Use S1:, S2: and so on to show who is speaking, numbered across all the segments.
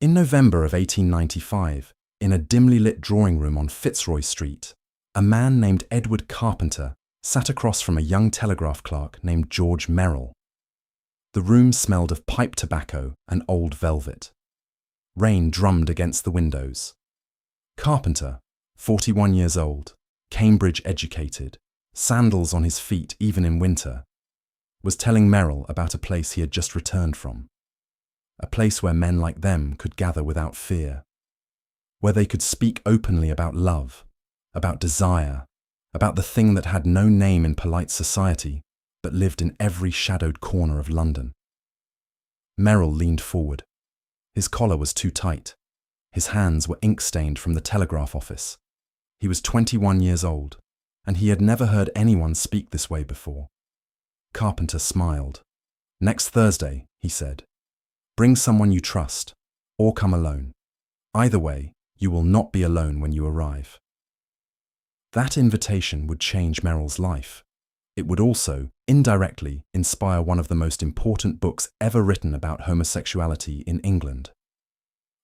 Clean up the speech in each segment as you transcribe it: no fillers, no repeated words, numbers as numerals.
S1: In November of 1895, in a dimly lit drawing room on Fitzroy Street, a man named Edward Carpenter sat across from a young telegraph clerk named George Merrill. The room smelled of pipe tobacco and old velvet. Rain drummed against the windows. Carpenter, 41 years old, Cambridge educated, sandals on his feet even in winter, was telling Merrill about a place he had just returned from. A place where men like them could gather without fear, where they could speak openly about love, about desire, about the thing that had no name in polite society but lived in every shadowed corner of London. Merrill leaned forward. His collar was too tight. His hands were ink-stained from the telegraph office. He was 21 years old, and he had never heard anyone speak this way before. Carpenter smiled. "Next Thursday," he said. "Bring someone you trust, or come alone. Either way, you will not be alone when you arrive." That invitation would change Merrill's life. It would also, indirectly, inspire one of the most important books ever written about homosexuality in England.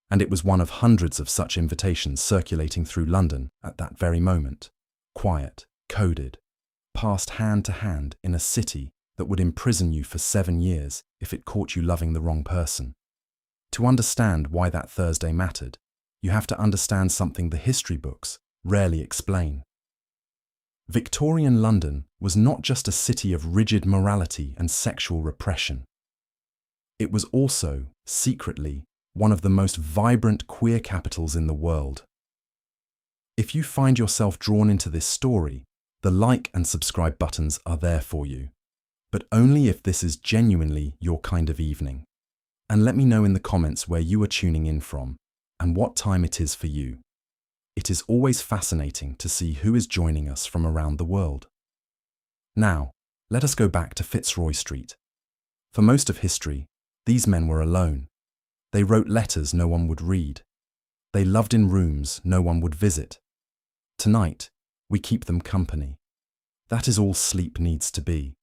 S1: And it was one of hundreds of such invitations circulating through London at that very moment, quiet, coded, passed hand to hand in a city that would imprison you for 7 years if it caught you loving the wrong person. To understand why that Thursday mattered, you have to understand something the history books rarely explain. Victorian London was not just a city of rigid morality and sexual repression. It was also, secretly, one of the most vibrant queer capitals in the world. If you find yourself drawn into this story, the like and subscribe buttons are there for you, but only if this is genuinely your kind of evening. And let me know in the comments where you are tuning in from and what time it is for you. It is always fascinating to see who is joining us from around the world. Now, let us go back to Fitzroy Street. For most of history, these men were alone. They wrote letters no one would read. They loved in rooms no one would visit. Tonight, we keep them company. That is all sleep needs to be.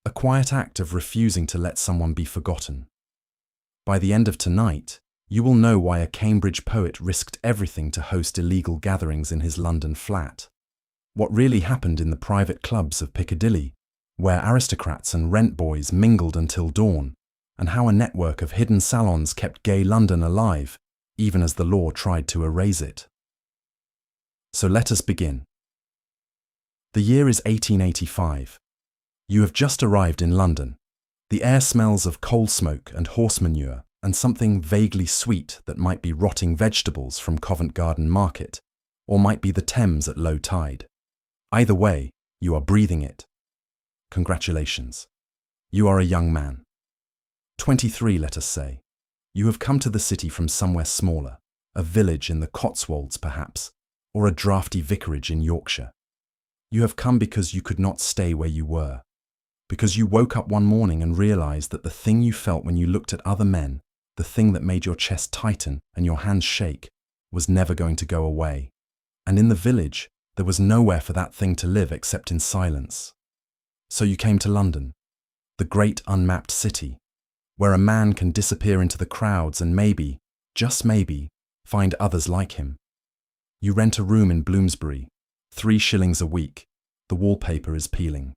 S1: A quiet act of refusing to let someone be forgotten. By the end of tonight, you will know why a Cambridge poet risked everything to host illegal gatherings in his London flat. What really happened in the private clubs of Piccadilly, where aristocrats and rent boys mingled until dawn, and how a network of hidden salons kept gay London alive, even as the law tried to erase it. So let us begin. The year is 1885. You have just arrived in London. The air smells of coal smoke and horse manure and something vaguely sweet that might be rotting vegetables from Covent Garden Market, or might be the Thames at low tide. Either way, you are breathing it. Congratulations. You are a young man. 23, let us say. You have come to the city from somewhere smaller, a village in the Cotswolds perhaps, or a drafty vicarage in Yorkshire. You have come because you could not stay where you were, because you woke up one morning and realized that the thing you felt when you looked at other men, the thing that made your chest tighten and your hands shake, was never going to go away. And in the village, there was nowhere for that thing to live except in silence. So you came to London, the great unmapped city, where a man can disappear into the crowds and maybe, just maybe, find others like him. You rent a room in Bloomsbury, 3 shillings a week. The wallpaper is peeling.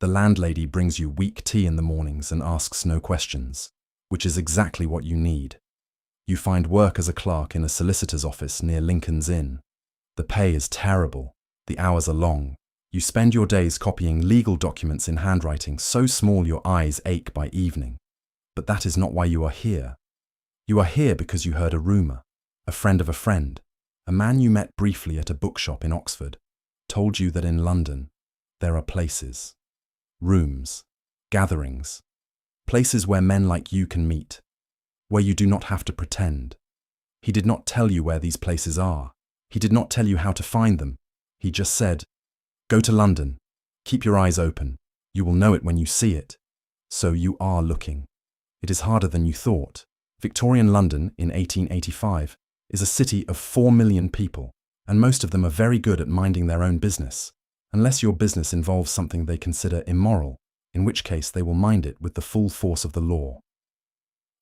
S1: The landlady brings you weak tea in the mornings and asks no questions, which is exactly what you need. You find work as a clerk in a solicitor's office near Lincoln's Inn. The pay is terrible. The hours are long. You spend your days copying legal documents in handwriting so small your eyes ache by evening. But that is not why you are here. You are here because you heard a rumour. A friend of a friend, a man you met briefly at a bookshop in Oxford, told you that in London there are places, rooms, gatherings, places where men like you can meet, where you do not have to pretend. He did not tell you where these places are. He did not tell you how to find them. He just said, "Go to London. Keep your eyes open. You will know it when you see it." So you are looking. It is harder than you thought. Victorian London in 1885 is a city of 4 million people, and most of them are very good at minding their own business, unless your business involves something they consider immoral, in which case they will mind it with the full force of the law.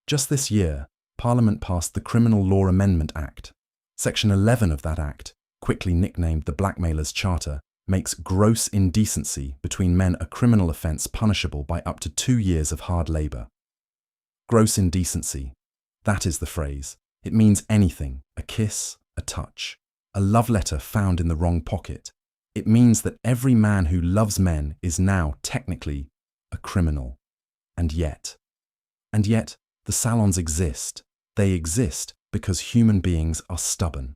S1: Just this year, Parliament passed the Criminal Law Amendment Act. Section 11 of that act, quickly nicknamed the Blackmailer's Charter, makes gross indecency between men a criminal offence punishable by up to 2 years of hard labour. Gross indecency. That is the phrase. It means anything: a kiss, a touch, a love letter found in the wrong pocket. It means that every man who loves men is now, technically, a criminal. And yet, the salons exist. They exist because human beings are stubborn.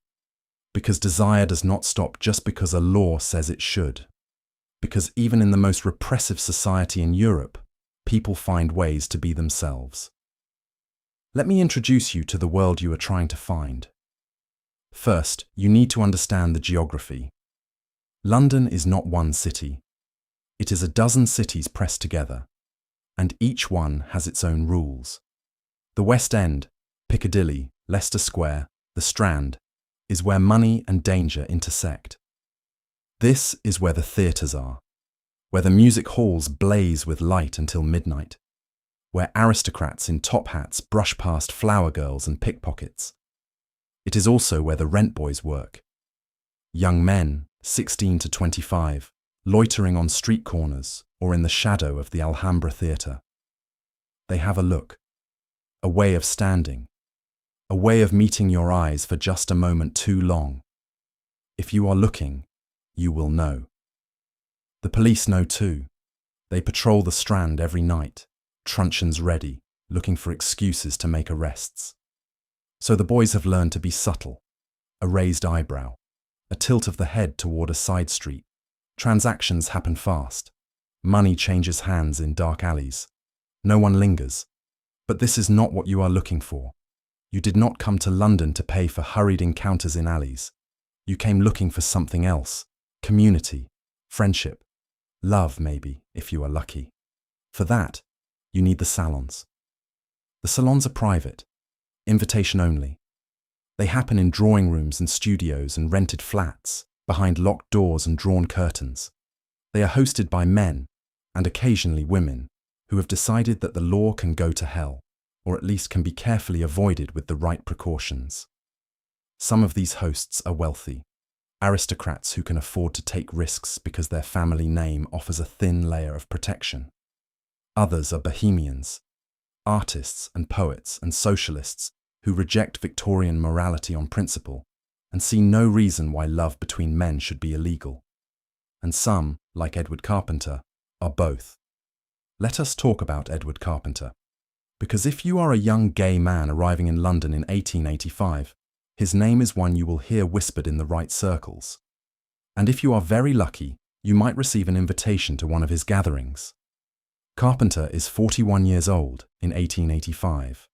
S1: Because desire does not stop just because a law says it should. Because even in the most repressive society in Europe, people find ways to be themselves. Let me introduce you to the world you are trying to find. First, you need to understand the geography. London is not one city. It is a dozen cities pressed together, and each one has its own rules. The West End, Piccadilly, Leicester Square, the Strand, is where money and danger intersect. This is where the theatres are, where the music halls blaze with light until midnight, where aristocrats in top hats brush past flower girls and pickpockets. It is also where the rent boys work. Young men, 16 to 25, loitering on street corners or in the shadow of the Alhambra Theatre. They have a look, a way of standing, a way of meeting your eyes for just a moment too long. If you are looking, you will know. The police know too. They patrol the Strand every night, truncheons ready, looking for excuses to make arrests. So the boys have learned to be subtle: a raised eyebrow, a tilt of the head toward a side street. Transactions happen fast. Money changes hands in dark alleys. No one lingers. But this is not what you are looking for. You did not come to London to pay for hurried encounters in alleys. You came looking for something else: community, friendship, love maybe, if you are lucky. For that, you need the salons. The salons are private, invitation only. They happen in drawing rooms and studios and rented flats, behind locked doors and drawn curtains. They are hosted by men, and occasionally women, who have decided that the law can go to hell, or at least can be carefully avoided with the right precautions. Some of these hosts are wealthy, aristocrats who can afford to take risks because their family name offers a thin layer of protection. Others are bohemians, artists and poets and socialists who reject Victorian morality on principle and see no reason why love between men should be illegal. And some, like Edward Carpenter, are both. Let us talk about Edward Carpenter, because if you are a young gay man arriving in London in 1885, his name is one you will hear whispered in the right circles. And if you are very lucky, you might receive an invitation to one of his gatherings. Carpenter is 41 years old in 1885.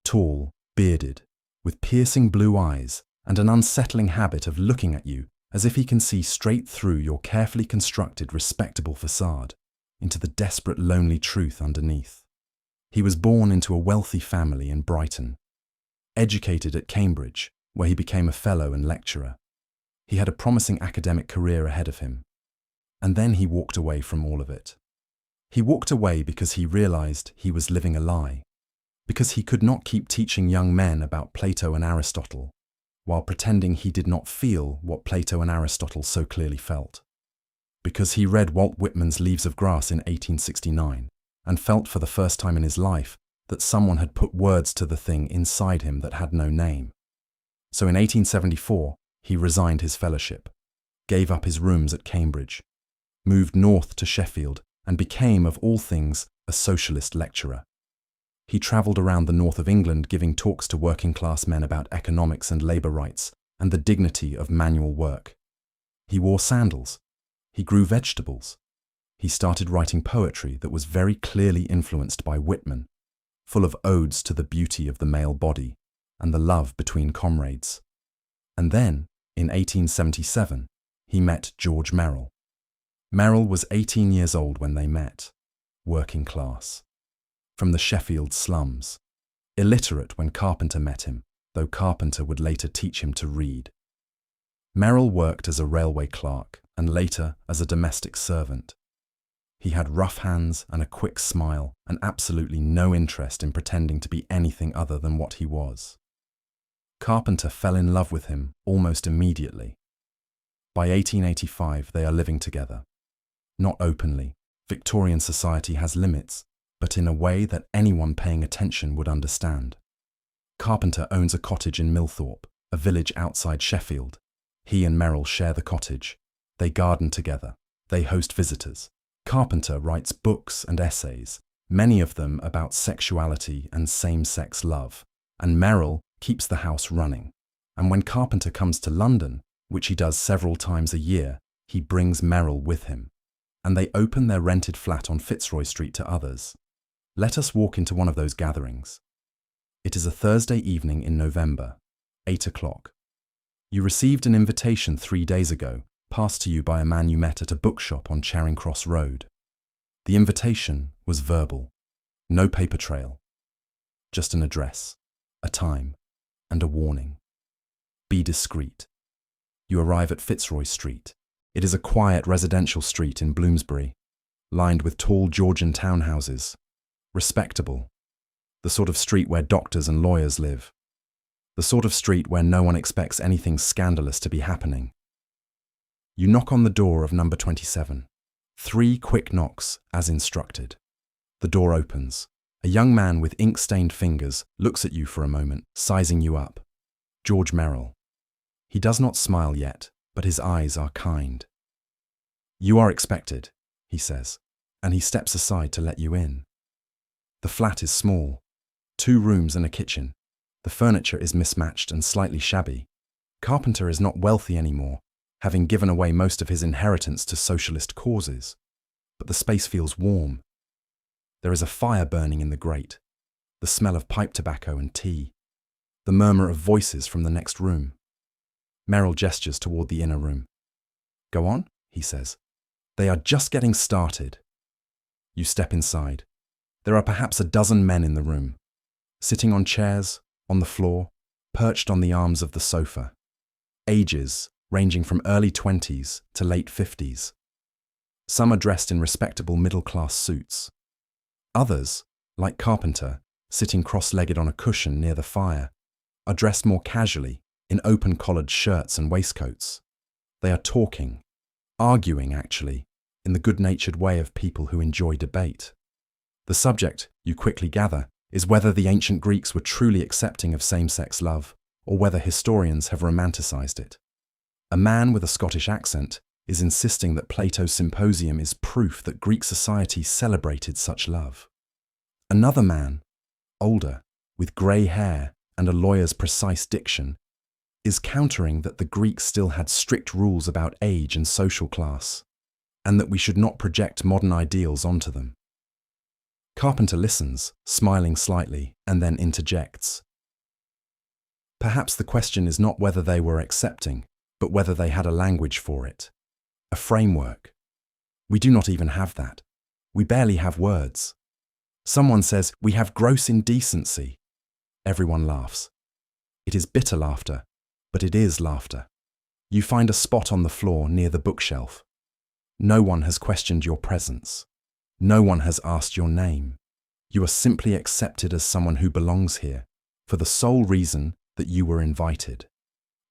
S1: Tall, bearded, with piercing blue eyes and an unsettling habit of looking at you as if he can see straight through your carefully constructed, respectable facade into the desperate, lonely truth underneath. He was born into a wealthy family in Brighton, educated at Cambridge, where he became a fellow and lecturer. He had a promising academic career ahead of him. And then he walked away from all of it. He walked away because he realized he was living a lie, because he could not keep teaching young men about Plato and Aristotle, while pretending he did not feel what Plato and Aristotle so clearly felt. Because he read Walt Whitman's Leaves of Grass in 1869 and felt for the first time in his life that someone had put words to the thing inside him that had no name. So in 1874, he resigned his fellowship, gave up his rooms at Cambridge, moved north to Sheffield, and became, of all things, a socialist lecturer. He travelled around the north of England giving talks to working-class men about economics and labour rights and the dignity of manual work. He wore sandals. He grew vegetables. He started writing poetry that was very clearly influenced by Whitman, full of odes to the beauty of the male body and the love between comrades. And then, in 1877, he met George Merrill. Merrill was 18 years old when they met, working class, from the Sheffield slums, illiterate when Carpenter met him, though Carpenter would later teach him to read. Merrill worked as a railway clerk and later as a domestic servant. He had rough hands and a quick smile and absolutely no interest in pretending to be anything other than what he was. Carpenter fell in love with him almost immediately. By 1885, they are living together. Not openly. Victorian society has limits, but in a way that anyone paying attention would understand. Carpenter owns a cottage in Millthorpe, a village outside Sheffield. He and Merrill share the cottage. They garden together. They host visitors. Carpenter writes books and essays, many of them about sexuality and same-sex love, and Merrill keeps the house running. And when Carpenter comes to London, which he does several times a year, he brings Merrill with him, and they open their rented flat on Fitzroy Street to others. Let us walk into one of those gatherings. It is a Thursday evening in November, 8 o'clock. You received an invitation 3 days ago, passed to you by a man you met at a bookshop on Charing Cross Road. The invitation was verbal, no paper trail, just an address, a time, and a warning. Be discreet. You arrive at Fitzroy Street. It is a quiet residential street in Bloomsbury, lined with tall Georgian townhouses. Respectable. The sort of street where doctors and lawyers live. The sort of street where no one expects anything scandalous to be happening. You knock on the door of number 27. 3 quick knocks, as instructed. The door opens. A young man with ink-stained fingers looks at you for a moment, sizing you up. George Merrill. He does not smile yet, but his eyes are kind. You are expected, he says, and he steps aside to let you in. The flat is small. 2 rooms and a kitchen. The furniture is mismatched and slightly shabby. Carpenter is not wealthy anymore, having given away most of his inheritance to socialist causes. But the space feels warm. There is a fire burning in the grate, the smell of pipe tobacco and tea, the murmur of voices from the next room. Merrill gestures toward the inner room. Go on, he says. They are just getting started. You step inside. There are perhaps a dozen men in the room, sitting on chairs, on the floor, perched on the arms of the sofa. Ages ranging from early 20s to late 50s. Some are dressed in respectable middle-class suits. Others, like Carpenter, sitting cross-legged on a cushion near the fire, are dressed more casually in open-collared shirts and waistcoats. They are talking, arguing actually, in the good-natured way of people who enjoy debate. The subject, you quickly gather, is whether the ancient Greeks were truly accepting of same-sex love, or whether historians have romanticized it. A man with a Scottish accent is insisting that Plato's Symposium is proof that Greek society celebrated such love. Another man, older, with grey hair and a lawyer's precise diction, is countering that the Greeks still had strict rules about age and social class, and that we should not project modern ideals onto them. Carpenter listens, smiling slightly, and then interjects. Perhaps the question is not whether they were accepting, but whether they had a language for it, a framework. We do not even have that. We barely have words. Someone says, we have gross indecency. Everyone laughs. It is bitter laughter, but it is laughter. You find a spot on the floor near the bookshelf. No one has questioned your presence. No one has asked your name. You are simply accepted as someone who belongs here, for the sole reason that you were invited.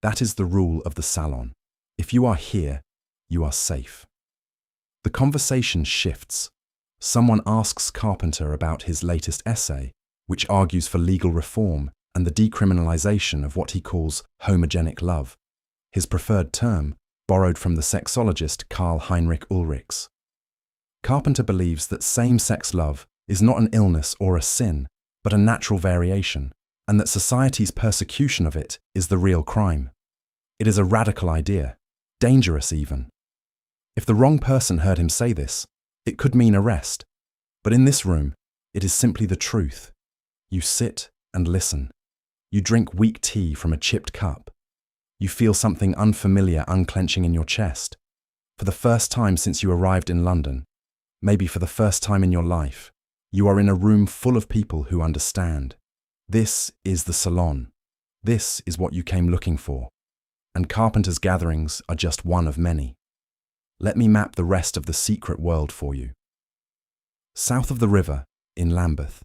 S1: That is the rule of the salon. If you are here, you are safe. The conversation shifts. Someone asks Carpenter about his latest essay, which argues for legal reform and the decriminalization of what he calls homogenic love, his preferred term, borrowed from the sexologist Karl Heinrich Ulrichs. Carpenter believes that same-sex love is not an illness or a sin, but a natural variation, and that society's persecution of it is the real crime. It is a radical idea, dangerous even. If the wrong person heard him say this, it could mean arrest. But in this room, it is simply the truth. You sit and listen. You drink weak tea from a chipped cup. You feel something unfamiliar unclenching in your chest. For the first time since you arrived in London, maybe for the first time in your life, you are in a room full of people who understand. This is the salon. This is what you came looking for. And Carpenter's gatherings are just one of many. Let me map the rest of the secret world for you. South of the river, in Lambeth,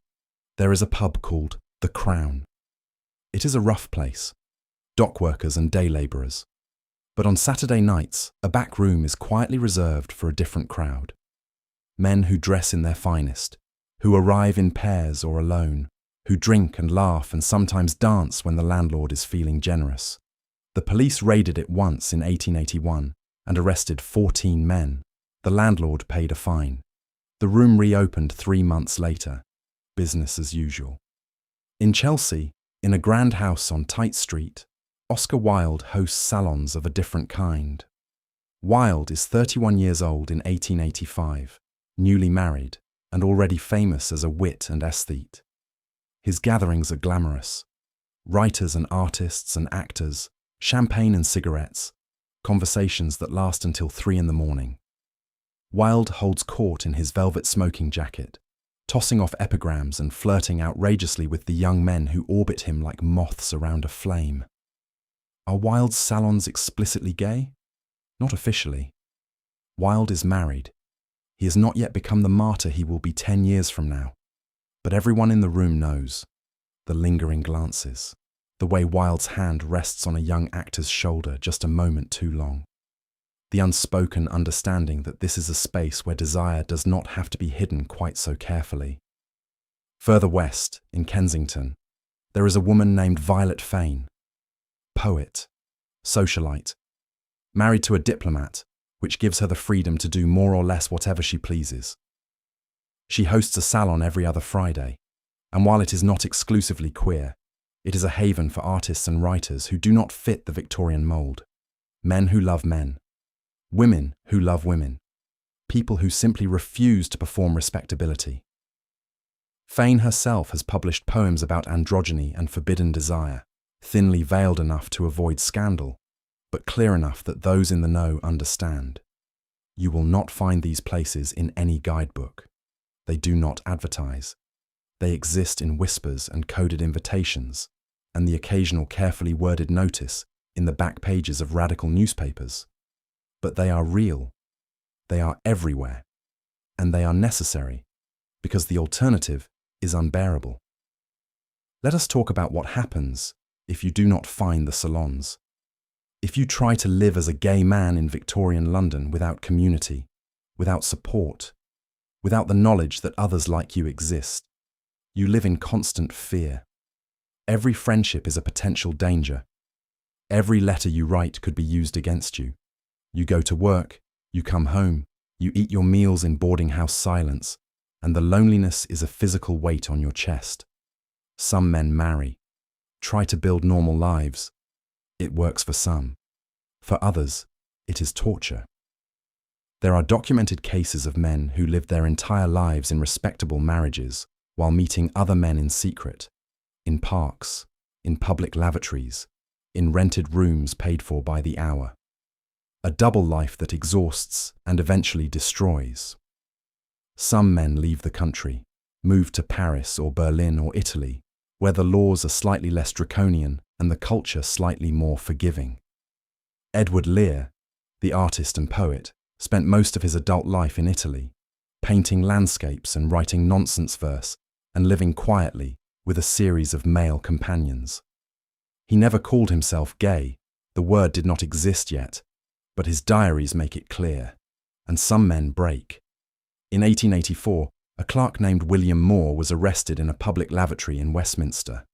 S1: there is a pub called The Crown. It is a rough place, dock workers and day labourers. But on Saturday nights, a back room is quietly reserved for a different crowd. Men who dress in their finest, who arrive in pairs or alone, who drink and laugh and sometimes dance when the landlord is feeling generous. The police raided it once in 1881 and arrested 14 men. The landlord paid a fine. The room reopened 3 months later. Business as usual. In Chelsea, in a grand house on Tite Street, Oscar Wilde hosts salons of a different kind. Wilde is 31 years old in 1885, newly married, and already famous as a wit and aesthete. His gatherings are glamorous. Writers and artists and actors, champagne and cigarettes, conversations that last until 3 in the morning. Wilde holds court in his velvet smoking jacket, tossing off epigrams and flirting outrageously with the young men who orbit him like moths around a flame. Are Wilde's salons explicitly gay? Not officially. Wilde is married. He has not yet become the martyr he will be 10 years from now. But everyone in the room knows. The lingering glances. The way Wilde's hand rests on a young actor's shoulder just a moment too long. The unspoken understanding that this is a space where desire does not have to be hidden quite so carefully. Further west, in Kensington, there is a woman named Violet Fane. Poet, socialite, married to a diplomat, which gives her the freedom to do more or less whatever she pleases. She hosts a salon every other Friday, and while it is not exclusively queer, it is a haven for artists and writers who do not fit the Victorian mould. Men who love men. Women who love women. People who simply refuse to perform respectability. Fane herself has published poems about androgyny and forbidden desire, thinly veiled enough to avoid scandal, but clear enough that those in the know understand. You will not find these places in any guidebook. They do not advertise. They exist in whispers and coded invitations, and the occasional carefully worded notice in the back pages of radical newspapers. But they are real. They are everywhere. And they are necessary, because the alternative is unbearable. Let us talk about what happens if you do not find the salons. If you try to live as a gay man in Victorian London without community, without support, without the knowledge that others like you exist, you live in constant fear. Every friendship is a potential danger. Every letter you write could be used against you. You go to work, you come home, you eat your meals in boarding house silence, and the loneliness is a physical weight on your chest. Some men marry, try to build normal lives. It works for some. For others, it is torture. There are documented cases of men who lived their entire lives in respectable marriages while meeting other men in secret, in parks, in public lavatories, in rented rooms paid for by the hour. A double life that exhausts and eventually destroys. Some men leave the country, move to Paris or Berlin or Italy, where the laws are slightly less draconian and the culture slightly more forgiving. Edward Lear, the artist and poet, spent most of his adult life in Italy, painting landscapes and writing nonsense verse and living quietly with a series of male companions. He never called himself gay, the word did not exist yet, but his diaries make it clear, and some men break. In 1884, a clerk named William Moore was arrested in a public lavatory in Westminster,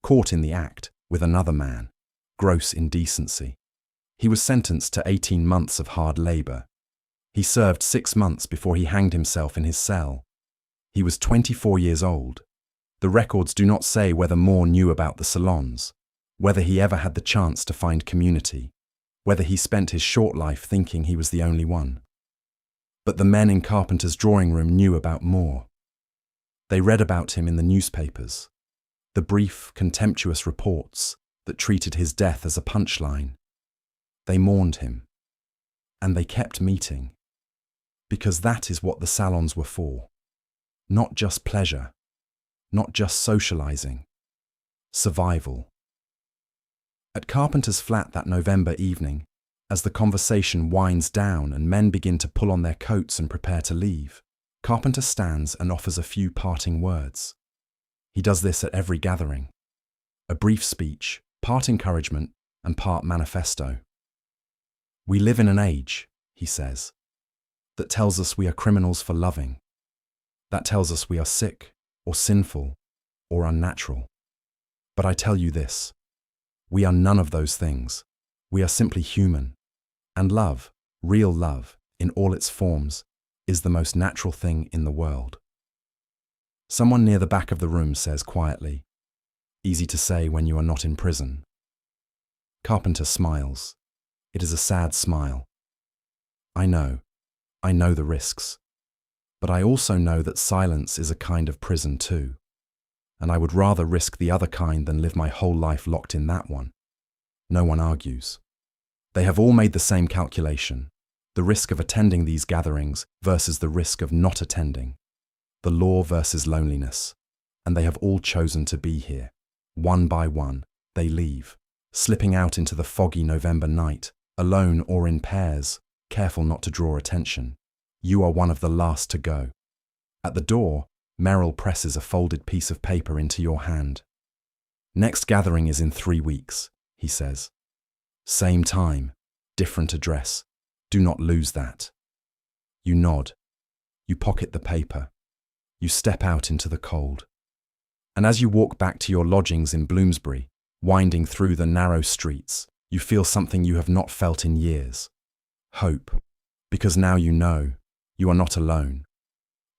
S1: caught in the act with another man, gross indecency. He was sentenced to 18 months of hard labour. He served 6 months before he hanged himself in his cell. He was 24 years old. The records do not say whether Moore knew about the salons, whether he ever had the chance to find community, whether he spent his short life thinking he was the only one. But the men in Carpenter's drawing room knew about Moore. They read about him in the newspapers, the brief, contemptuous reports that treated his death as a punchline. They mourned him, and they kept meeting, because that is what the salons were for. Not just pleasure, not just socializing, survival. At Carpenter's flat that November evening, as the conversation winds down and men begin to pull on their coats and prepare to leave, Carpenter stands and offers a few parting words. He does this at every gathering. A brief speech, part encouragement and part manifesto. We live in an age, he says, that tells us we are criminals for loving. That tells us we are sick or sinful or unnatural. But I tell you this, we are none of those things. We are simply human. And love, real love, in all its forms, is the most natural thing in the world. Someone near the back of the room says quietly, "Easy to say when you are not in prison." Carpenter smiles. It is a sad smile. I know the risks. But I also know that silence is a kind of prison too. And I would rather risk the other kind than live my whole life locked in that one. No one argues. They have all made the same calculation, the risk of attending these gatherings versus the risk of not attending, the law versus loneliness, and they have all chosen to be here. One by one, they leave, slipping out into the foggy November night, alone or in pairs, careful not to draw attention. You are one of the last to go. At the door, Merrill presses a folded piece of paper into your hand. Next gathering is in 3 weeks, he says. Same time, different address. Do not lose that. You nod. You pocket the paper. You step out into the cold. And as you walk back to your lodgings in Bloomsbury, winding through the narrow streets, you feel something you have not felt in years. Hope. Because now you know you are not alone.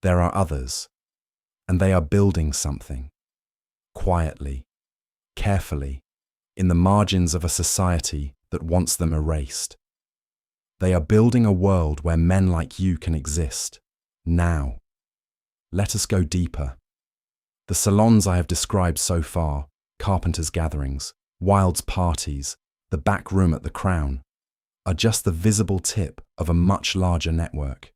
S1: There are others. And they are building something. Quietly, carefully, in the margins of a society that wants them erased. They are building a world where men like you can exist. Now. Let us go deeper. The salons I have described so far, Carpenter's gatherings, Wilde's parties, the back room at the Crown, are just the visible tip of a much larger network.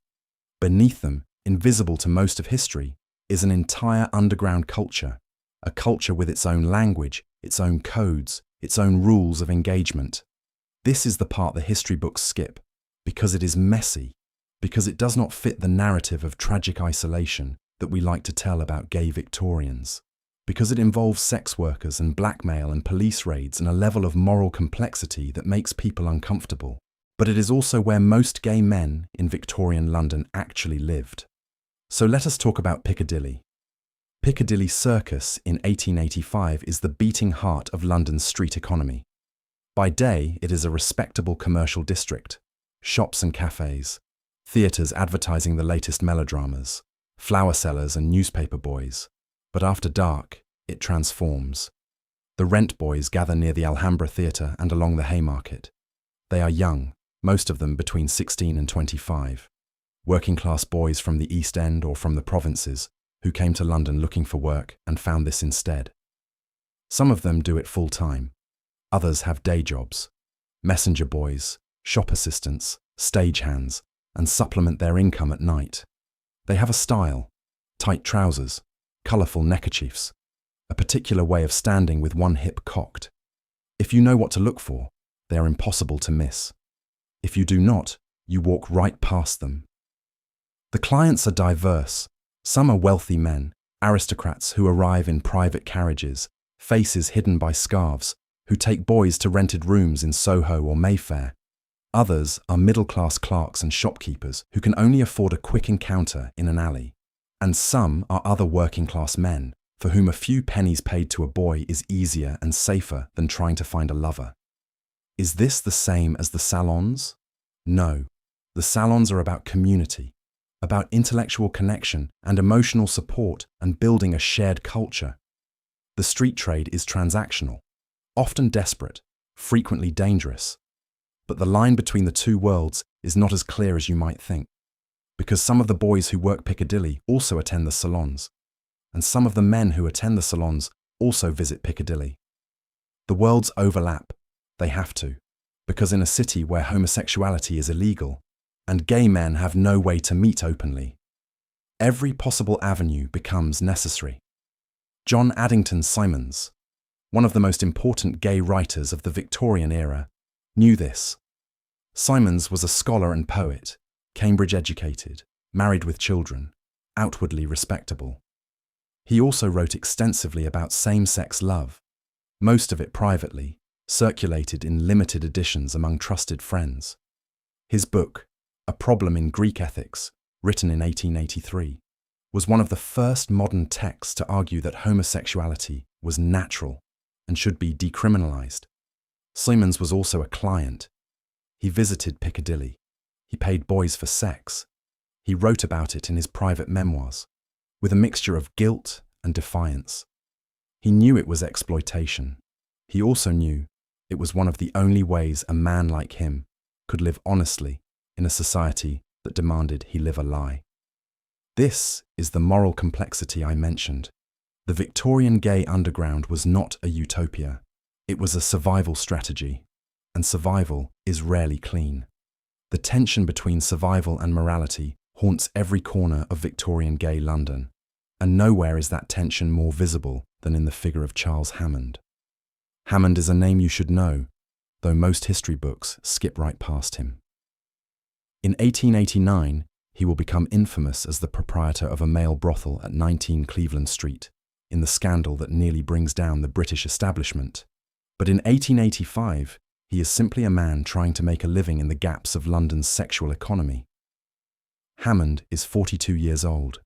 S1: Beneath them, invisible to most of history, is an entire underground culture, a culture with its own language, its own codes, its own rules of engagement. This is the part the history books skip, because it is messy, because it does not fit the narrative of tragic isolation that we like to tell about gay Victorians, because it involves sex workers and blackmail and police raids and a level of moral complexity that makes people uncomfortable. But it is also where most gay men in Victorian London actually lived. So let us talk about Piccadilly. Piccadilly Circus in 1885 is the beating heart of London's street economy. By day, it is a respectable commercial district. Shops and cafes, theatres advertising the latest melodramas, flower sellers and newspaper boys. But after dark, it transforms. The rent boys gather near the Alhambra Theatre and along the Haymarket. They are young, most of them between 16 and 25. Working-class boys from the East End or from the provinces who came to London looking for work and found this instead. Some of them do it full-time. Others have day jobs. Messenger boys, shop assistants, stagehands, and supplement their income at night. They have a style, tight trousers, colourful neckerchiefs, a particular way of standing with one hip cocked. If you know what to look for, they are impossible to miss. If you do not, you walk right past them. The clients are diverse. Some are wealthy men, aristocrats who arrive in private carriages, faces hidden by scarves, who take boys to rented rooms in Soho or Mayfair. Others are middle-class clerks and shopkeepers who can only afford a quick encounter in an alley. And some are other working-class men, for whom a few pennies paid to a boy is easier and safer than trying to find a lover. Is this the same as the salons? No. The salons are about community, about intellectual connection and emotional support and building a shared culture. The street trade is transactional, often desperate, frequently dangerous. But the line between the two worlds is not as clear as you might think, because some of the boys who work Piccadilly also attend the salons, and some of the men who attend the salons also visit Piccadilly. The worlds overlap. They have to, because in a city where homosexuality is illegal, and gay men have no way to meet openly, every possible avenue becomes necessary. John Addington Simmons, one of the most important gay writers of the Victorian era, knew this. Simmons was a scholar and poet, Cambridge educated, married with children, outwardly respectable. He also wrote extensively about same-sex love, most of it privately, circulated in limited editions among trusted friends. His book, A Problem in Greek Ethics, written in 1883, was one of the first modern texts to argue that homosexuality was natural and should be decriminalized. Simmons was also a client. He visited Piccadilly. He paid boys for sex. He wrote about it in his private memoirs, with a mixture of guilt and defiance. He knew it was exploitation. He also knew it was one of the only ways a man like him could live honestly in a society that demanded he live a lie. This is the moral complexity I mentioned. The Victorian gay underground was not a utopia. It was a survival strategy, and survival is rarely clean. The tension between survival and morality haunts every corner of Victorian gay London, and nowhere is that tension more visible than in the figure of Charles Hammond. Hammond is a name you should know, though most history books skip right past him. In 1889, he will become infamous as the proprietor of a male brothel at 19 Cleveland Street, in the scandal that nearly brings down the British establishment. But in 1885, he is simply a man trying to make a living in the gaps of London's sexual economy. Hammond is 42 years old,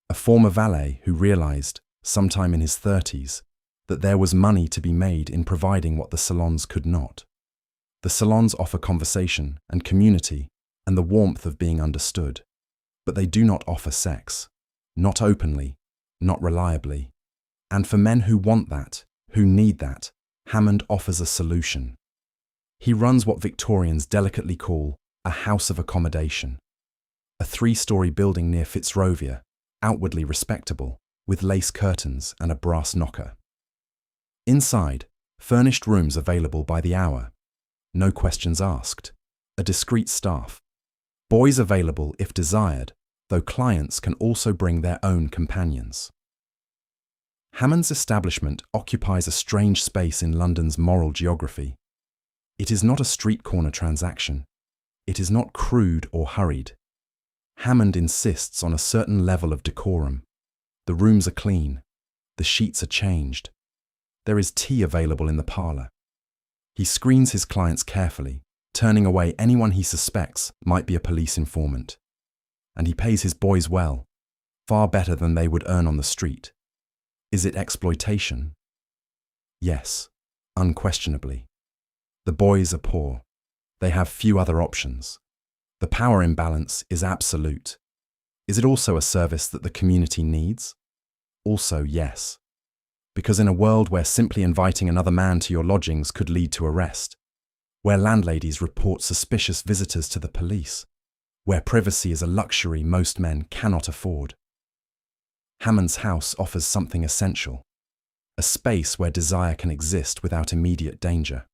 S1: a former valet who realized, sometime in his 30s, that there was money to be made in providing what the salons could not. The salons offer conversation and community and the warmth of being understood, but they do not offer sex, not openly, not reliably. And for men who want that, who need that, Hammond offers a solution. He runs what Victorians delicately call a house of accommodation, a 3-story building near Fitzroy, outwardly respectable, with lace curtains and a brass knocker. Inside, furnished rooms available by the hour, no questions asked, a discreet staff, boys available if desired, though clients can also bring their own companions. Hammond's establishment occupies a strange space in London's moral geography. It is not a street corner transaction. It is not crude or hurried. Hammond insists on a certain level of decorum. The rooms are clean. The sheets are changed. There is tea available in the parlour. He screens his clients carefully, turning away anyone he suspects might be a police informant. And he pays his boys well, far better than they would earn on the street. Is it exploitation? Yes, unquestionably. The boys are poor. They have few other options. The power imbalance is absolute. Is it also a service that the community needs? Also, yes. Because in a world where simply inviting another man to your lodgings could lead to arrest, where landladies report suspicious visitors to the police, where privacy is a luxury most men cannot afford, Hammond's house offers something essential, a space where desire can exist without immediate danger.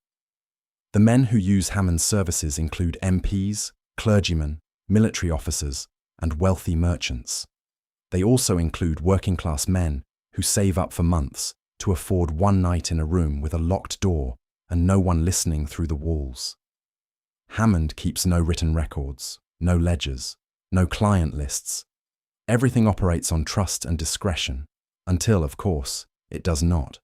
S1: The men who use Hammond's services include MPs, clergymen, military officers, and wealthy merchants. They also include working-class men who save up for months to afford one night in a room with a locked door and no one listening through the walls. Hammond keeps no written records, no ledgers, no client lists. Everything operates on trust and discretion, until, of course, it does not.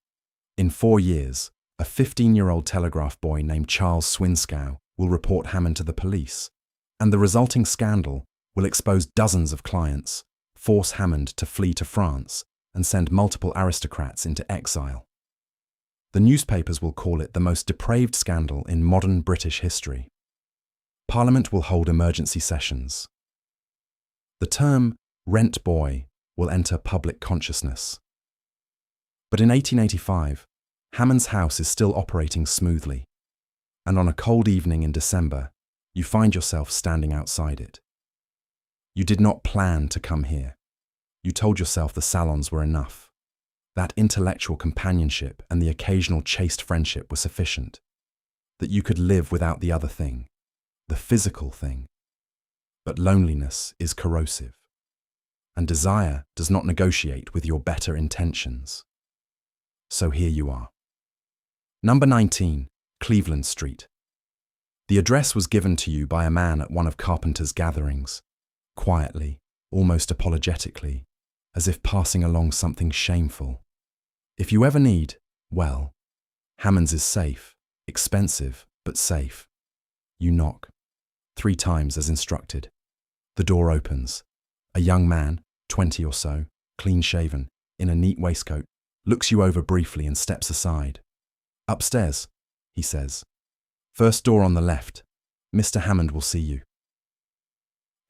S1: In 4 years, a 15-year-old telegraph boy named Charles Swinscow will report Hammond to the police, and the resulting scandal will expose dozens of clients, force Hammond to flee to France, and send multiple aristocrats into exile. The newspapers will call it the most depraved scandal in modern British history. Parliament will hold emergency sessions. The term rent boy will enter public consciousness. But in 1885, Hammond's house is still operating smoothly, and on a cold evening in December, you find yourself standing outside it. You did not plan to come here. You told yourself the salons were enough. That intellectual companionship and the occasional chaste friendship were sufficient. That you could live without the other thing, the physical thing. But loneliness is corrosive, and desire does not negotiate with your better intentions. So here you are. Number 19, Cleveland Street. The address was given to you by a man at one of Carpenter's gatherings, quietly, almost apologetically, as if passing along something shameful. If you ever need, well, Hammond's is safe, expensive, but safe. You knock. 3 times as instructed. The door opens. A young man, 20 or so, clean-shaven, in a neat waistcoat, looks you over briefly and steps aside. "Upstairs," he says. "First door on the left. Mr. Hammond will see you."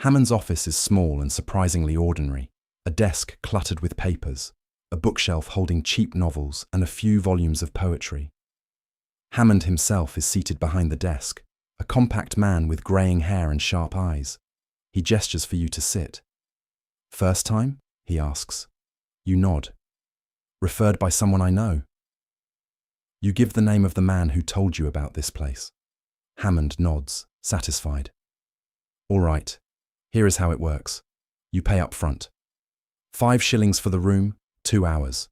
S1: Hammond's office is small and surprisingly ordinary. A desk cluttered with papers, a bookshelf holding cheap novels and a few volumes of poetry. Hammond himself is seated behind the desk, a compact man with greying hair and sharp eyes. He gestures for you to sit. "First time?" he asks. You nod. "Referred by someone I know." You give the name of the man who told you about this place. Hammond nods, satisfied. "All right, here is how it works. You pay up front. 5 shillings for the room, 2 hours.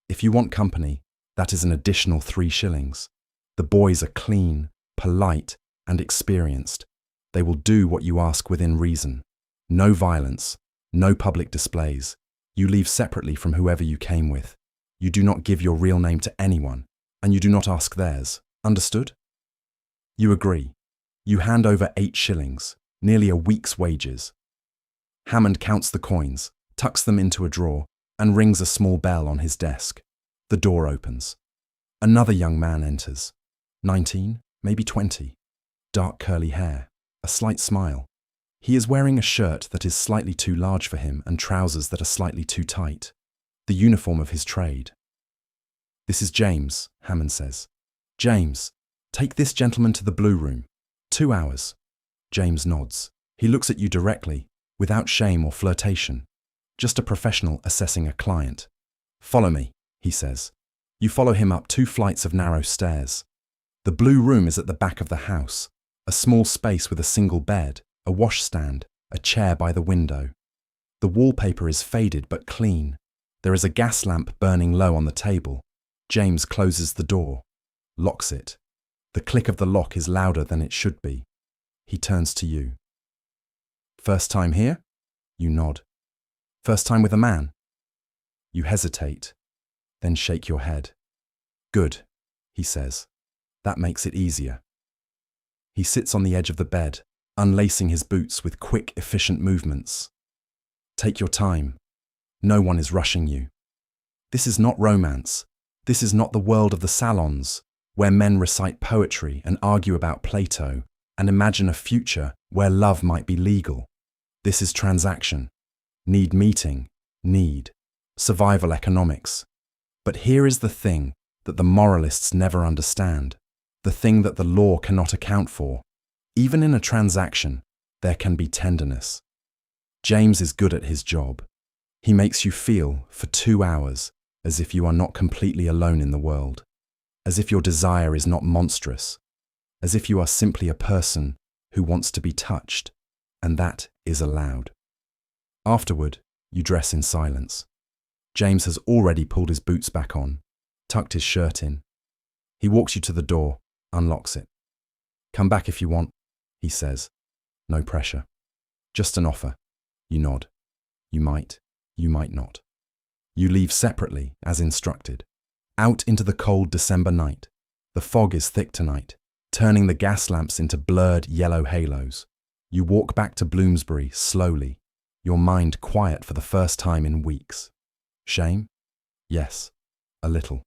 S1: If you want company, that is an additional 3 shillings. The boys are clean, polite, and experienced. They will do what you ask within reason. No violence, no public displays. You leave separately from whoever you came with. You do not give your real name to anyone, and you do not ask theirs. Understood?" You agree. You hand over 8 shillings, nearly a week's wages. Hammond counts the coins, tucks them into a drawer, and rings a small bell on his desk. The door opens. Another young man enters. 19, maybe 20. Dark curly hair, a slight smile. He is wearing a shirt that is slightly too large for him and trousers that are slightly too tight. The uniform of his trade. "This is James," Hammond says. "James, take this gentleman to the blue room. 2 hours." James nods. He looks at you directly, without shame or flirtation. Just a professional assessing a client. "Follow me," he says. You follow him up 2 flights of narrow stairs. The blue room is at the back of the house, a small space with a single bed, a washstand, a chair by the window. The wallpaper is faded but clean. There is a gas lamp burning low on the table. James closes the door, locks it. The click of the lock is louder than it should be. He turns to you. "First time here?" You nod. "First time with a man?" You hesitate, then shake your head. "Good," he says. "That makes it easier." He sits on the edge of the bed, unlacing his boots with quick, efficient movements. "Take your time. No one is rushing you. This is not romance. This is not the world of the salons, where men recite poetry and argue about Plato and imagine a future where love might be legal. This is transaction. Need meeting. Need. Survival economics. But here is the thing that the moralists never understand, the thing that the law cannot account for. Even in a transaction, there can be tenderness. James is good at his job. He makes you feel, for 2 hours, as if you are not completely alone in the world, as if your desire is not monstrous, as if you are simply a person who wants to be touched, and that is allowed. Afterward, you dress in silence. James has already pulled his boots back on, tucked his shirt in. He walks you to the door, unlocks it. "Come back if you want," he says. No pressure. "Just an offer." You nod. You might not. You leave separately, as instructed. Out into the cold December night. The fog is thick tonight, turning the gas lamps into blurred yellow halos. You walk back to Bloomsbury slowly, your mind quiet for the first time in weeks. Shame? Yes, a little.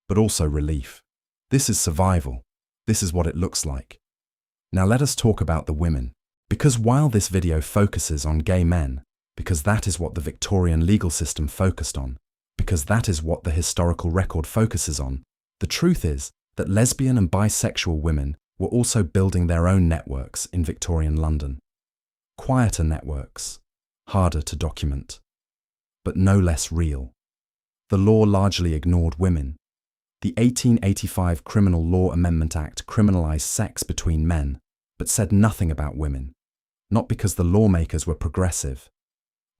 S1: But also relief. This is survival. This is what it looks like. Now let us talk about the women. Because while this video focuses on gay men, because that is what the Victorian legal system focused on, because that is what the historical record focuses on, the truth is that lesbian and bisexual women were also building their own networks in Victorian London. Quieter networks, harder to document, but no less real. The law largely ignored women. The 1885 Criminal Law Amendment Act criminalized sex between men, but said nothing about women, not because the lawmakers were progressive,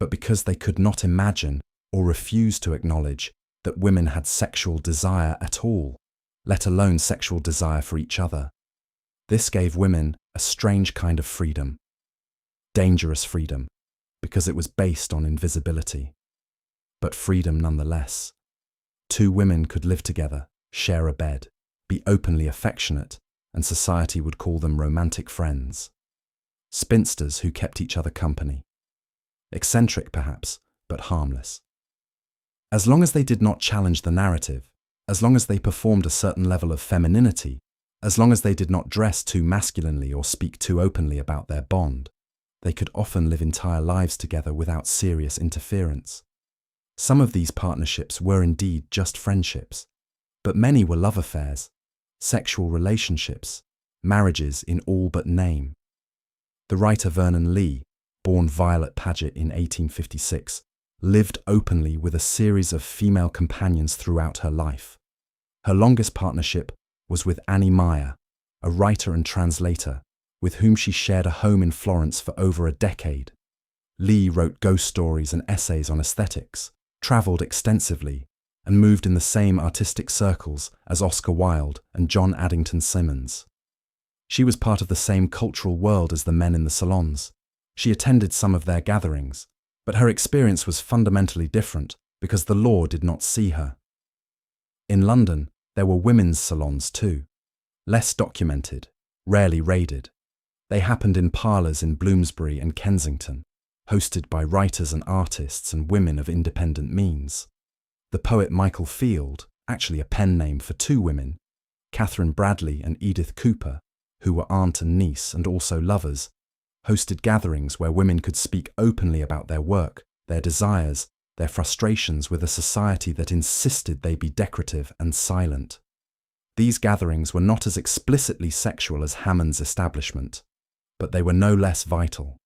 S1: but because they could not imagine or refuse to acknowledge that women had sexual desire at all, let alone sexual desire for each other. This gave women a strange kind of freedom. Dangerous freedom. because it was based on invisibility. But freedom nonetheless. Two women could live together, share a bed, be openly affectionate, and society would call them romantic friends. Spinsters who kept each other company. Eccentric perhaps, but harmless. As long as they did not challenge the narrative, as long as they performed a certain level of femininity, as long as they did not dress too masculinely or speak too openly about their bond, they could often live entire lives together without serious interference. Some of these partnerships were indeed just friendships, but many were love affairs, sexual relationships, marriages in all but name. The writer Vernon Lee, born Violet Paget in 1856, lived openly with a series of female companions throughout her life. Her longest partnership was with Annie Meyer, a writer and translator, with whom she shared a home in Florence for over a decade. Lee wrote ghost stories and essays on aesthetics, travelled extensively, and moved in the same artistic circles as Oscar Wilde and John Addington Simmons. She was part of the same cultural world as the men in the salons. She attended some of their gatherings, but her experience was fundamentally different because the law did not see her. In London, there were women's salons too, less documented, rarely raided. They happened in parlours in Bloomsbury and Kensington, hosted by writers and artists and women of independent means. The poet Michael Field, actually a pen name for two women, Catherine Bradley and Edith Cooper, who were aunt and niece and also lovers, hosted gatherings where women could speak openly about their work, their desires, their frustrations with a society that insisted they be decorative and silent. These gatherings were not as explicitly sexual as Hammond's establishment, but they were no less vital.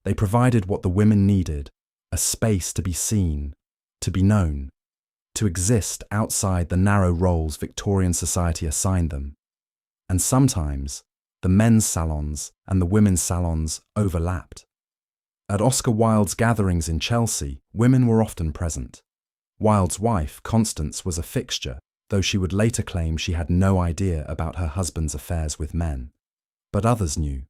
S1: They provided what the women needed, a space to be seen, to be known, to exist outside the narrow roles Victorian society assigned them. And sometimes, the men's salons and the women's salons overlapped. At Oscar Wilde's gatherings in Chelsea, women were often present. Wilde's wife, Constance, was a fixture, though she would later claim she had no idea about her husband's affairs with men. But others knew.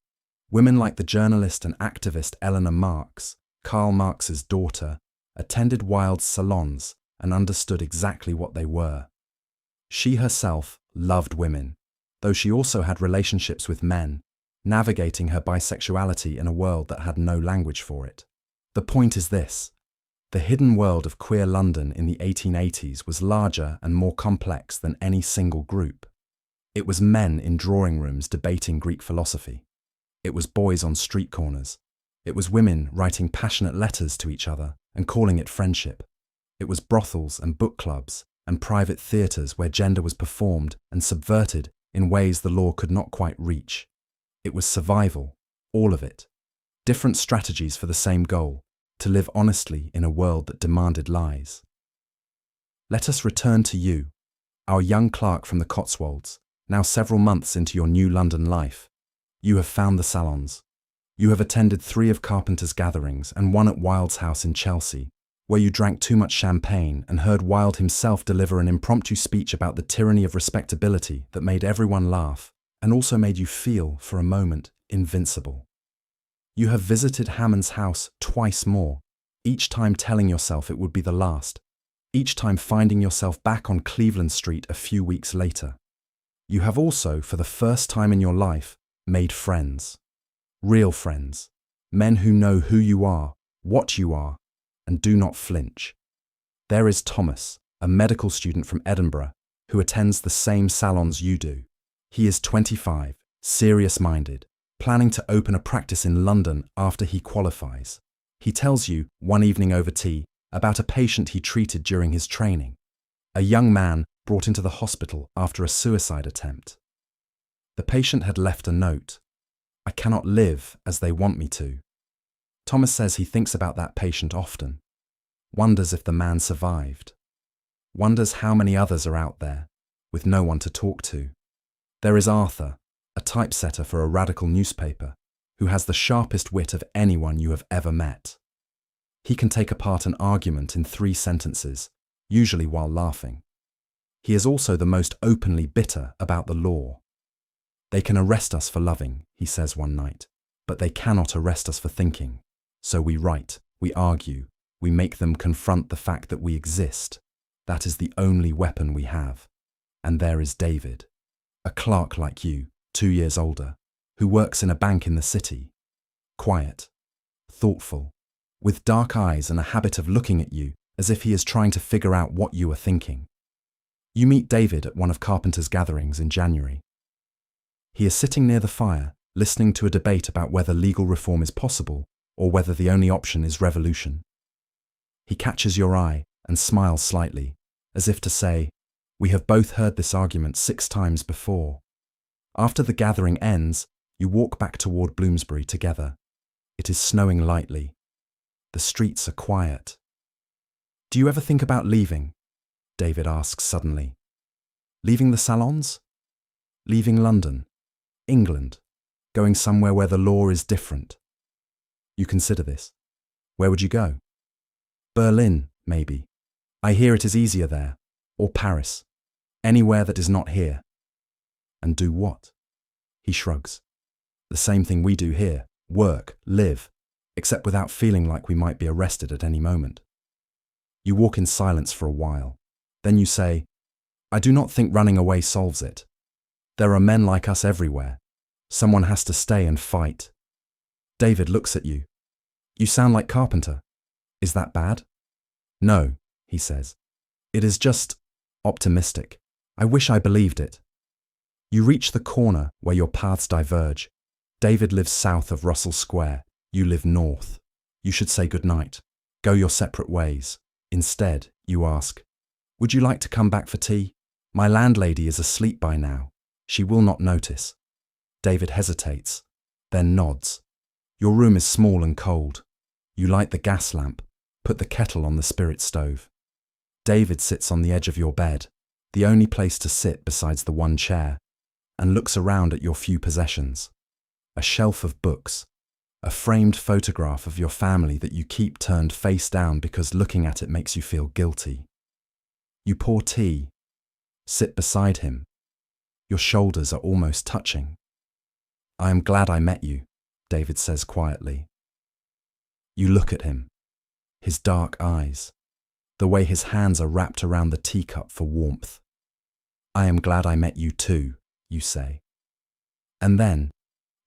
S1: Women like the journalist and activist Eleanor Marx, Karl Marx's daughter, attended Wilde's salons and understood exactly what they were. She herself loved women, though she also had relationships with men, navigating her bisexuality in a world that had no language for it. The point is this: the hidden world of queer London in the 1880s was larger and more complex than any single group. It was men in drawing rooms debating Greek philosophy. It was boys on street corners. It was women writing passionate letters to each other and calling it friendship. It was brothels and book clubs and private theatres where gender was performed and subverted in ways the law could not quite reach. It was survival, all of it. Different strategies for the same goal, to live honestly in a world that demanded lies. Let us return to you, our young clerk from the Cotswolds, now several months into your new London life. You have found the salons. You have attended 3 of Carpenter's gatherings and 1 at Wilde's house in Chelsea, where you drank too much champagne and heard Wilde himself deliver an impromptu speech about the tyranny of respectability that made everyone laugh and also made you feel, for a moment, invincible. You have visited Hammond's house twice more, each time telling yourself it would be the last, each time finding yourself back on Cleveland Street a few weeks later. You have also, for the first time in your life, made friends. Real friends. Men who know who you are, what you are, and do not flinch. There is Thomas, a medical student from Edinburgh, who attends the same salons you do. He is 25, serious-minded, planning to open a practice in London after he qualifies. He tells you, one evening over tea, about a patient he treated during his training, a young man brought into the hospital after a suicide attempt. The patient had left a note. "I cannot live as they want me to." Thomas says he thinks about that patient often, wonders if the man survived, wonders how many others are out there, with no one to talk to. There is Arthur, a typesetter for a radical newspaper, who has the sharpest wit of anyone you have ever met. He can take apart an argument in 3 sentences, usually while laughing. He is also the most openly bitter about the law. "They can arrest us for loving," he says one night, "but they cannot arrest us for thinking." So we write, we argue, we make them confront the fact that we exist. That is the only weapon we have. And there is David, a clerk like you, 2 years older, who works in a bank in the city. Quiet, thoughtful, with dark eyes and a habit of looking at you as if he is trying to figure out what you are thinking. You meet David at one of Carpenter's gatherings in January. He is sitting near the fire, listening to a debate about whether legal reform is possible or whether the only option is revolution. He catches your eye and smiles slightly, as if to say, "We have both heard this argument 6 times before." After the gathering ends, you walk back toward Bloomsbury together. It is snowing lightly. The streets are quiet. "Do you ever think about leaving?" David asks suddenly. "Leaving the salons? Leaving London, England, going somewhere where the law is different?" You consider this. Where would you go? Berlin, maybe. I hear it is easier there. Or Paris. Anywhere that is not here. And do what? He shrugs. The same thing we do here. Work, live, except without feeling like we might be arrested at any moment. You walk in silence for a while. Then you say, "I do not think running away solves it. There are men like us everywhere. Someone has to stay and fight." David looks at you. "You sound like Carpenter. Is that bad?" "No," he says. "It is just optimistic. I wish I believed it." You reach the corner where your paths diverge. David lives south of Russell Square. You live north. You should say goodnight. Go your separate ways. Instead, you ask, "Would you like to come back for tea? My landlady is asleep by now. She will not notice." David hesitates, then nods. Your room is small and cold. You light the gas lamp, put the kettle on the spirit stove. David sits on the edge of your bed, the only place to sit besides the one chair, and looks around at your few possessions. A shelf of books, a framed photograph of your family that you keep turned face down because looking at it makes you feel guilty. You pour tea, sit beside him. Your shoulders are almost touching. "I am glad I met you," David says quietly. You look at him, his dark eyes, the way his hands are wrapped around the teacup for warmth. "I am glad I met you too," you say. And then,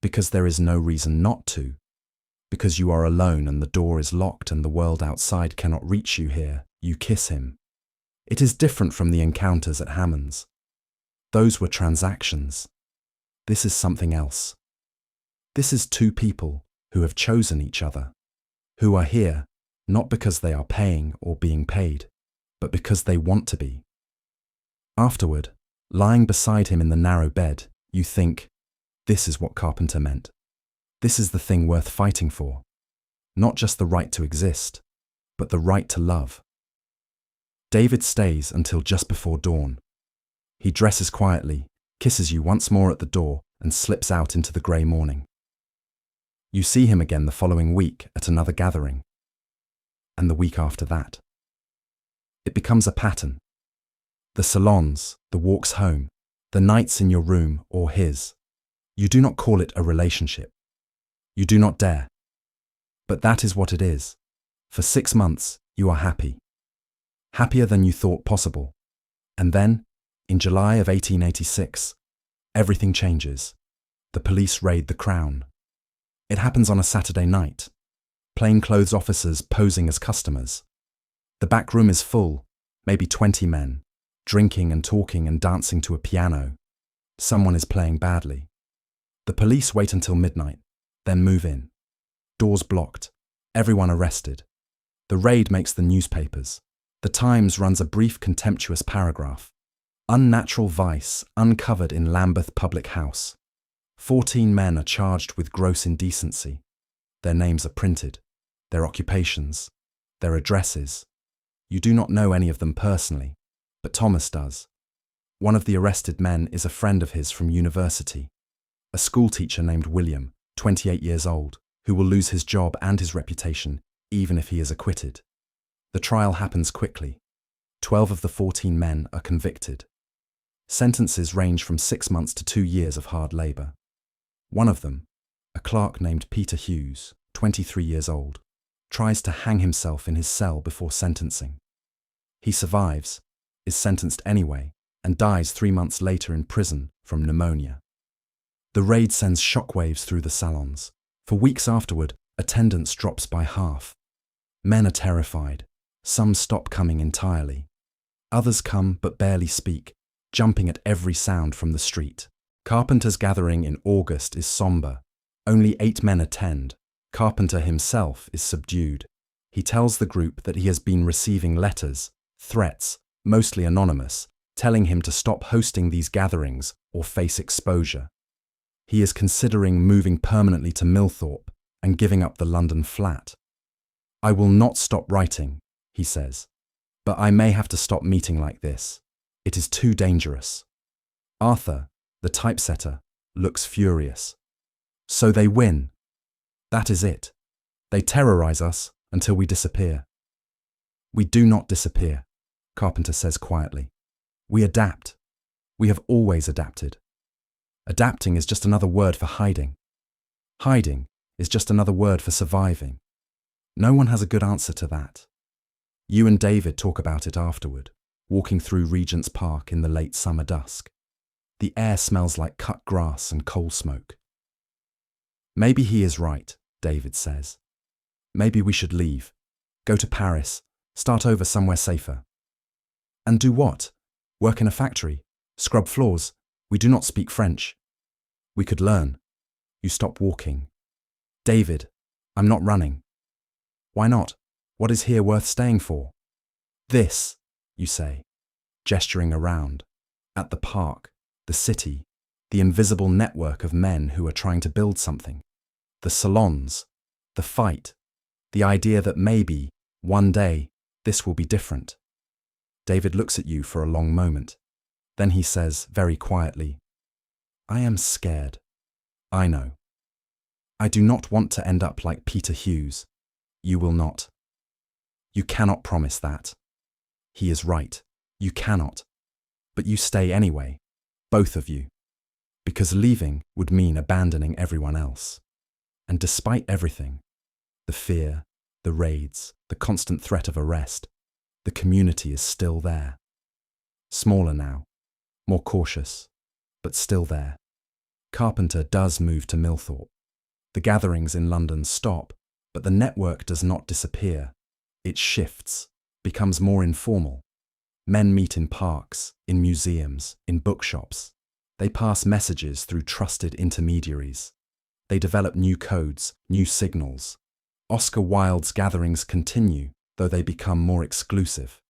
S1: because there is no reason not to, because you are alone and the door is locked and the world outside cannot reach you here, you kiss him. It is different from the encounters at Hammond's. Those were transactions. This is something else. This is 2 people who have chosen each other, who are here not because they are paying or being paid, but because they want to be. Afterward, lying beside him in the narrow bed, you think, this is what Carpenter meant. This is the thing worth fighting for. Not just the right to exist, but the right to love. David stays until just before dawn. He dresses quietly, kisses you once more at the door, and slips out into the grey morning. You see him again the following week at another gathering, and the week after that. It becomes a pattern. The salons, the walks home, the nights in your room or his. You do not call it a relationship. You do not dare. But that is what it is. For 6 months, you are happy. Happier than you thought possible. And then, in July of 1886, everything changes. The police raid the Crown. It happens on a Saturday night. Plainclothes officers posing as customers. The back room is full, maybe 20 men, drinking and talking and dancing to a piano. Someone is playing badly. The police wait until midnight, then move in. Doors blocked. Everyone arrested. The raid makes the newspapers. The Times runs a brief contemptuous paragraph. Unnatural vice uncovered in Lambeth Public House. 14 men are charged with gross indecency. Their names are printed, their occupations, their addresses. You do not know any of them personally, but Thomas does. One of the arrested men is a friend of his from university, a schoolteacher named William, 28 years old, who will lose his job and his reputation even if he is acquitted. The trial happens quickly. 12 of the 14 men are convicted. Sentences range from 6 months to 2 years of hard labour. One of them, a clerk named Peter Hughes, 23 years old, tries to hang himself in his cell before sentencing. He survives, is sentenced anyway, and dies 3 months later in prison from pneumonia. The raid sends shockwaves through the salons. For weeks afterward, attendance drops by half. Men are terrified. Some stop coming entirely. Others come but barely speak, jumping at every sound from the street. Carpenter's gathering in August is somber. Only 8 men attend. Carpenter himself is subdued. He tells the group that he has been receiving letters, threats, mostly anonymous, telling him to stop hosting these gatherings or face exposure. He is considering moving permanently to Millthorpe and giving up the London flat. "I will not stop writing," he says, "but I may have to stop meeting like this. It is too dangerous." Arthur, the typesetter, looks furious. So they win. That is it. They terrorize us until we disappear. "We do not disappear," Carpenter says quietly. "We adapt. We have always adapted. Adapting is just another word for hiding. Hiding is just another word for surviving. No one has a good answer to that." You and David talk about it afterward, walking through Regent's Park in the late summer dusk. The air smells like cut grass and coal smoke. "Maybe he is right," David says. "Maybe we should leave. Go to Paris. Start over somewhere safer." "And do what? Work in a factory? Scrub floors? We do not speak French." "We could learn." You stop walking. "David, I'm not running." "Why not? What is here worth staying for?" "This," you say, gesturing around. At the park, the city, the invisible network of men who are trying to build something. The salons, the fight, the idea that maybe, one day, this will be different. David looks at you for a long moment. Then he says, very quietly, "I am scared. I know. I do not want to end up like Peter Hughes. You will not. You cannot promise that." He is right. You cannot. But you stay anyway, both of you. Because leaving would mean abandoning everyone else. And despite everything, the fear, the raids, the constant threat of arrest, the community is still there. Smaller now, more cautious, but still there. Carpenter does move to Millthorpe. The gatherings in London stop, but the network does not disappear. It shifts, becomes more informal. Men meet in parks, in museums, in bookshops. They pass messages through trusted intermediaries. They develop new codes, new signals. Oscar Wilde's gatherings continue, though they become more exclusive.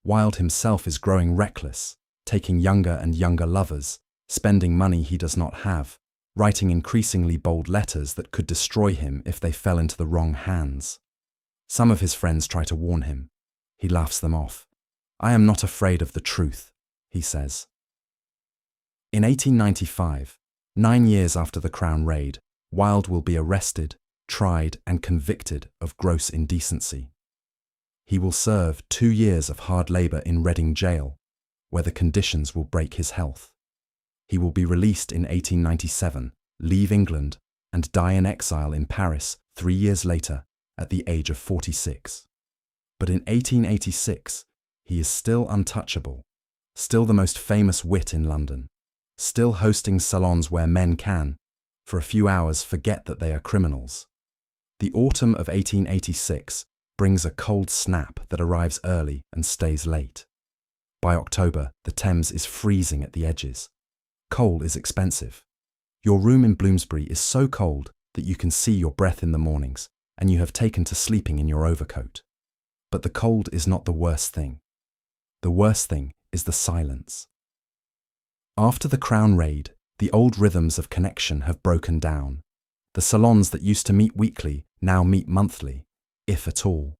S1: Wilde himself is growing reckless, taking younger and younger lovers, spending money he does not have, writing increasingly bold letters that could destroy him if they fell into the wrong hands. Some of his friends try to warn him. He laughs them off. "I am not afraid of the truth," he says. In 1895, 9 years after the Crown raid, Wilde will be arrested, tried and convicted of gross indecency. He will serve 2 years of hard labour in Reading jail, where the conditions will break his health. He will be released in 1897, leave England, and die in exile in Paris 3 years later at the age of 46. But in 1886, he is still untouchable, still the most famous wit in London, still hosting salons where men can, for a few hours, forget that they are criminals. The autumn of 1886 brings a cold snap that arrives early and stays late. By October, the Thames is freezing at the edges. Coal is expensive. Your room in Bloomsbury is so cold that you can see your breath in the mornings, and you have taken to sleeping in your overcoat. But the cold is not the worst thing. The worst thing is the silence. After the Crown raid, the old rhythms of connection have broken down. The salons that used to meet weekly now meet monthly, if at all.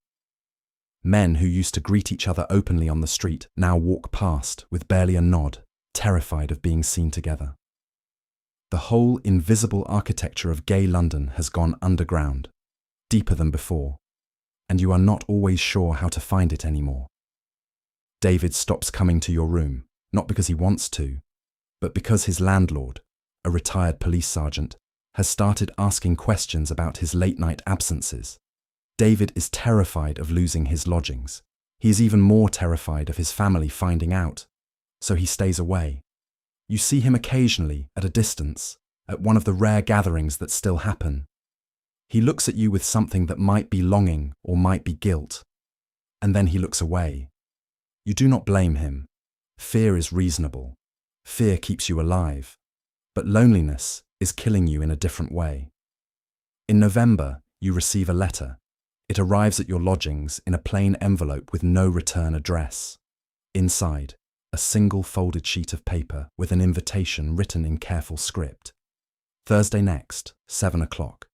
S1: Men who used to greet each other openly on the street now walk past with barely a nod, terrified of being seen together. The whole invisible architecture of gay London has gone underground, deeper than before, and you are not always sure how to find it anymore. David stops coming to your room, not because he wants to, but because his landlord, a retired police sergeant, has started asking questions about his late-night absences. David is terrified of losing his lodgings. He is even more terrified of his family finding out, so he stays away. You see him occasionally, at a distance, at one of the rare gatherings that still happen. He looks at you with something that might be longing or might be guilt, and then he looks away. You do not blame him. Fear is reasonable. Fear keeps you alive. But loneliness is killing you in a different way. In November, you receive a letter. It arrives at your lodgings in a plain envelope with no return address. Inside, a single folded sheet of paper with an invitation written in careful script. Thursday next, 7 o'clock.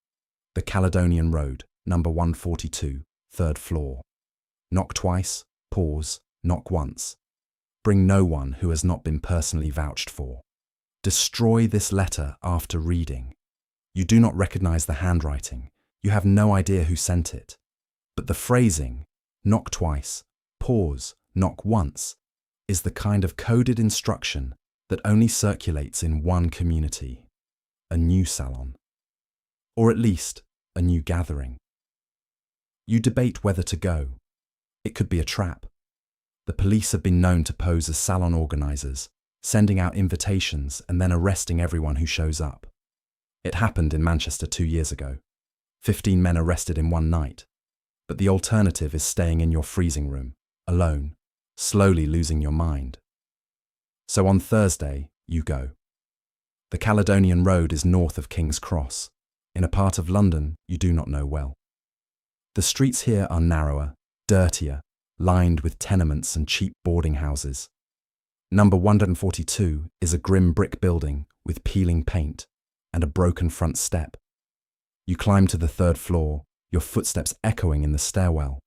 S1: The Caledonian Road, number 142, 3rd floor. Knock twice, pause, knock once. Bring no one who has not been personally vouched for. Destroy this letter after reading. You do not recognize the handwriting. You have no idea who sent it. But the phrasing, knock twice, pause, knock once, is the kind of coded instruction that only circulates in one community, a new salon. Or at least, a new gathering. You debate whether to go. It could be a trap. The police have been known to pose as salon organizers, sending out invitations and then arresting everyone who shows up. It happened in Manchester 2 years ago. 15 men arrested in one night. But the alternative is staying in your freezing room, alone, slowly losing your mind. So on Thursday, you go. The Caledonian Road is north of King's Cross, in a part of London you do not know well. The streets here are narrower, dirtier, lined with tenements and cheap boarding houses. Number 142 is a grim brick building with peeling paint and a broken front step. You climb to the 3rd floor, your footsteps echoing in the stairwell.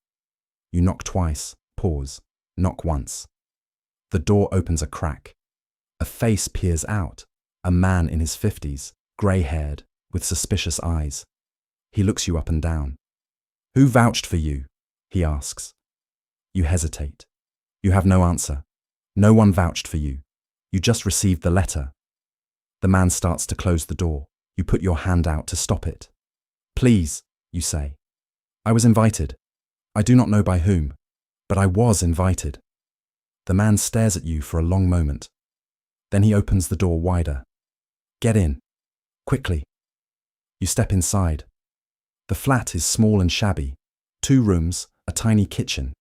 S1: You knock twice, pause, knock once. The door opens a crack. A face peers out, a man in his 50s, grey-haired, with suspicious eyes. He looks you up and down. "Who vouched for you?" he asks. You hesitate. You have no answer. No one vouched for you. You just received the letter. The man starts to close the door. You put your hand out to stop it. "Please," you say. "I was invited. I do not know by whom, but I was invited." The man stares at you for a long moment. Then he opens the door wider. "Get in. Quickly." You step inside. The flat is small and shabby. 2 rooms, a tiny kitchen,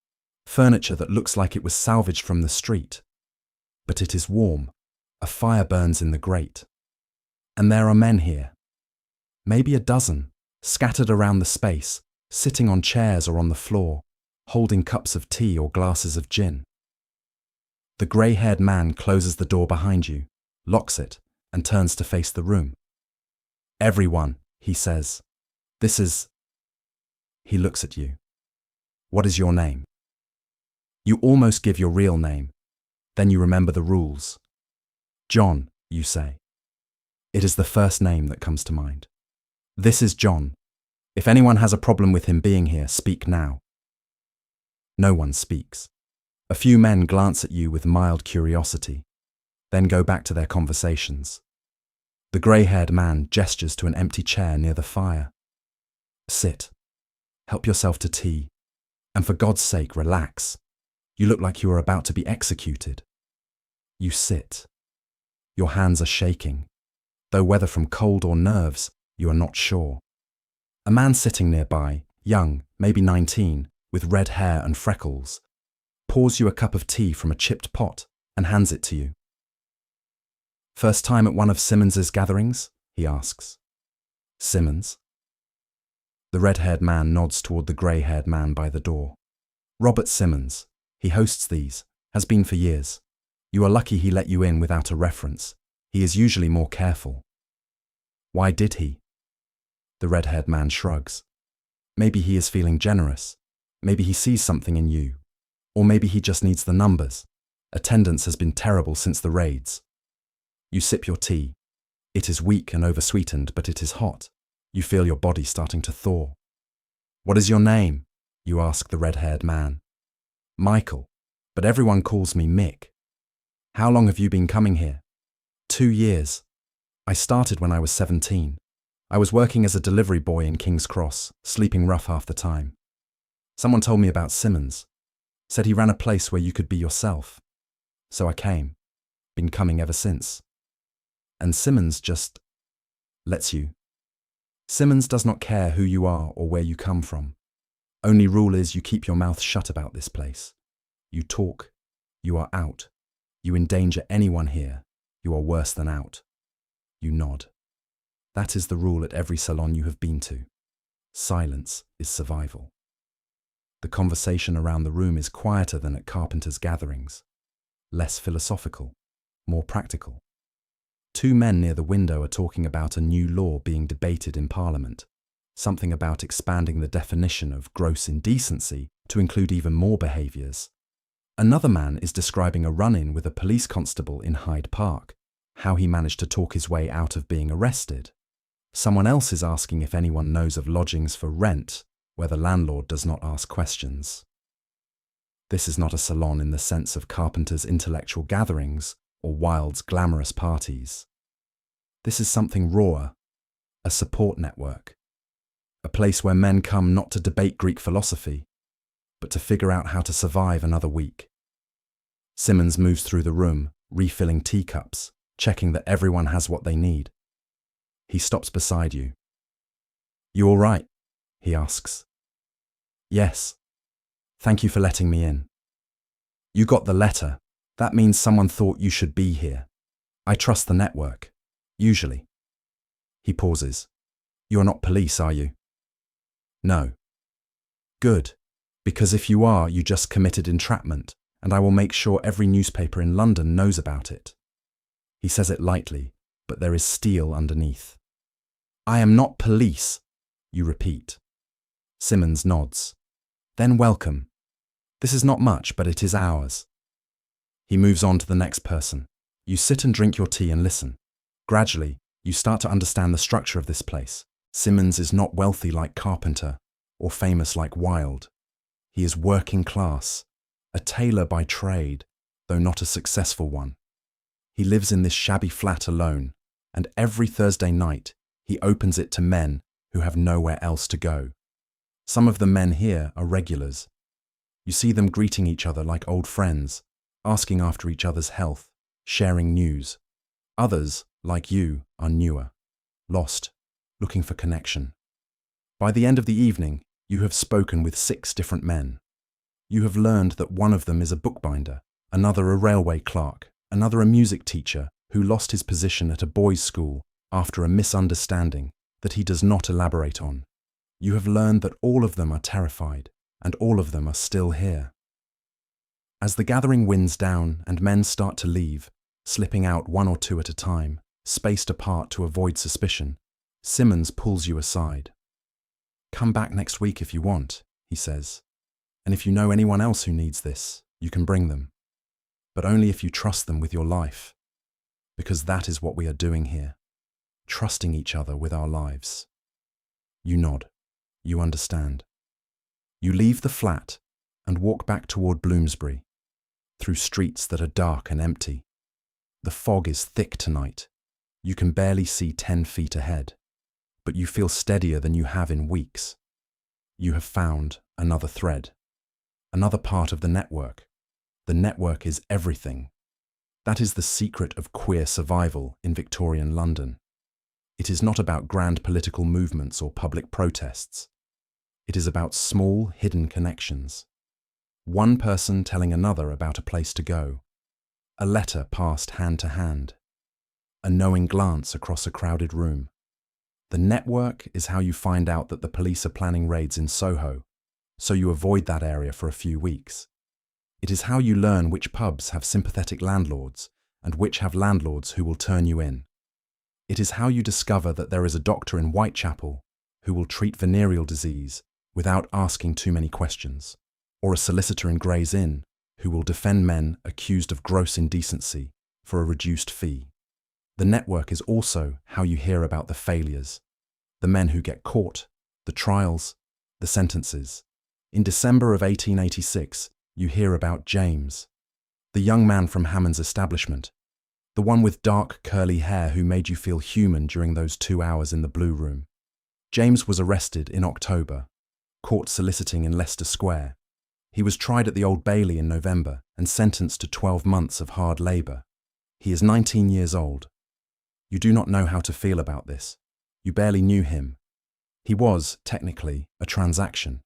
S1: furniture that looks like it was salvaged from the street. But it is warm. A fire burns in the grate. And there are men here. Maybe a dozen, scattered around the space, sitting on chairs or on the floor, holding cups of tea or glasses of gin. The grey-haired man closes the door behind you, locks it, and turns to face the room. "Everyone," he says. "This is..." He looks at you. "What is your name?" You almost give your real name. Then you remember the rules. "John," you say. It is the first name that comes to mind. "This is John. If anyone has a problem with him being here, speak now." No one speaks. A few men glance at you with mild curiosity, then go back to their conversations. The grey-haired man gestures to an empty chair near the fire. "Sit. Help yourself to tea. And for God's sake, relax. You look like you are about to be executed." You sit. Your hands are shaking, though whether from cold or nerves, you are not sure. A man sitting nearby, young, maybe 19, with red hair and freckles, pours you a cup of tea from a chipped pot and hands it to you. "First time at one of Simmons's gatherings?" he asks. "Simmons?" The red-haired man nods toward the grey-haired man by the door. "Robert Simmons. He hosts these, has been for years. You are lucky he let you in without a reference. He is usually more careful." "Why did he?" The red-haired man shrugs. Maybe he is feeling generous. Maybe he sees something in you. Or maybe he just needs the numbers. Attendance has been terrible since the raids. You sip your tea. It is weak and oversweetened, but it is hot. You feel your body starting to thaw. "What is your name?" you ask the red-haired man. "Michael, but everyone calls me Mick." "How long have you been coming here?" 2 years. I started when I was 17. I was working as a delivery boy in King's Cross, sleeping rough half the time. Someone told me about Simmons. Said he ran a place where you could be yourself. So I came. Been coming ever since. And Simmons just lets you. Simmons does not care who you are or where you come from. Only rule is you keep your mouth shut about this place. You talk. You are out. You endanger anyone here. You are worse than out. You nod. That is the rule at every salon you have been to. Silence is survival. The conversation around the room is quieter than at Carpenter's gatherings. Less philosophical, more practical. Two men near the window are talking about a new law being debated in Parliament. Something about expanding the definition of gross indecency to include even more behaviours. Another man is describing a run-in with a police constable in Hyde Park, how he managed to talk his way out of being arrested. Someone else is asking if anyone knows of lodgings for rent, where the landlord does not ask questions. This is not a salon in the sense of Carpenter's intellectual gatherings or Wilde's glamorous parties. This is something rawer, a support network, a place where men come not to debate Greek philosophy, but to figure out how to survive another week. Simmons moves through the room, refilling teacups, checking that everyone has what they need. He stops beside you. "You all right?" he asks. "Yes. Thank you for letting me in." "You got the letter. That means someone thought you should be here. I trust the network. Usually." He pauses. "You're not police, are you?" "No." "Good. Because if you are, you just committed entrapment, and I will make sure every newspaper in London knows about it." He says it lightly, but there is steel underneath. "I am not police," you repeat. Simmons nods. "Then welcome. This is not much, but it is ours." He moves on to the next person. You sit and drink your tea and listen. Gradually, you start to understand the structure of this place. Simmons is not wealthy like Carpenter, or famous like Wilde. He is working class, a tailor by trade, though not a successful one. He lives in this shabby flat alone, and every Thursday night, he opens it to men who have nowhere else to go. Some of the men here are regulars. You see them greeting each other like old friends, asking after each other's health, sharing news. Others, like you, are newer, lost, looking for connection. By the end of the evening, you have spoken with 6 different men. You have learned that one of them is a bookbinder, another a railway clerk, another a music teacher who lost his position at a boys' school after a misunderstanding that he does not elaborate on. You have learned that all of them are terrified, and all of them are still here. As the gathering winds down and men start to leave, slipping out 1 or 2 at a time, spaced apart to avoid suspicion, Simmons pulls you aside. "Come back next week if you want," he says. "And if you know anyone else who needs this, you can bring them. But only if you trust them with your life. Because that is what we are doing here. Trusting each other with our lives." You nod. You understand. You leave the flat and walk back toward Bloomsbury, through streets that are dark and empty. The fog is thick tonight. You can barely see 10 feet ahead, but you feel steadier than you have in weeks. You have found another thread, another part of the network. The network is everything. That is the secret of queer survival in Victorian London. It is not about grand political movements or public protests. It is about small, hidden connections. One person telling another about a place to go. A letter passed hand to hand. A knowing glance across a crowded room. The network is how you find out that the police are planning raids in Soho, so you avoid that area for a few weeks. It is how you learn which pubs have sympathetic landlords and which have landlords who will turn you in. It is how you discover that there is a doctor in Whitechapel who will treat venereal disease without asking too many questions, or a solicitor in Gray's Inn who will defend men accused of gross indecency for a reduced fee. The network is also how you hear about the failures, the men who get caught, the trials, the sentences. In December of 1886, you hear about James, the young man from Hammond's establishment, the one with dark curly hair who made you feel human during those 2 hours in the Blue Room. James was arrested in October, caught soliciting in Leicester Square. He was tried at the Old Bailey in November and sentenced to 12 months of hard labour. He is 19 years old. You do not know how to feel about this. You barely knew him. He was, technically, a transaction.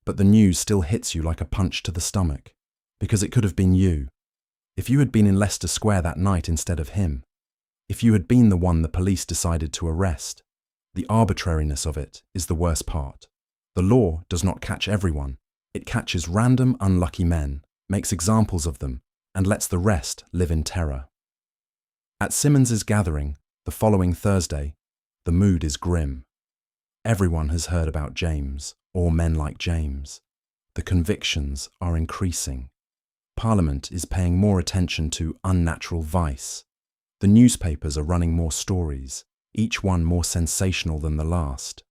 S1: But the news still hits you like a punch to the stomach, because it could have been you. If you had been in Leicester Square that night instead of him, if you had been the one the police decided to arrest, the arbitrariness of it is the worst part. The law does not catch everyone. It catches random, unlucky men, makes examples of them, and lets the rest live in terror. At Simmons's gathering, the following Thursday, the mood is grim. Everyone has heard about James, or men like James. The convictions are increasing. Parliament is paying more attention to unnatural vice. The newspapers are running more stories, each one more sensational than the last.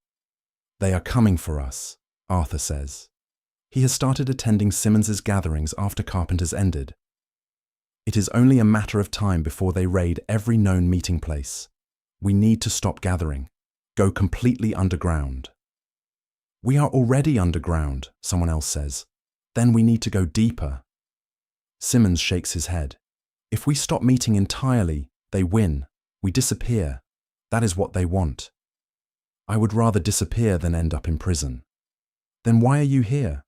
S1: They are coming for us, Arthur says. He has started attending Simmons's gatherings after Carpenter's ended. It is only a matter of time before they raid every known meeting place. We need to stop gathering. Go completely underground. We are already underground, someone else says. Then we need to go deeper. Simmons shakes his head. If we stop meeting entirely, they win. We disappear. That is what they want. I would rather disappear than end up in prison. Then why are you here?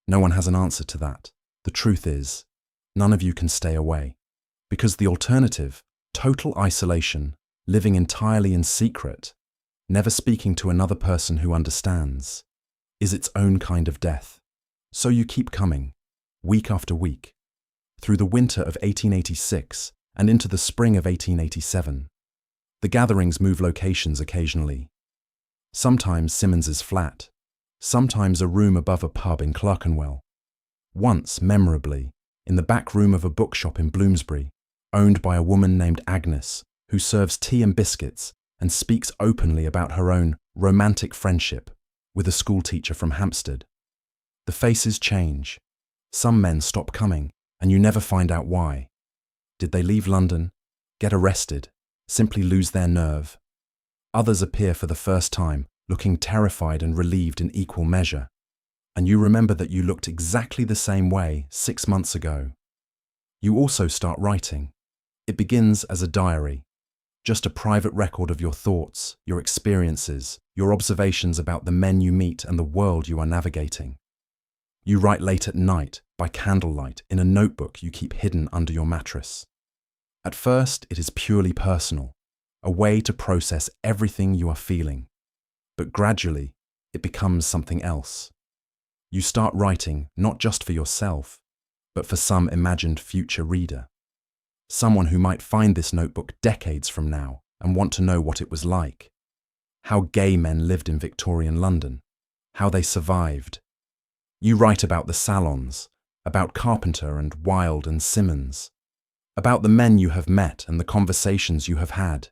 S1: No one has an answer to that. The truth is, none of you can stay away. Because the alternative, total isolation, living entirely in secret, never speaking to another person who understands, is its own kind of death. So you keep coming, week after week, through the winter of 1886 and into the spring of 1887. The gatherings move locations occasionally. Sometimes Simmons's flat, sometimes a room above a pub in Clerkenwell. Once, memorably, in the back room of a bookshop in Bloomsbury, owned by a woman named Agnes, who serves tea and biscuits and speaks openly about her own romantic friendship with a schoolteacher from Hampstead. The faces change. Some men stop coming, and you never find out why. Did they leave London, get arrested, simply lose their nerve? Others appear for the first time, looking terrified and relieved in equal measure. And you remember that you looked exactly the same way 6 months ago. You also start writing. It begins as a diary, just a private record of your thoughts, your experiences, your observations about the men you meet and the world you are navigating. You write late at night, by candlelight, in a notebook you keep hidden under your mattress. At first, it is purely personal, a way to process everything you are feeling. But gradually, it becomes something else. You start writing not just for yourself, but for some imagined future reader. Someone who might find this notebook decades from now and want to know what it was like. How gay men lived in Victorian London. How they survived. You write about the salons, about Carpenter and Wilde and Simmons, about the men you have met and the conversations you have had.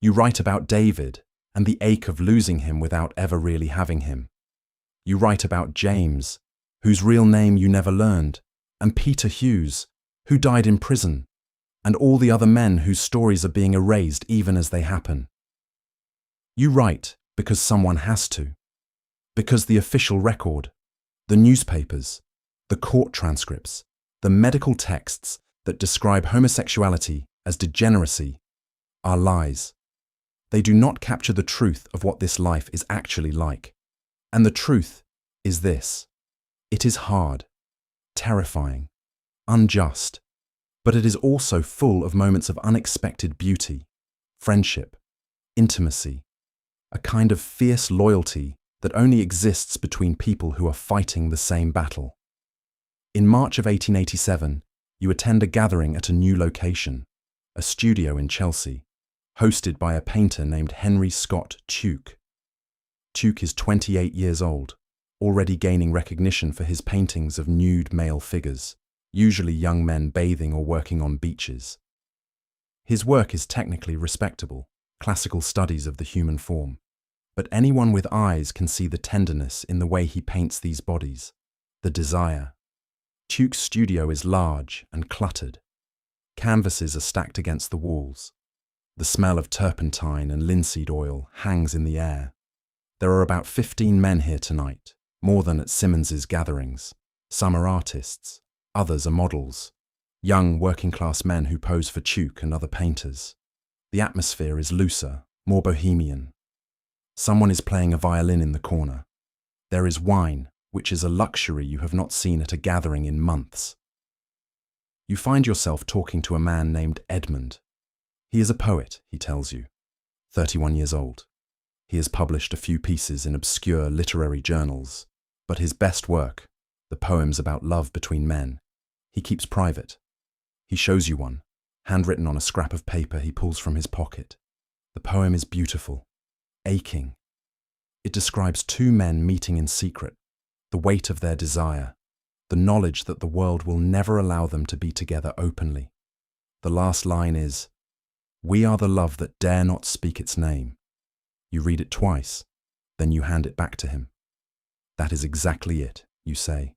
S1: You write about David and the ache of losing him without ever really having him. You write about James, whose real name you never learned, and Peter Hughes, who died in prison, and all the other men whose stories are being erased even as they happen. You write because someone has to. Because the official record, the newspapers, the court transcripts, the medical texts that describe homosexuality as degeneracy are lies. They do not capture the truth of what this life is actually like. And the truth is this. It is hard, terrifying, unjust, but it is also full of moments of unexpected beauty, friendship, intimacy, a kind of fierce loyalty that only exists between people who are fighting the same battle. In March of 1887, you attend a gathering at a new location, a studio in Chelsea, hosted by a painter named Henry Scott Tuke. Tuke is 28 years old, already gaining recognition for his paintings of nude male figures, usually young men bathing or working on beaches. His work is technically respectable, classical studies of the human form, but anyone with eyes can see the tenderness in the way he paints these bodies, the desire. Tuke's studio is large and cluttered. Canvases are stacked against the walls. The smell of turpentine and linseed oil hangs in the air. There are about 15 men here tonight, more than at Simmons's gatherings. Some are artists, others are models, young working-class men who pose for Tuke and other painters. The atmosphere is looser, more bohemian. Someone is playing a violin in the corner. There is wine, which is a luxury you have not seen at a gathering in months. You find yourself talking to a man named Edmund. He is a poet, he tells you, 31 years old. He has published a few pieces in obscure literary journals, but his best work, the poems about love between men, he keeps private. He shows you one, handwritten on a scrap of paper he pulls from his pocket. The poem is beautiful, aching. It describes two men meeting in secret, the weight of their desire, the knowledge that the world will never allow them to be together openly. The last line is, "We are the love that dare not speak its name." You read it twice, then you hand it back to him. "That is exactly it," you say.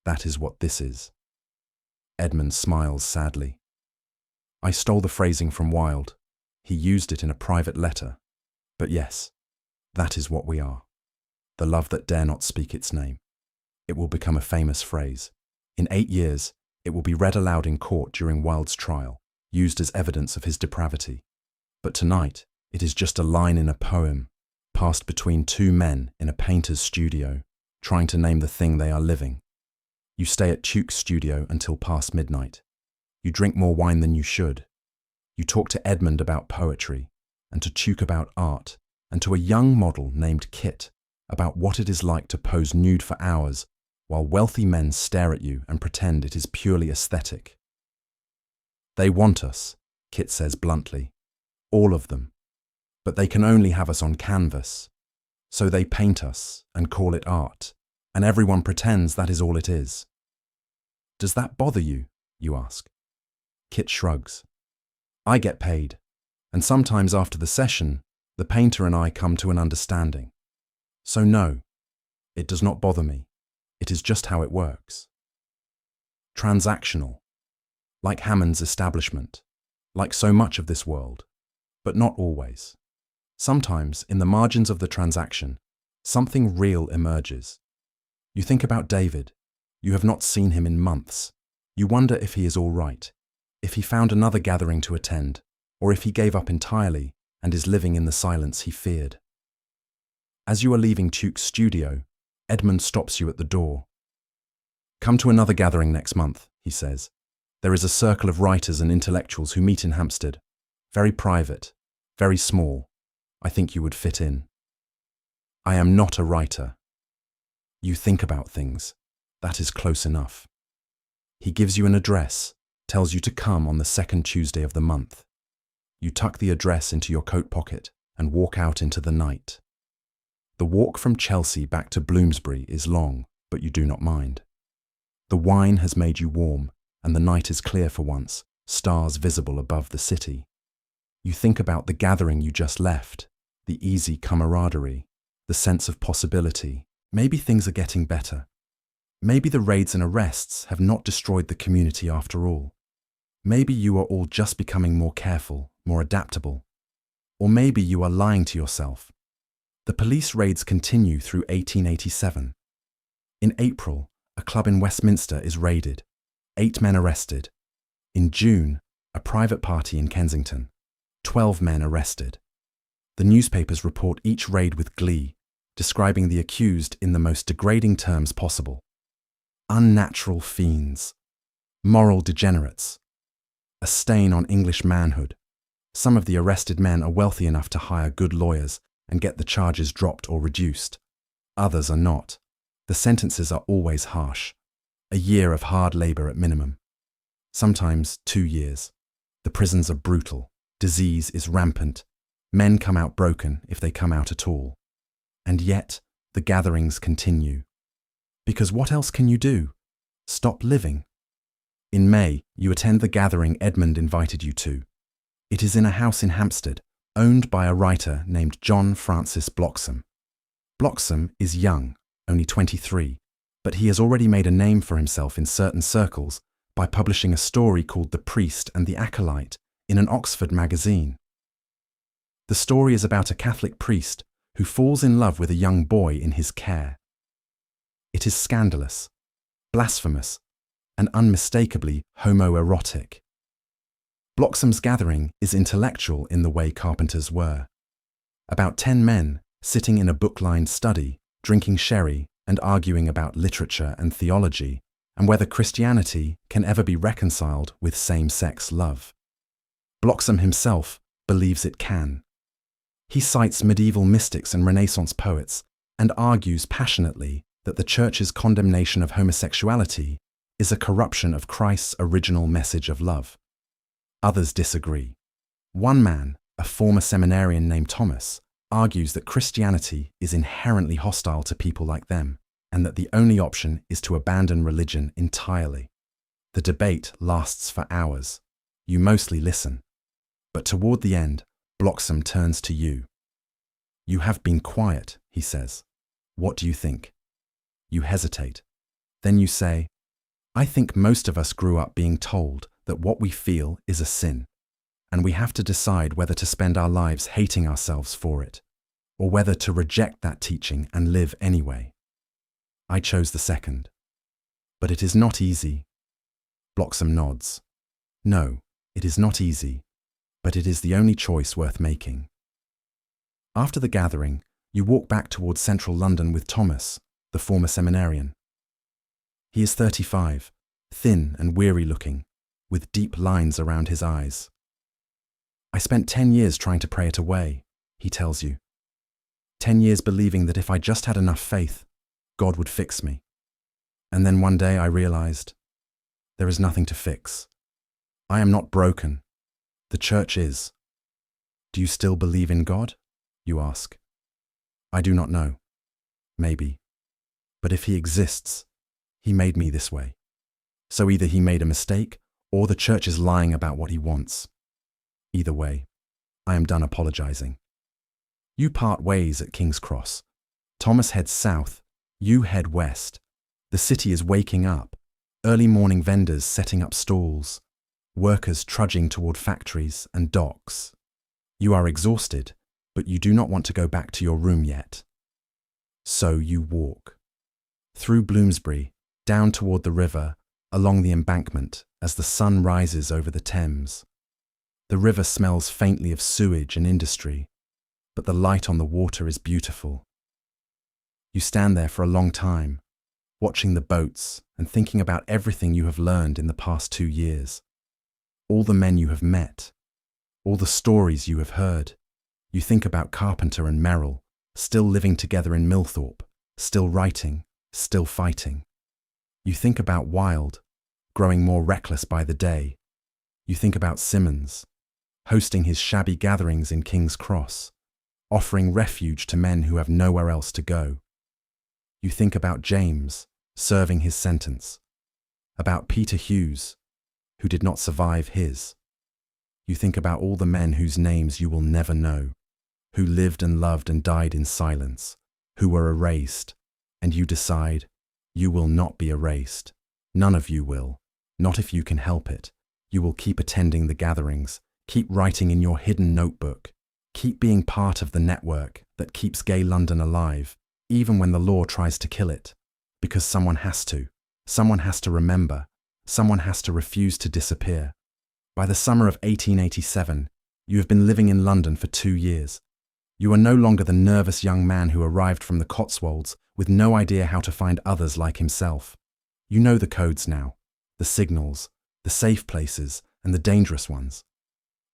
S1: "That is what this is." Edmund smiles sadly. "I stole the phrasing from Wilde. He used it in a private letter. But yes, that is what we are. The love that dare not speak its name. It will become a famous phrase. In 8 years, it will be read aloud in court during Wilde's trial, used as evidence of his depravity. But tonight, it is just a line in a poem, passed between two men in a painter's studio, trying to name the thing they are living. You stay at Tuke's studio until past midnight. You drink more wine than you should. You talk to Edmund about poetry, and to Tuke about art, and to a young model named Kit about what it is like to pose nude for hours while wealthy men stare at you and pretend it is purely aesthetic. "They want us," Kit says bluntly, "all of them. But they can only have us on canvas. So they paint us and call it art, and everyone pretends that is all it is." "Does that bother you?" you ask. Kit shrugs. "I get paid, and sometimes after the session, the painter and I come to an understanding. So no, it does not bother me. It is just how it works." Transactional. Like Hammond's establishment, like so much of this world, but not always. Sometimes, in the margins of the transaction, something real emerges. You think about David. You have not seen him in months. You wonder if he is all right, if he found another gathering to attend, or if he gave up entirely and is living in the silence he feared. As you are leaving Tuke's studio, Edmund stops you at the door. "Come to another gathering next month," he says. "There is a circle of writers and intellectuals who meet in Hampstead. Very private, very small. I think you would fit in." "I am not a writer." You think about things. That is close enough. He gives you an address, tells you to come on the second Tuesday of the month. You tuck the address into your coat pocket and walk out into the night. The walk from Chelsea back to Bloomsbury is long, but you do not mind. The wine has made you warm, and the night is clear for once, stars visible above the city. You think about the gathering you just left, the easy camaraderie, the sense of possibility. Maybe things are getting better. Maybe the raids and arrests have not destroyed the community after all. Maybe you are all just becoming more careful, more adaptable. Or maybe you are lying to yourself. The police raids continue through 1887. In April, a club in Westminster is raided. 8 men arrested. In June, a private party in Kensington. 12 men arrested. The newspapers report each raid with glee, describing the accused in the most degrading terms possible. Unnatural fiends. Moral degenerates. A stain on English manhood. Some of the arrested men are wealthy enough to hire good lawyers and get the charges dropped or reduced. Others are not. The sentences are always harsh. A year of hard labour at minimum. Sometimes 2 years. The prisons are brutal. Disease is rampant. Men come out broken if they come out at all. And yet, the gatherings continue. Because what else can you do? Stop living. In May, you attend the gathering Edmund invited you to. It is in a house in Hampstead, owned by a writer named John Francis Bloxham. Bloxham is young, only 23, but he has already made a name for himself in certain circles by publishing a story called The Priest and the Acolyte in an Oxford magazine. The story is about a Catholic priest who falls in love with a young boy in his care. It is scandalous, blasphemous, and unmistakably homoerotic. Bloxham's gathering is intellectual in the way Carpenter's were. About 10 men, sitting in a book-lined study, drinking sherry and arguing about literature and theology, and whether Christianity can ever be reconciled with same-sex love. Bloxham himself believes it can. He cites medieval mystics and Renaissance poets and argues passionately that the Church's condemnation of homosexuality is a corruption of Christ's original message of love. Others disagree. One man, a former seminarian named Thomas, argues that Christianity is inherently hostile to people like them, and that the only option is to abandon religion entirely. The debate lasts for hours. You mostly listen. But toward the end, Bloxham turns to you. "You have been quiet," he says. "What do you think?" You hesitate. Then you say, "I think most of us grew up being told that what we feel is a sin, and we have to decide whether to spend our lives hating ourselves for it, or whether to reject that teaching and live anyway. I chose the second. But it is not easy." Bloxham nods. "No, it is not easy, but it is the only choice worth making." After the gathering, you walk back towards central London with Thomas, the former seminarian. He is 35, thin and weary-looking, with deep lines around his eyes. "I spent 10 years trying to pray it away," he tells you. 10 years believing that if I just had enough faith, God would fix me. And then one day I realized, there is nothing to fix. I am not broken. The Church is. "Do you still believe in God?" you ask. "I do not know. Maybe. But if he exists, he made me this way. So either he made a mistake, or the Church is lying about what he wants. Either way, I am done apologizing." You part ways at King's Cross. Thomas heads south, you head west. The city is waking up. Early morning vendors setting up stalls. Workers trudging toward factories and docks. You are exhausted, but you do not want to go back to your room yet. So you walk. Through Bloomsbury, down toward the river, along the embankment as the sun rises over the Thames. The river smells faintly of sewage and industry, but the light on the water is beautiful. You stand there for a long time, watching the boats and thinking about everything you have learned in the past 2 years. All the men you have met, all the stories you have heard. You think about Carpenter and Merrill, still living together in Millthorpe, still writing, still fighting. You think about Wilde, growing more reckless by the day. You think about Simmons, hosting his shabby gatherings in King's Cross, offering refuge to men who have nowhere else to go. You think about James, serving his sentence, about Peter Hughes, who did not survive his. You think about all the men whose names you will never know, who lived and loved and died in silence, who were erased, and you decide, you will not be erased. None of you will, not if you can help it. You will keep attending the gatherings, keep writing in your hidden notebook, keep being part of the network that keeps gay London alive, even when the law tries to kill it. Because someone has to. Someone has to remember. Someone has to refuse to disappear. By the summer of 1887, you have been living in London for 2 years. You are no longer the nervous young man who arrived from the Cotswolds with no idea how to find others like himself. You know the codes now, the signals, the safe places, and the dangerous ones.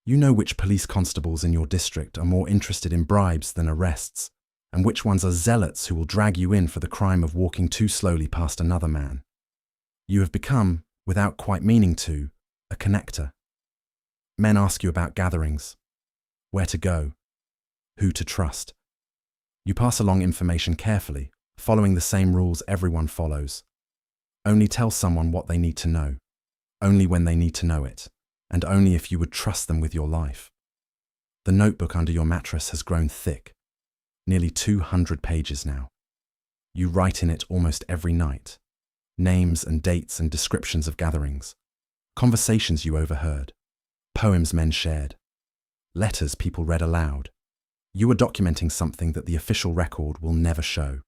S1: You know which police constables in your district are more interested in bribes than arrests, and which ones are zealots who will drag you in for the crime of walking too slowly past another man. You have become, without quite meaning to, a connector. Men ask you about gatherings, where to go, who to trust. You pass along information carefully, following the same rules everyone follows. Only tell someone what they need to know, only when they need to know it, and only if you would trust them with your life. The notebook under your mattress has grown thick, nearly 200 pages now. You write in it almost every night, names and dates and descriptions of gatherings, conversations you overheard, poems men shared, letters people read aloud. You are documenting something that the official record will never show.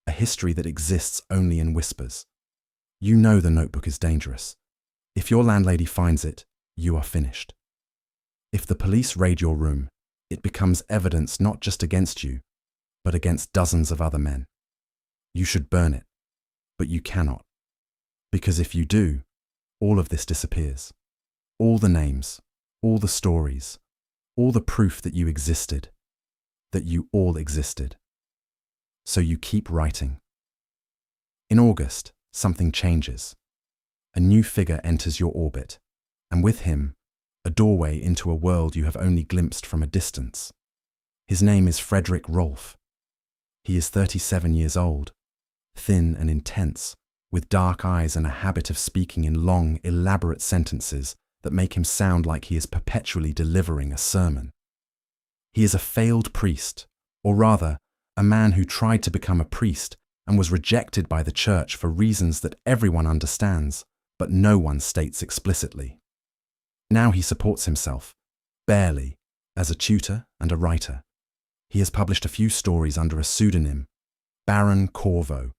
S1: a history that exists only in whispers. You know the notebook is dangerous. If your landlady finds it, you are finished. If the police raid your room, it becomes evidence not just against you, but against dozens of other men. You should burn it, but you cannot. Because if you do, all of this disappears. All the names, all the stories, all the proof that you existed, that you all existed. So you keep writing. In August, something changes. A new figure enters your orbit, and with him, a doorway into a world you have only glimpsed from a distance. His name is Frederick Rolfe. He is 37 years old, thin and intense, with dark eyes and a habit of speaking in long, elaborate sentences that make him sound like he is perpetually delivering a sermon. He is a failed priest, or rather, a man who tried to become a priest and was rejected by the church for reasons that everyone understands, but no one states explicitly. Now he supports himself, barely, as a tutor and a writer. He has published a few stories under a pseudonym, Baron Corvo,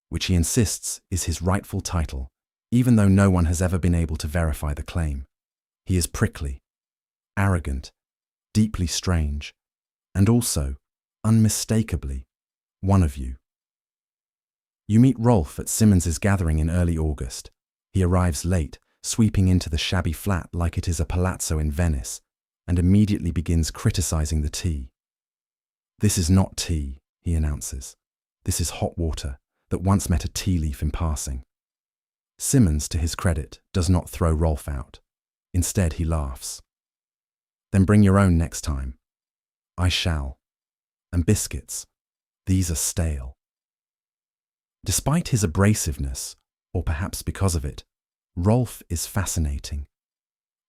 S1: which he insists is his rightful title, even though no one has ever been able to verify the claim. He is prickly, arrogant, deeply strange, and also, unmistakably, one of you. You meet Rolfe at Simmons's gathering in early August. He arrives late, sweeping into the shabby flat like it is a palazzo in Venice, and immediately begins criticizing the tea. "This is not tea," he announces. "This is hot water that once met a tea leaf in passing." Simmons, to his credit, does not throw Rolfe out. Instead, he laughs. "Then bring your own next time." "I shall. And biscuits. These are stale." Despite his abrasiveness, or perhaps because of it, Rolfe is fascinating.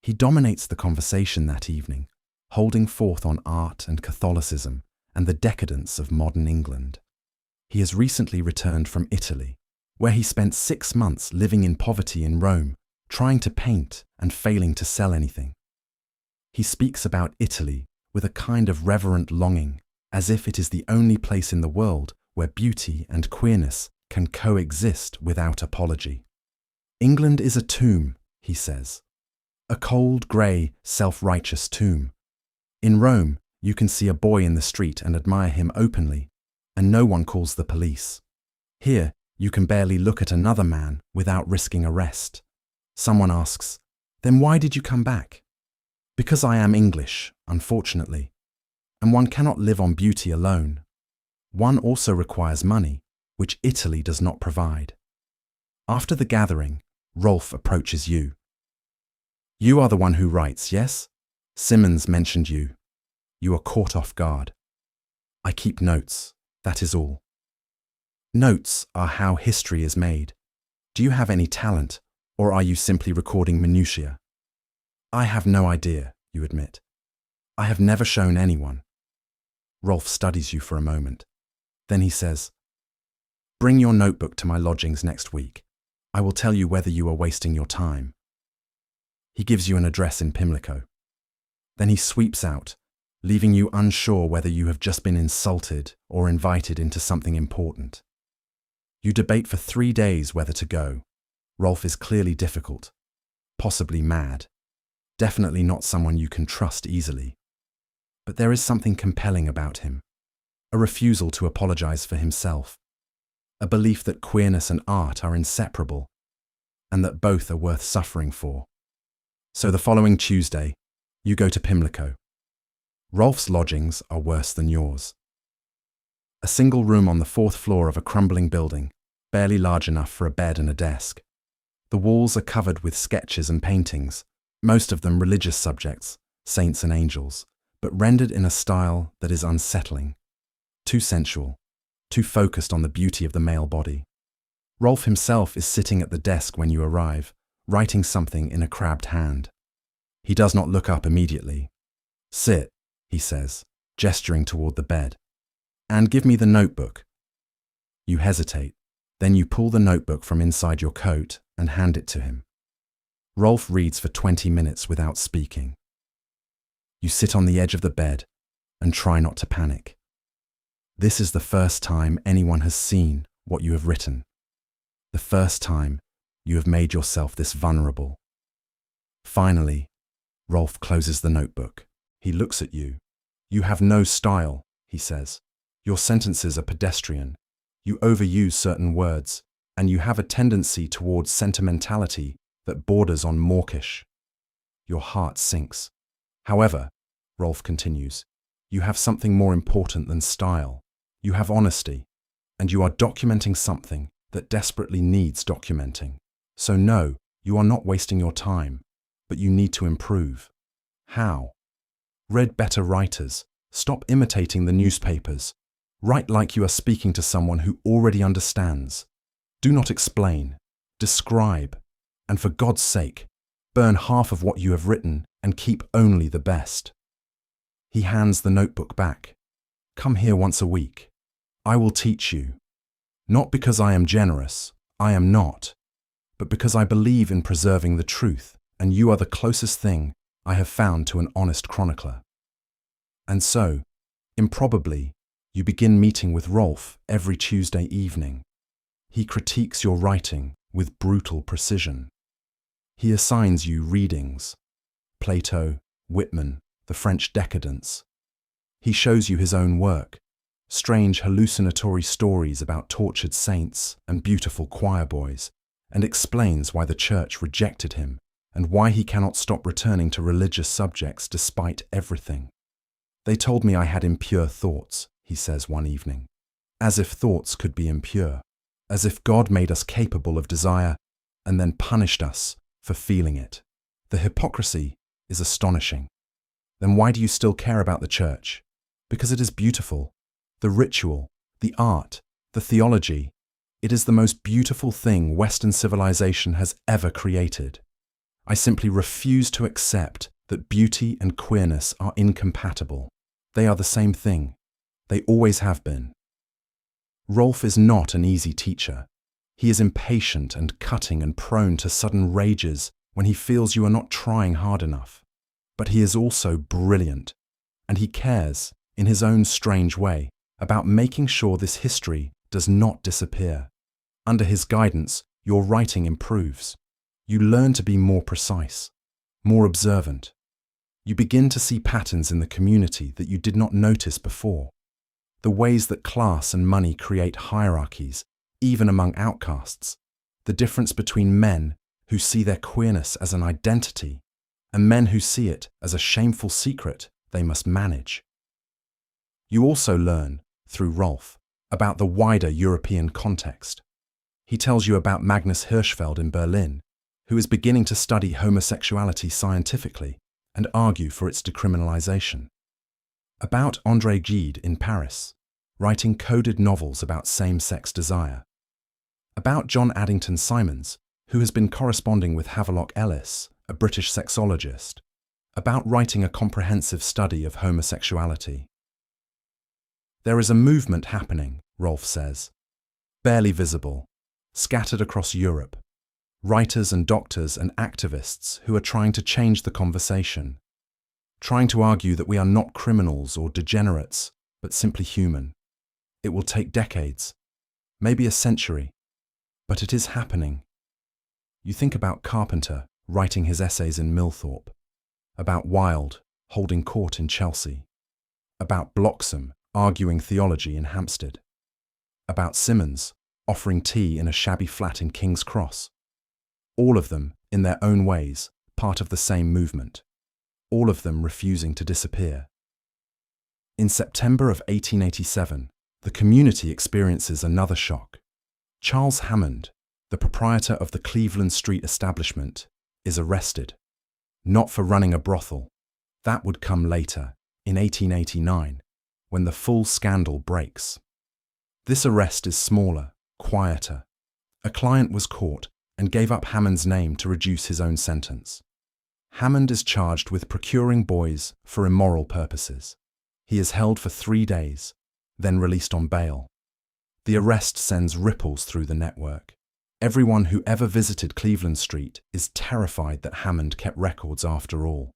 S1: He dominates the conversation that evening, holding forth on art and Catholicism and the decadence of modern England. He has recently returned from Italy, where he spent 6 months living in poverty in Rome, trying to paint and failing to sell anything. He speaks about Italy with a kind of reverent longing, as if it is the only place in the world where beauty and queerness can coexist without apology. "England is a tomb," he says. "A cold, grey, self-righteous tomb. In Rome, you can see a boy in the street and admire him openly, and no one calls the police. Here, you can barely look at another man without risking arrest. Someone asks, 'Then why did you come back?' 'Because I am English, unfortunately. And one cannot live on beauty alone. One also requires money, which Italy does not provide.' After the gathering, Rolfe approaches you. 'You are the one who writes, yes? Simmons mentioned you. You are caught off guard.' 'I keep notes, that is all.' 'Notes are how history is made. Do you have any talent, or are you simply recording minutiae?' 'I have no idea,' you admit. 'I have never shown anyone.' Rolfe studies you for a moment. Then he says, 'Bring your notebook to my lodgings next week. I will tell you whether you are wasting your time.' He gives you an address in Pimlico. Then he sweeps out, leaving you unsure whether you have just been insulted or invited into something important. You debate for 3 days whether to go. Rolfe is clearly difficult, possibly mad, definitely not someone you can trust easily. But there is something compelling about him, a refusal to apologize for himself, a belief that queerness and art are inseparable, and that both are worth suffering for. So the following Tuesday, you go to Pimlico. Rolfe's lodgings are worse than yours. A single room on the 4th floor of a crumbling building, barely large enough for a bed and a desk. The walls are covered with sketches and paintings, most of them religious subjects, saints and angels, but rendered in a style that is unsettling, too sensual, too focused on the beauty of the male body. Rolfe himself is sitting at the desk when you arrive, writing something in a crabbed hand. He does not look up immediately. "Sit," he says, gesturing toward the bed. "And give me the notebook." You hesitate. Then you pull the notebook from inside your coat and hand it to him. Rolfe reads for 20 minutes without speaking. You sit on the edge of the bed and try not to panic. This is the first time anyone has seen what you have written. The first time you have made yourself this vulnerable. Finally, Rolfe closes the notebook. He looks at you. You have no style, he says. Your sentences are pedestrian. You overuse certain words, and you have a tendency towards sentimentality that borders on mawkish. Your heart sinks. However, Rolfe continues, you have something more important than style. You have honesty, and you are documenting something that desperately needs documenting. So no, you are not wasting your time, but you need to improve. How? Read better writers. Stop imitating the newspapers. Write like you are speaking to someone who already understands. Do not explain. Describe. And for God's sake, burn half of what you have written and keep only the best. He hands the notebook back. Come here once a week. I will teach you. Not because I am generous, I am not, but because I believe in preserving the truth, and you are the closest thing I have found to an honest chronicler. And so, improbably, you begin meeting with Rolfe every Tuesday evening. He critiques your writing with brutal precision. He assigns you readings: Plato, Whitman, the French decadence. He shows you his own work, strange hallucinatory stories about tortured saints and beautiful choir boys, and explains why the church rejected him and why he cannot stop returning to religious subjects despite everything. They told me I had impure thoughts, he says one evening. As if thoughts could be impure. As if God made us capable of desire and then punished us for feeling it. The hypocrisy is astonishing. Then why do you still care about the church? Because it is beautiful. The ritual, the art, the theology. It is the most beautiful thing Western civilization has ever created. I simply refuse to accept that beauty and queerness are incompatible. They are the same thing. They always have been. Rolfe is not an easy teacher. He is impatient and cutting and prone to sudden rages when he feels you are not trying hard enough. But he is also brilliant, and he cares, in his own strange way, about making sure this history does not disappear. Under his guidance, your writing improves. You learn to be more precise, more observant. You begin to see patterns in the community that you did not notice before. The ways that class and money create hierarchies, even among outcasts. The difference between men who see their queerness as an identity and men who see it as a shameful secret they must manage. You also learn, through Rolfe, about the wider European context. He tells you about Magnus Hirschfeld in Berlin, who is beginning to study homosexuality scientifically and argue for its decriminalization. About André Gide in Paris, writing coded novels about same-sex desire. About John Addington Simmons, who has been corresponding with Havelock Ellis, a British sexologist, about writing a comprehensive study of homosexuality. There is a movement happening, Rolfe says, barely visible, scattered across Europe. Writers and doctors and activists who are trying to change the conversation, trying to argue that we are not criminals or degenerates, but simply human. It will take decades, maybe a century, but it is happening. You think about Carpenter writing his essays in Millthorpe, about Wilde holding court in Chelsea, about Bloxham arguing theology in Hampstead, about Simmons offering tea in a shabby flat in King's Cross. All of them, in their own ways, part of the same movement. All of them refusing to disappear. In September of 1887, the community experiences another shock. Charles Hammond, the proprietor of the Cleveland Street establishment, is arrested. Not for running a brothel. That would come later, in 1889, when the full scandal breaks. This arrest is smaller, quieter. A client was caught and gave up Hammond's name to reduce his own sentence. Hammond is charged with procuring boys for immoral purposes. He is held for 3 days, then released on bail. The arrest sends ripples through the network. Everyone who ever visited Cleveland Street is terrified that Hammond kept records after all,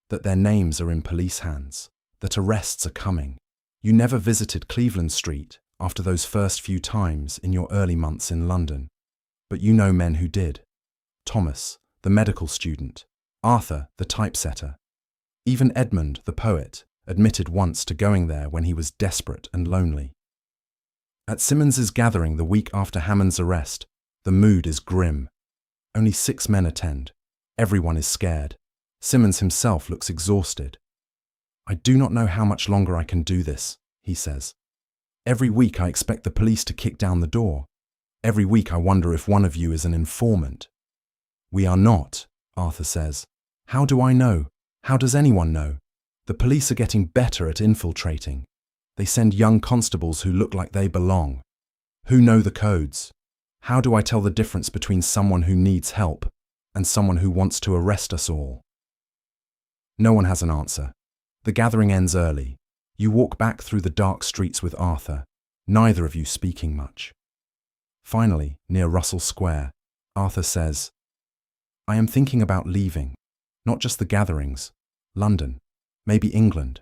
S1: that their names are in police hands, that arrests are coming. You never visited Cleveland Street, after those first few times in your early months in London. But you know men who did. Thomas, the medical student, Arthur, the typesetter. Even Edmund, the poet, admitted once to going there when he was desperate and lonely. At Simmons's gathering the week after Hammond's arrest, the mood is grim. Only 6 men attend. Everyone is scared. Simmons himself looks exhausted. "I do not know how much longer I can do this," he says. "Every week I expect the police to kick down the door. Every week I wonder if one of you is an informant." "We are not," Arthur says. "How do I know? How does anyone know? The police are getting better at infiltrating. They send young constables who look like they belong. Who know the codes? How do I tell the difference between someone who needs help and someone who wants to arrest us all?" No one has an answer. The gathering ends early. You walk back through the dark streets with Arthur, neither of you speaking much. Finally, near Russell Square, Arthur says, "I am thinking about leaving. Not just the gatherings. London. Maybe England."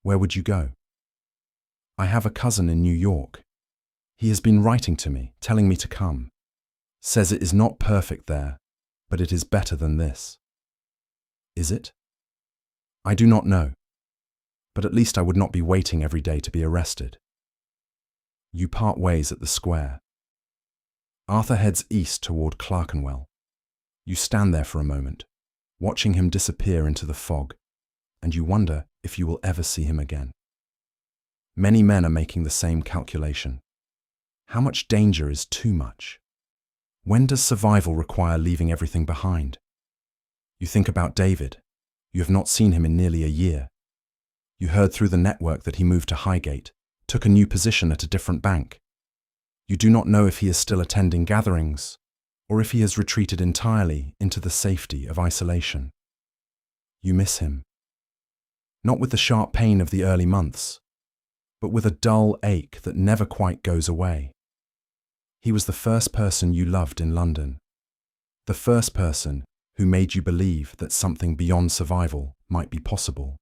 S1: "Where would you go?" "I have a cousin in New York. He has been writing to me, telling me to come. Says it is not perfect there, but it is better than this." "Is it?" "I do not know. But at least I would not be waiting every day to be arrested." You part ways at the square. Arthur heads east toward Clerkenwell. You stand there for a moment, watching him disappear into the fog, and you wonder if you will ever see him again. Many men are making the same calculation. How much danger is too much? When does survival require leaving everything behind? You think about David. You have not seen him in nearly a year. You heard through the network that he moved to Highgate, took a new position at a different bank. You do not know if he is still attending gatherings, or if he has retreated entirely into the safety of isolation. You miss him. Not with the sharp pain of the early months, but with a dull ache that never quite goes away. He was the first person you loved in London. The first person who made you believe that something beyond survival might be possible.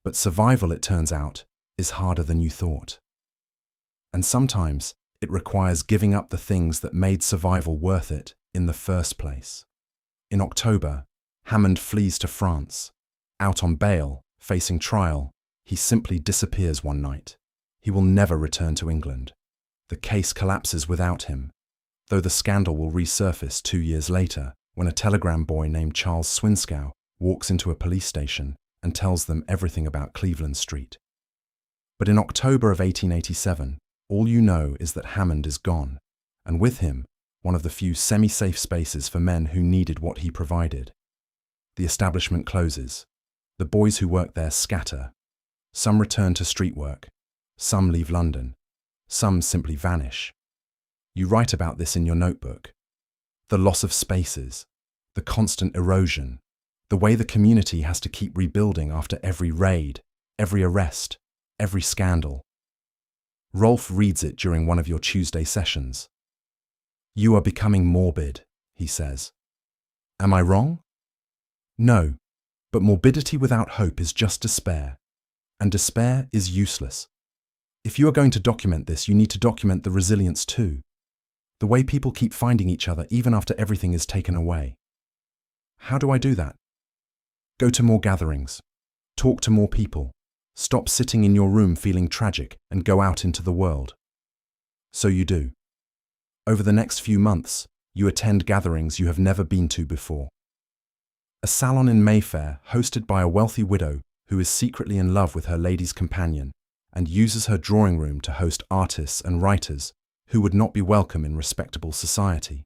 S1: But survival, it turns out, is harder than you thought. And sometimes it requires giving up the things that made survival worth it in the first place. In October, Hammond flees to France. Out on bail, facing trial, he simply disappears one night. He will never return to England. The case collapses without him, though the scandal will resurface 2 years later when a telegram boy named Charles Swinscow walks into a police station and tells them everything about Cleveland Street. But in October of 1887, all you know is that Hammond is gone, and with him, one of the few semi-safe spaces for men who needed what he provided. The establishment closes. The boys who work there scatter. Some return to street work. Some leave London. Some simply vanish. You write about this in your notebook. The loss of spaces, the constant erosion, the way the community has to keep rebuilding after every raid, every arrest, every scandal. Rolfe reads it during one of your Tuesday sessions. "You are becoming morbid," he says. Am I wrong? No, but morbidity without hope is just despair, and despair is useless. If you are going to document this, you need to document the resilience too. The way people keep finding each other even after everything is taken away. How do I do that? Go to more gatherings. Talk to more people. Stop sitting in your room feeling tragic and go out into the world. So you do. Over the next few months, you attend gatherings you have never been to before. A salon in Mayfair hosted by a wealthy widow who is secretly in love with her lady's companion and uses her drawing room to host artists and writers who would not be welcome in respectable society.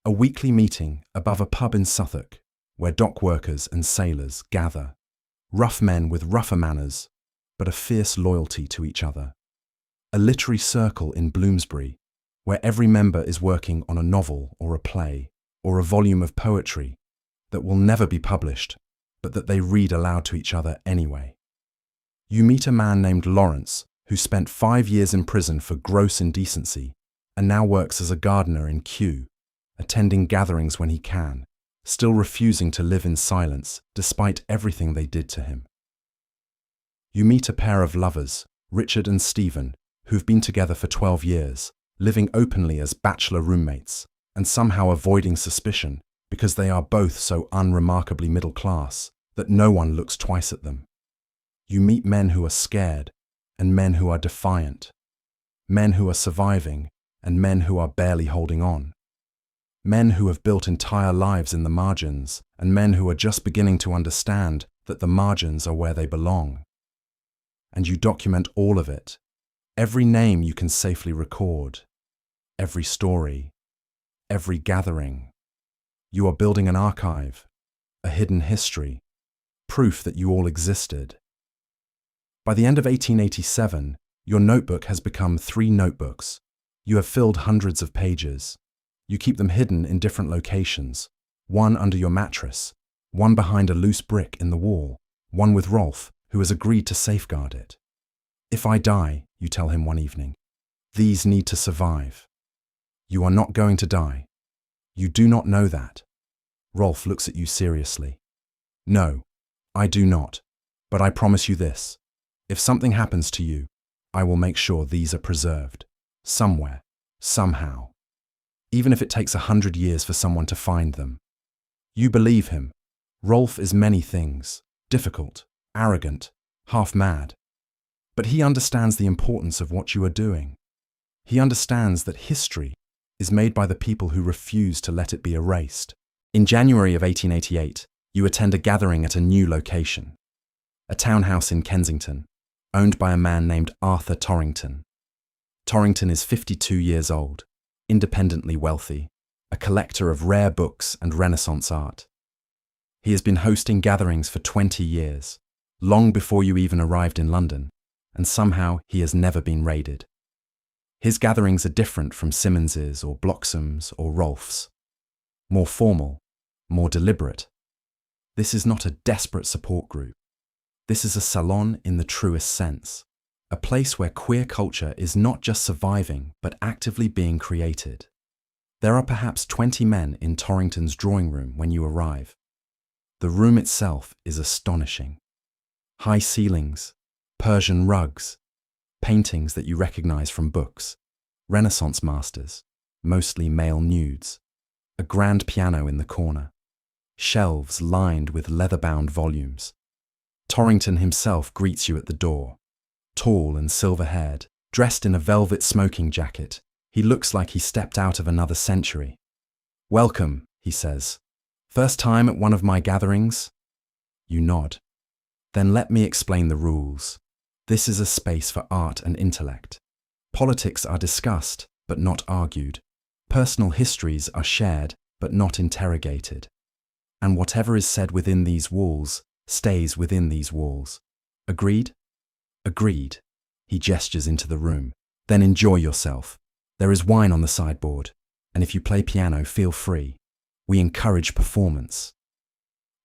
S1: A weekly meeting above a pub in Suffolk where dock workers and sailors gather, rough men with rougher manners, but a fierce loyalty to each other. A literary circle in Bloomsbury where every member is working on a novel or a play or a volume of poetry that will never be published, but that they read aloud to each other anyway. You meet a man named Lawrence who spent 5 years in prison for gross indecency and now works as a gardener in Kew, attending gatherings when he can, still refusing to live in silence despite everything they did to him. You meet a pair of lovers Richard and Stephen, who've been together for 12 years, living openly as bachelor roommates, and somehow avoiding suspicion because they are both so unremarkably middle class that no one looks twice at them. You meet men who are scared and men who are defiant, men who are surviving and men who are barely holding on, men who have built entire lives in the margins and men who are just beginning to understand that the margins are where they belong. And you document all of it, every name you can safely record, every story, every gathering. You are building an archive, a hidden history, proof that you all existed. By the end of 1887, your notebook has become 3 notebooks. You have filled hundreds of pages. You keep them hidden in different locations, one under your mattress, one behind a loose brick in the wall, one with Rolfe, who has agreed to safeguard it. If I die, you tell him one evening, these need to survive. You are not going to die. You do not know that. Rolfe looks at you seriously. No, I do not, but I promise you this. If something happens to you, I will make sure these are preserved, somewhere, somehow. Even if it takes 100 years for someone to find them. You believe him. Rolfe is many things, difficult, arrogant, half mad. But he understands the importance of what you are doing. He understands that history is made by the people who refuse to let it be erased. In January of 1888, you attend a gathering at a new location, a townhouse in Kensington, owned by a man named Arthur Torington. Torington is 52 years old, independently wealthy, a collector of rare books and Renaissance art. He has been hosting gatherings for 20 years, long before you even arrived in London, and somehow he has never been raided. His gatherings are different from Simmons's or Bloxham's or Rolfe's. More formal, more deliberate. This is not a desperate support group. This is a salon in the truest sense, a place where queer culture is not just surviving but actively being created. There are perhaps 20 men in Torington's drawing room when you arrive. The room itself is astonishing. High ceilings, Persian rugs, paintings that you recognize from books, Renaissance masters, mostly male nudes, a grand piano in the corner, shelves lined with leather-bound volumes. Torington himself greets you at the door. Tall and silver-haired, dressed in a velvet smoking jacket, he looks like he stepped out of another century. "Welcome," he says. "First time at one of my gatherings?" You nod. "Then let me explain the rules. This is a space for art and intellect. Politics are discussed, but not argued. Personal histories are shared, but not interrogated. And whatever is said within these walls stays within these walls. Agreed?" "Agreed." He gestures into the room. "Then enjoy yourself. There is wine on the sideboard, and if you play piano, feel free. We encourage performance."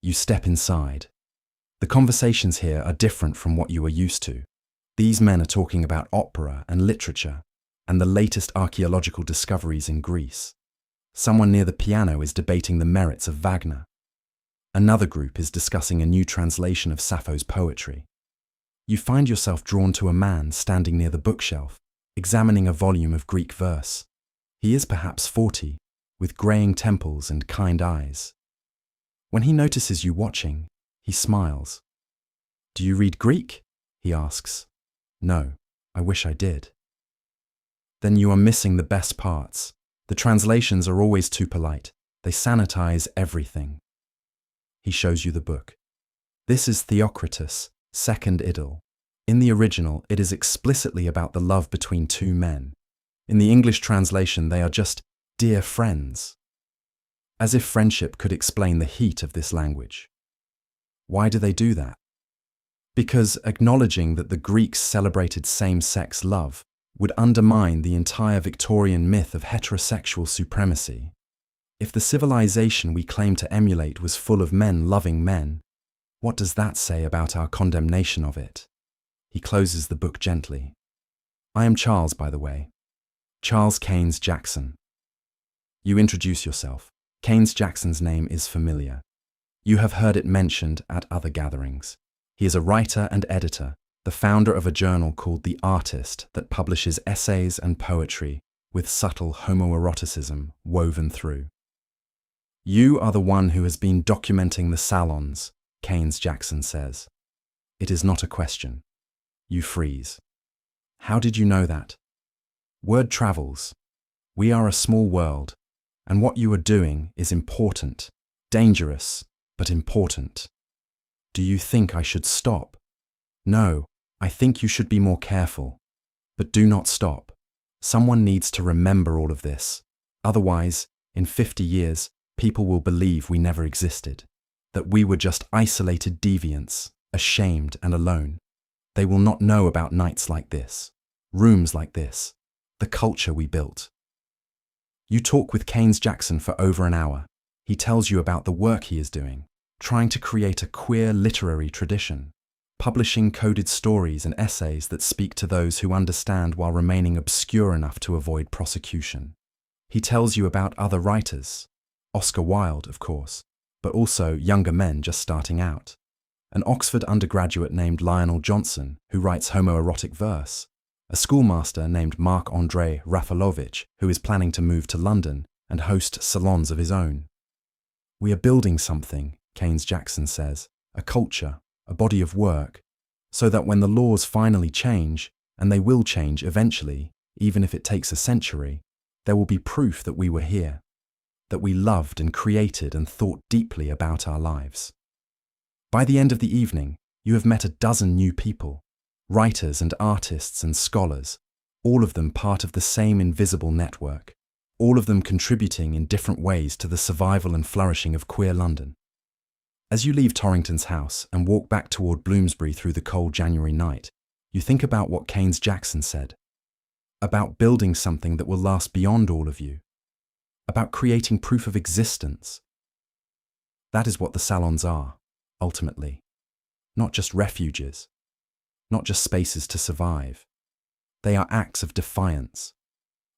S1: You step inside. The conversations here are different from what you are used to. These men are talking about opera and literature, and the latest archaeological discoveries in Greece. Someone near the piano is debating the merits of Wagner. Another group is discussing a new translation of Sappho's poetry. You find yourself drawn to a man standing near the bookshelf, examining a volume of Greek verse. He is perhaps 40, with greying temples and kind eyes. When he notices you watching, he smiles. "Do you read Greek?" he asks. "No, I wish I did." Then you are missing the best parts. The translations are always too polite. They sanitize everything. He shows you the book. This is Theocritus' second idyll. In the original, it is explicitly about the love between 2 men. In the English translation, they are just dear friends. As if friendship could explain the heat of this language. Why do they do that? Because acknowledging that the Greeks celebrated same-sex love would undermine the entire Victorian myth of heterosexual supremacy. If the civilization we claim to emulate was full of men loving men, what does that say about our condemnation of it? He closes the book gently. "I am Charles, by the way. Charles Keynes Jackson." You introduce yourself. Keynes Jackson's name is familiar. You have heard it mentioned at other gatherings. He is a writer and editor, the founder of a journal called The Artist that publishes essays and poetry with subtle homoeroticism woven through. You are the one who has been documenting the salons, Keynes Jackson says. It is not a question. You freeze. How did you know that? Word travels. We are a small world, and what you are doing is important, dangerous, but important. Do you think I should stop? No, I think you should be more careful. But do not stop. Someone needs to remember all of this. Otherwise, in 50 years, people will believe we never existed, that we were just isolated deviants, ashamed and alone. They will not know about nights like this, rooms like this, the culture we built. You talk with Keynes Jackson for over an hour. He tells you about the work he is doing, trying to create a queer literary tradition, publishing coded stories and essays that speak to those who understand while remaining obscure enough to avoid prosecution. He tells you about other writers, Oscar Wilde, of course, but also younger men just starting out. An Oxford undergraduate named Lionel Johnson, who writes homoerotic verse. A schoolmaster named Marc-André Rafalovich, who is planning to move to London and host salons of his own. We are building something, Keynes Jackson says, a culture, a body of work, so that when the laws finally change, and they will change eventually, even if it takes a century, there will be proof that we were here, that we loved and created and thought deeply about our lives. By the end of the evening, you have met a dozen new people, writers and artists and scholars, all of them part of the same invisible network, all of them contributing in different ways to the survival and flourishing of queer London. As you leave Torington's house and walk back toward Bloomsbury through the cold January night, you think about what Keynes Jackson said, about building something that will last beyond all of you, about creating proof of existence. That is what the salons are, ultimately. Not just refuges, not just spaces to survive. They are acts of defiance.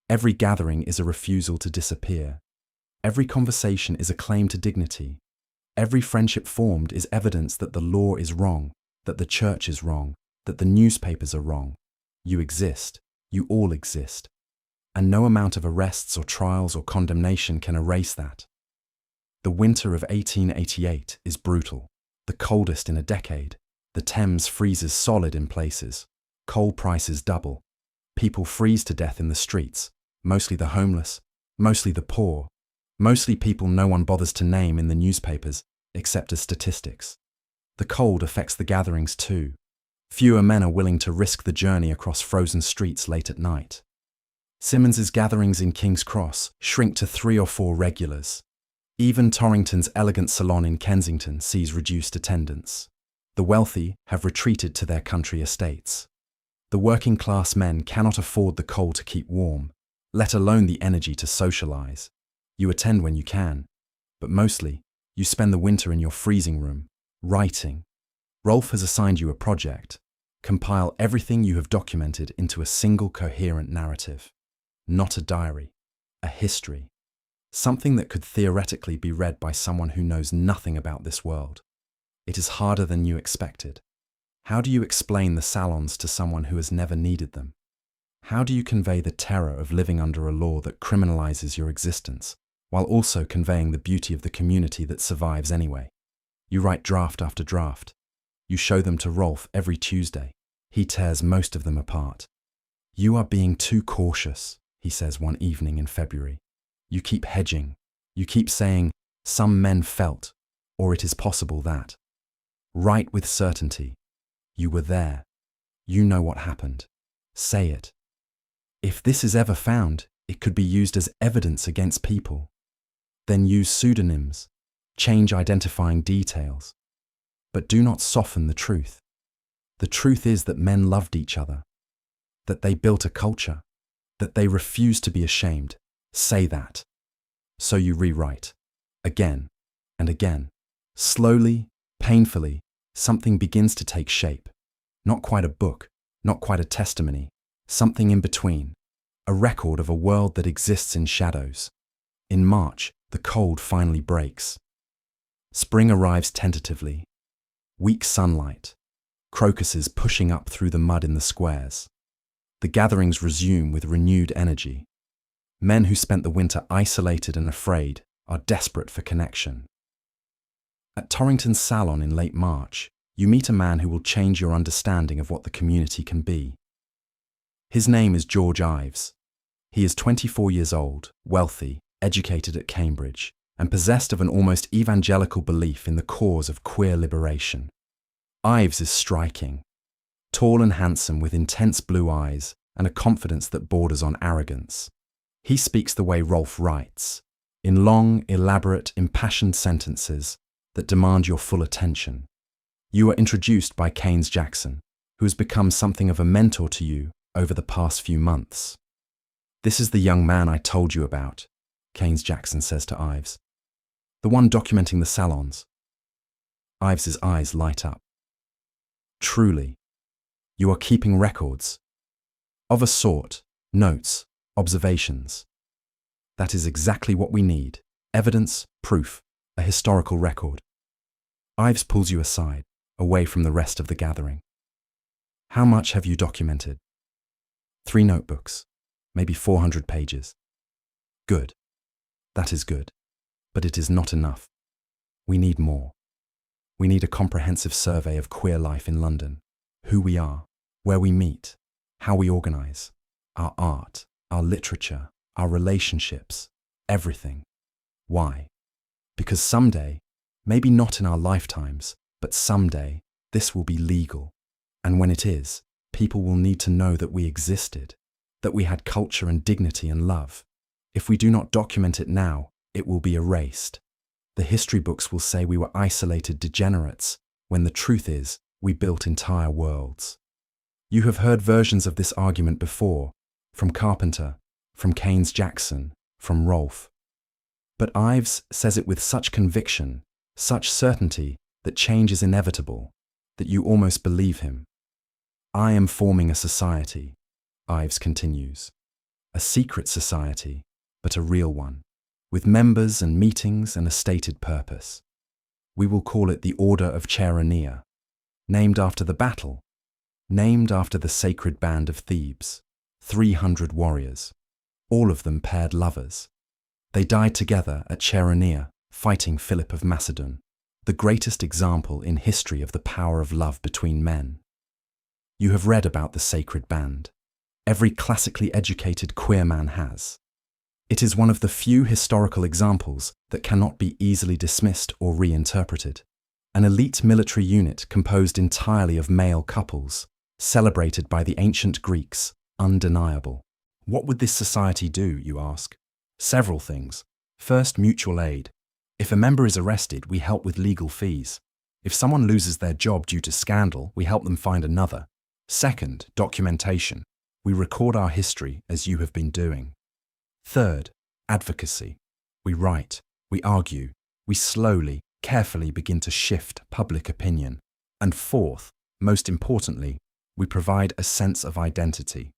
S1: Every gathering is a refusal to disappear. Every conversation is a claim to dignity. Every friendship formed is evidence that the law is wrong, that the church is wrong, that the newspapers are wrong. You exist. You all exist. And no amount of arrests or trials or condemnation can erase that. The winter of 1888 is brutal, the coldest in a decade. The Thames freezes solid in places. Coal prices double. People freeze to death in the streets, mostly the homeless, mostly the poor, mostly people no one bothers to name in the newspapers except as statistics. The cold affects the gatherings too. Fewer men are willing to risk the journey across frozen streets late at night. Simmons's gatherings in King's Cross shrink to 3 or 4 regulars. Even Torington's elegant salon in Kensington sees reduced attendance. The wealthy have retreated to their country estates. The working class men cannot afford the coal to keep warm, let alone the energy to socialize. You attend when you can, but mostly you spend the winter in your freezing room, writing. Rolfe has assigned you a project. Compile everything you have documented into a single coherent narrative. Not a diary, a history. Something that could theoretically be read by someone who knows nothing about this world. It is harder than you expected. How do you explain the salons to someone who has never needed them? How do you convey the terror of living under a law that criminalizes your existence, while also conveying the beauty of the community that survives anyway? You write draft after draft. You show them to Rolfe every Tuesday. He tears most of them apart. You are being too cautious, he says one evening in February. You keep hedging. You keep saying, some men felt, or it is possible that. Write with certainty. You were there. You know what happened. Say it. If this is ever found, it could be used as evidence against people. Then use pseudonyms. Change identifying details. But do not soften the truth. The truth is that men loved each other, that they built a culture, that they refused to be ashamed. Say that. So you rewrite. Again and again. Slowly, painfully, something begins to take shape. Not quite a book, not quite a testimony, something in between. A record of a world that exists in shadows. In March, the cold finally breaks. Spring arrives tentatively. Weak sunlight. crocuses pushing up through the mud in the squares. The gatherings resume with renewed energy. Men who spent the winter isolated and afraid are desperate for connection. At Torington's salon in late March, you meet a man who will change your understanding of what the community can be. His name is George Ives. He is 24 years old, wealthy, educated at Cambridge, and possessed of an almost evangelical belief in the cause of queer liberation. Ives is striking, tall and handsome with intense blue eyes and a confidence that borders on arrogance. He speaks the way Rolfe writes, in long, elaborate, impassioned sentences that demand your full attention. You are introduced by Keynes Jackson, who has become something of a mentor to you over the past few months. "This is the young man I told you about," Keynes Jackson says to Ives. "The one documenting the salons." Ives's eyes light up. "Truly, you are keeping records." "Of a sort, notes, observations." "That is exactly what we need. Evidence, proof, a historical record." Ives pulls you aside, away from the rest of the gathering. "How much have you documented?" 3 notebooks, maybe 400 pages. "Good. That is good. But it is not enough. We need more. We need a comprehensive survey of queer life in London, who we are, where we meet, how we organize, our art, our literature, our relationships, everything. Why? Because someday, maybe not in our lifetimes, but someday, this will be legal. And when it is, people will need to know that we existed, that we had culture and dignity and love. If we do not document it now, it will be erased. The history books will say we were isolated degenerates, when the truth is, we built entire worlds. You have heard versions of this argument before, from Carpenter, from Keynes Jackson, from Rolfe. But Ives says it with such conviction, such certainty, that change is inevitable, that you almost believe him. "I am forming a society," Ives continues. "A secret society, but a real one, with members and meetings and a stated purpose. We will call it the Order of Cheronea, named after the battle, named after the sacred band of Thebes, 300 warriors, all of them paired lovers. They died together at Cheronea, fighting Philip of Macedon, the greatest example in history of the power of love between men. You have read about the sacred band. Every classically educated queer man has. It is one of the few historical examples that cannot be easily dismissed or reinterpreted. An elite military unit composed entirely of male couples, celebrated by the ancient Greeks, undeniable. What would this society do, you ask? Several things. First, mutual aid. If a member is arrested, we help with legal fees. If someone loses their job due to scandal, we help them find another. Second, documentation. We record our history as you have been doing. Third, advocacy. We write, we argue, we slowly, carefully begin to shift public opinion. And fourth, most importantly, we provide a sense of identity,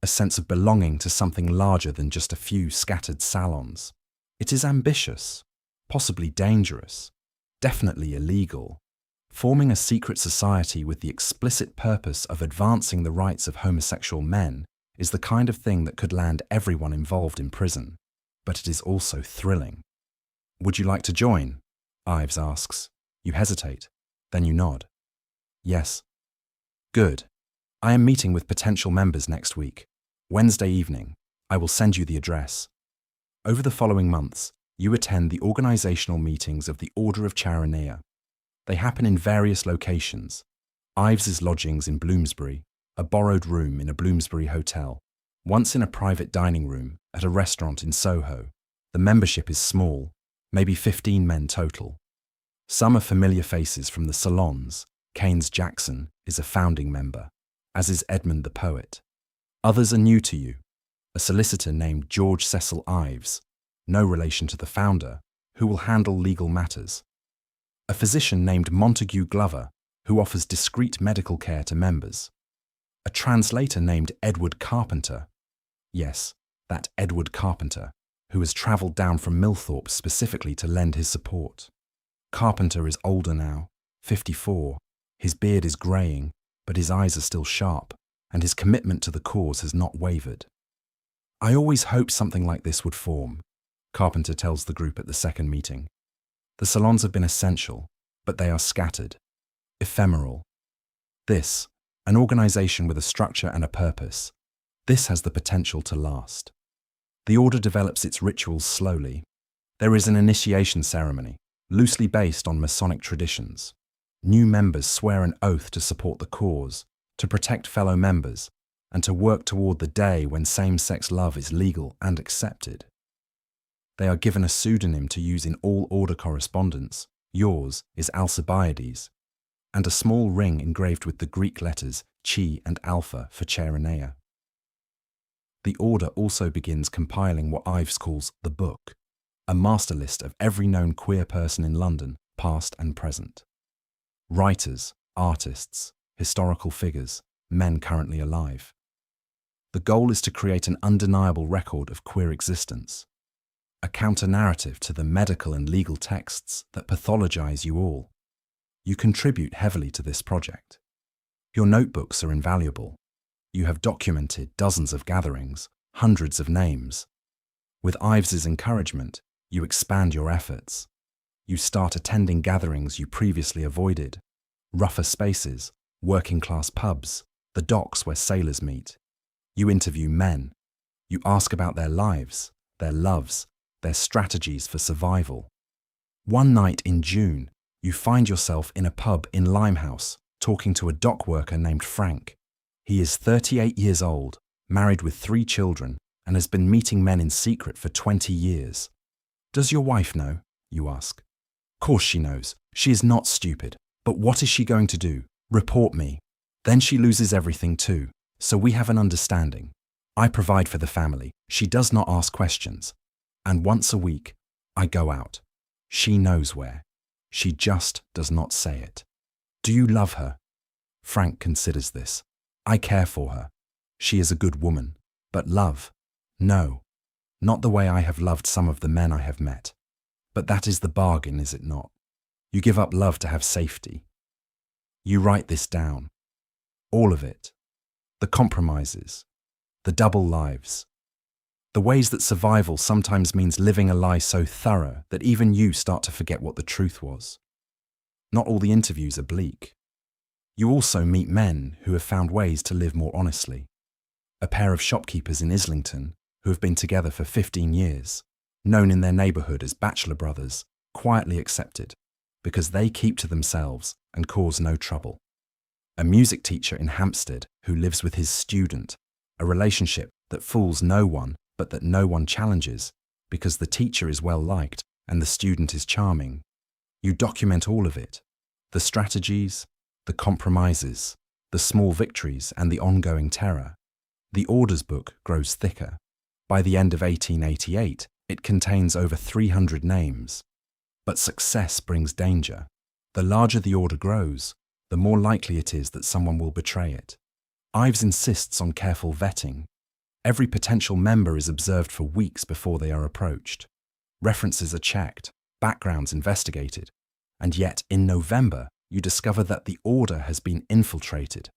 S1: a sense of belonging to something larger than just a few scattered salons. It is ambitious, possibly dangerous, definitely illegal. Forming a secret society with the explicit purpose of advancing the rights of homosexual men is the kind of thing that could land everyone involved in prison, but it is also thrilling. "Would you like to join?" Ives asks. You hesitate, then you nod. "Yes." "Good. I am meeting with potential members next week. Wednesday evening. I will send you the address." Over the following months, you attend the organizational meetings of the Order of Cheronea. They happen in various locations. Ives's lodgings in Bloomsbury, a borrowed room in a Bloomsbury hotel, once in a private dining room at a restaurant in Soho. The membership is small, maybe 15 men total. Some are familiar faces from the salons. Keynes Jackson is a founding member, as is Edmund the poet. Others are new to you. A solicitor named George Cecil Ives, no relation to the founder, who will handle legal matters. A physician named Montague Glover, who offers discreet medical care to members. A translator named Edward Carpenter. Yes, that Edward Carpenter, who has travelled down from Millthorpe specifically to lend his support. Carpenter is older now, 54. His beard is greying, but his eyes are still sharp, and his commitment to the cause has not wavered. "I always hoped something like this would form," Carpenter tells the group at the second meeting. "The salons have been essential, but they are scattered, ephemeral. This, an organization with a structure and a purpose, this has the potential to last." The order develops its rituals slowly. There is an initiation ceremony, loosely based on Masonic traditions. New members swear an oath to support the cause, to protect fellow members, and to work toward the day when same-sex love is legal and accepted. They are given a pseudonym to use in all order correspondence. Yours is Alcibiades, and a small ring engraved with the Greek letters Chi and Alpha for Cheronea. The order also begins compiling what Ives calls the book, a master list of every known queer person in London, past and present. Writers, artists, historical figures, men currently alive. The goal is to create an undeniable record of queer existence, a counter-narrative to the medical and legal texts that pathologize you all. You contribute heavily to this project. Your notebooks are invaluable. You have documented dozens of gatherings, hundreds of names. With Ives's encouragement, you expand your efforts. You start attending gatherings you previously avoided, rougher spaces, working-class pubs, the docks where sailors meet. You interview men. You ask about their lives, their loves, their strategies for survival. One night in June, you find yourself in a pub in Limehouse talking to a dock worker named Frank. He is 38 years old, married with 3 children, and has been meeting men in secret for 20 years. "Does your wife know?" you ask. "Course she knows. She is not stupid. But what is she going to do? Report me. Then she loses everything too. So we have an understanding. I provide for the family. She does not ask questions. And once a week, I go out. She knows where. She just does not say it. Do you love her?" Frank considers this. "I care for her. She is a good woman. But love? No. Not the way I have loved some of the men I have met. But that is the bargain, is it not? You give up love to have safety." You write this down. All of it. The compromises. The double lives. The ways that survival sometimes means living a lie so thorough that even you start to forget what the truth was. Not all the interviews are bleak. You also meet men who have found ways to live more honestly. A pair of shopkeepers in Islington who have been together for 15 years, known in their neighbourhood as bachelor brothers, quietly accepted because they keep to themselves and cause no trouble. A music teacher in Hampstead who lives with his student, a relationship that fools no one but that no one challenges because the teacher is well liked and the student is charming. You document all of it, the strategies, the compromises, the small victories and the ongoing terror. The orders book grows thicker. By the end of 1888, it contains over 300 names. But success brings danger. The larger the order grows, the more likely it is that someone will betray it. Ives insists on careful vetting. Every potential member is observed for weeks before they are approached. References are checked, backgrounds investigated, and yet in November you discover that the order has been infiltrated.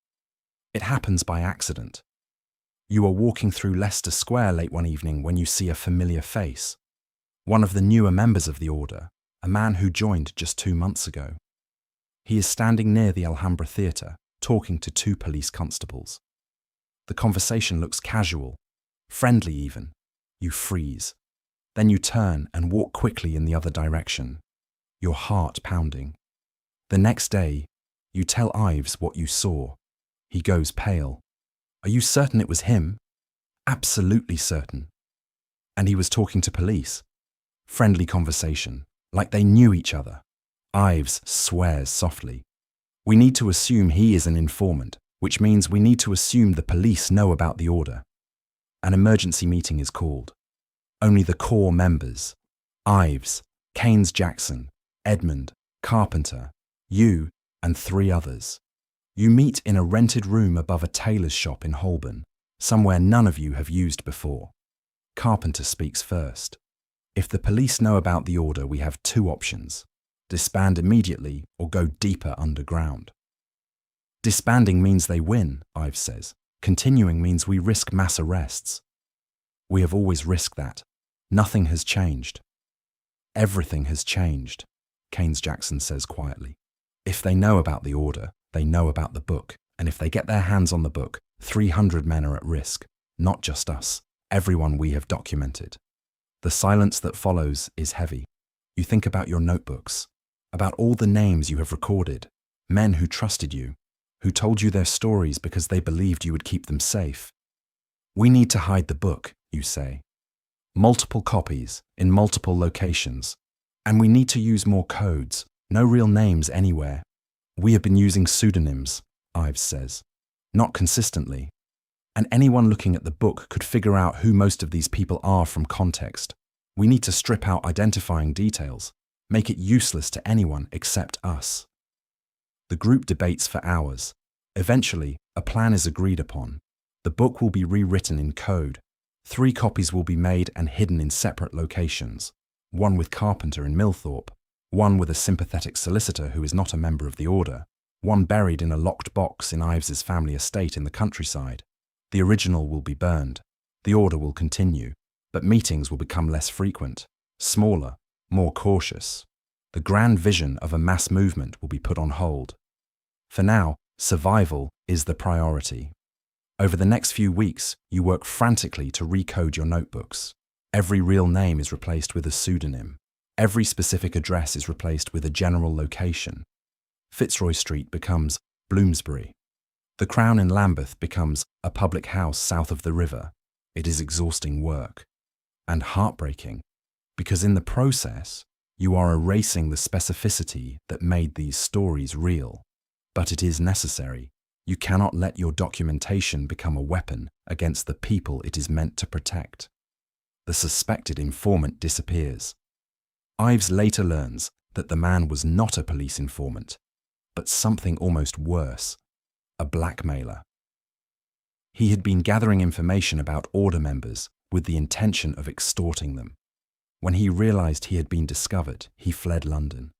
S1: It happens by accident. You are walking through Leicester Square late one evening when you see a familiar face. One of the newer members of the order, a man who joined just 2 months ago. He is standing near the Alhambra Theatre, talking to 2 police constables. The conversation looks casual, friendly even. You freeze. Then you turn and walk quickly in the other direction, your heart pounding. The next day, you tell Ives what you saw. He goes pale. "Are you certain it was him?" "Absolutely certain." "And he was talking to police?" Friendly conversation, like they knew each other. Ives swears softly. "We need to assume he is an informant, which means we need to assume the police know about the order." An emergency meeting is called. Only the core members, Ives, Keynes Jackson, Edmund, Carpenter, you, and 3 others. You meet in a rented room above a tailor's shop in Holborn, somewhere none of you have used before. Carpenter speaks first. "If the police know about the order, we have 2 options. Disband immediately or go deeper underground." Disbanding means they win, Ives says. Continuing means we risk mass arrests. We have always risked that. Nothing has changed. Everything has changed, Keynes Jackson says quietly. If they know about the order, they know about the book, and if they get their hands on the book, 300 men are at risk, not just us, everyone we have documented. The silence that follows is heavy. You think about your notebooks, about all the names you have recorded, men who trusted you, who told you their stories because they believed you would keep them safe. We need to hide the book, you say. Multiple copies, in multiple locations. And we need to use more codes, no real names anywhere. We have been using pseudonyms, Ives says. Not consistently. And anyone looking at the book could figure out who most of these people are from context. We need to strip out identifying details, make it useless to anyone except us. The group debates for hours. Eventually, a plan is agreed upon. The book will be rewritten in code. 3 copies will be made and hidden in separate locations. One with Carpenter in Millthorpe, one with a sympathetic solicitor who is not a member of the order, one buried in a locked box in Ives's family estate in the countryside. The original will be burned. The order will continue, but meetings will become less frequent, smaller, more cautious. The grand vision of a mass movement will be put on hold. For now, survival is the priority. Over the next few weeks, you work frantically to recode your notebooks. Every real name is replaced with a pseudonym. Every specific address is replaced with a general location. Fitzroy Street becomes Bloomsbury. The Crown in Lambeth becomes a public house south of the river. It is exhausting work. And heartbreaking, because in the process, you are erasing the specificity that made these stories real. But it is necessary. You cannot let your documentation become a weapon against the people it is meant to protect. The suspected informant disappears. Ives later learns that the man was not a police informant, but something almost worse, a blackmailer. He had been gathering information about order members with the intention of extorting them. When he realized he had been discovered, he fled London.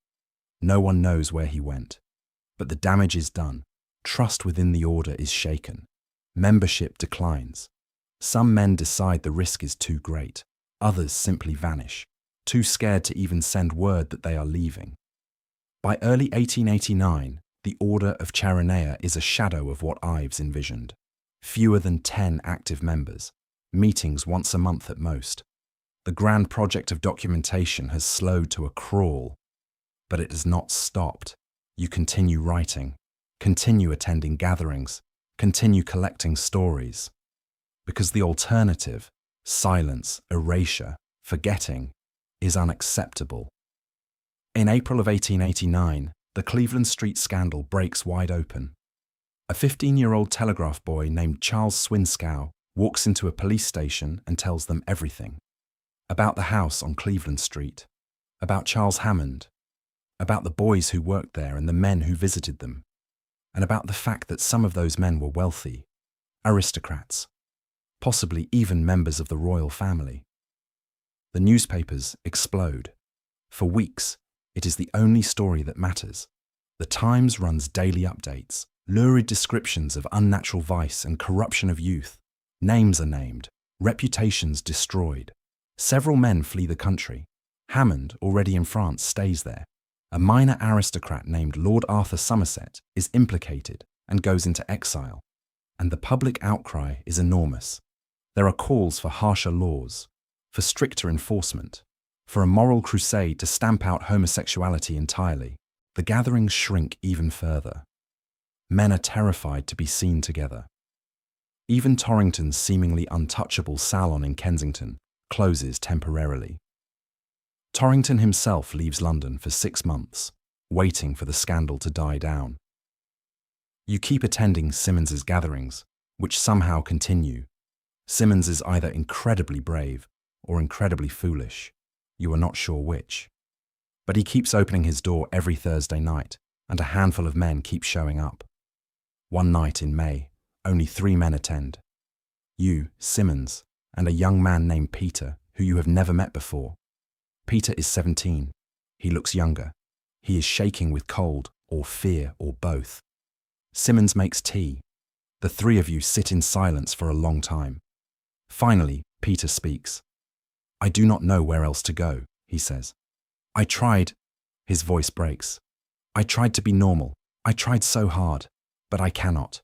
S1: No one knows where he went, but the damage is done. Trust within the order is shaken. Membership declines. Some men decide the risk is too great. Others simply vanish, too scared to even send word that they are leaving. By early 1889, the Order of Cheronea is a shadow of what Ives envisioned. Fewer than 10 active members, meetings once a month at most. The grand project of documentation has slowed to a crawl, but it has not stopped. You continue writing, continue attending gatherings, continue collecting stories. Because the alternative, silence, erasure, forgetting, is unacceptable. In April of 1889, the Cleveland Street scandal breaks wide open. A 15-year-old telegraph boy named Charles Swinskow walks into a police station and tells them everything. About the house on Cleveland Street, about Charles Hammond, about the boys who worked there and the men who visited them, and about the fact that some of those men were wealthy, aristocrats, possibly even members of the royal family. The newspapers explode. For weeks, it is the only story that matters. The Times runs daily updates, lurid descriptions of unnatural vice and corruption of youth. Names are named, reputations destroyed. Several men flee the country. Hammond, already in France, stays there. A minor aristocrat named Lord Arthur Somerset is implicated and goes into exile. And the public outcry is enormous. There are calls for harsher laws, for stricter enforcement, for a moral crusade to stamp out homosexuality entirely. The gatherings shrink even further. Men are terrified to be seen together. Even Torington's seemingly untouchable salon in Kensington closes temporarily. Torington himself leaves London for 6 months, waiting for the scandal to die down. You keep attending Simmons's gatherings, which somehow continue. Simmons is either incredibly brave or incredibly foolish. You are not sure which. But he keeps opening his door every Thursday night, and a handful of men keep showing up. One night in May, only 3 men attend. You, Simmons, and a young man named Peter, who you have never met before. Peter is 17. He looks younger. He is shaking with cold, or fear, or both. Simmons makes tea. The three of you sit in silence for a long time. Finally, Peter speaks. I do not know where else to go, he says. I tried. His voice breaks. I tried to be normal. I tried so hard, but I cannot.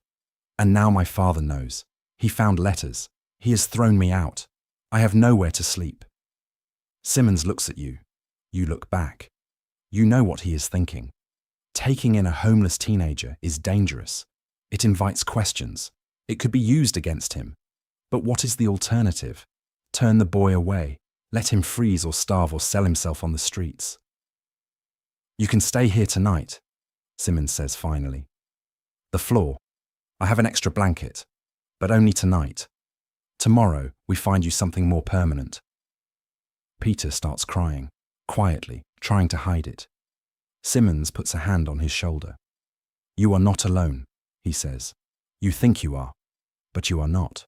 S1: And now my father knows. He found letters. He has thrown me out. I have nowhere to sleep. Simmons looks at you. You look back. You know what he is thinking. Taking in a homeless teenager is dangerous. It invites questions. It could be used against him. But what is the alternative? Turn the boy away. Let him freeze or starve or sell himself on the streets. You can stay here tonight, Simmons says finally. The floor. I have an extra blanket, but only tonight. Tomorrow we find you something more permanent. Peter starts crying, quietly, trying to hide it. Simmons puts a hand on his shoulder. You are not alone, he says. You think you are, but you are not.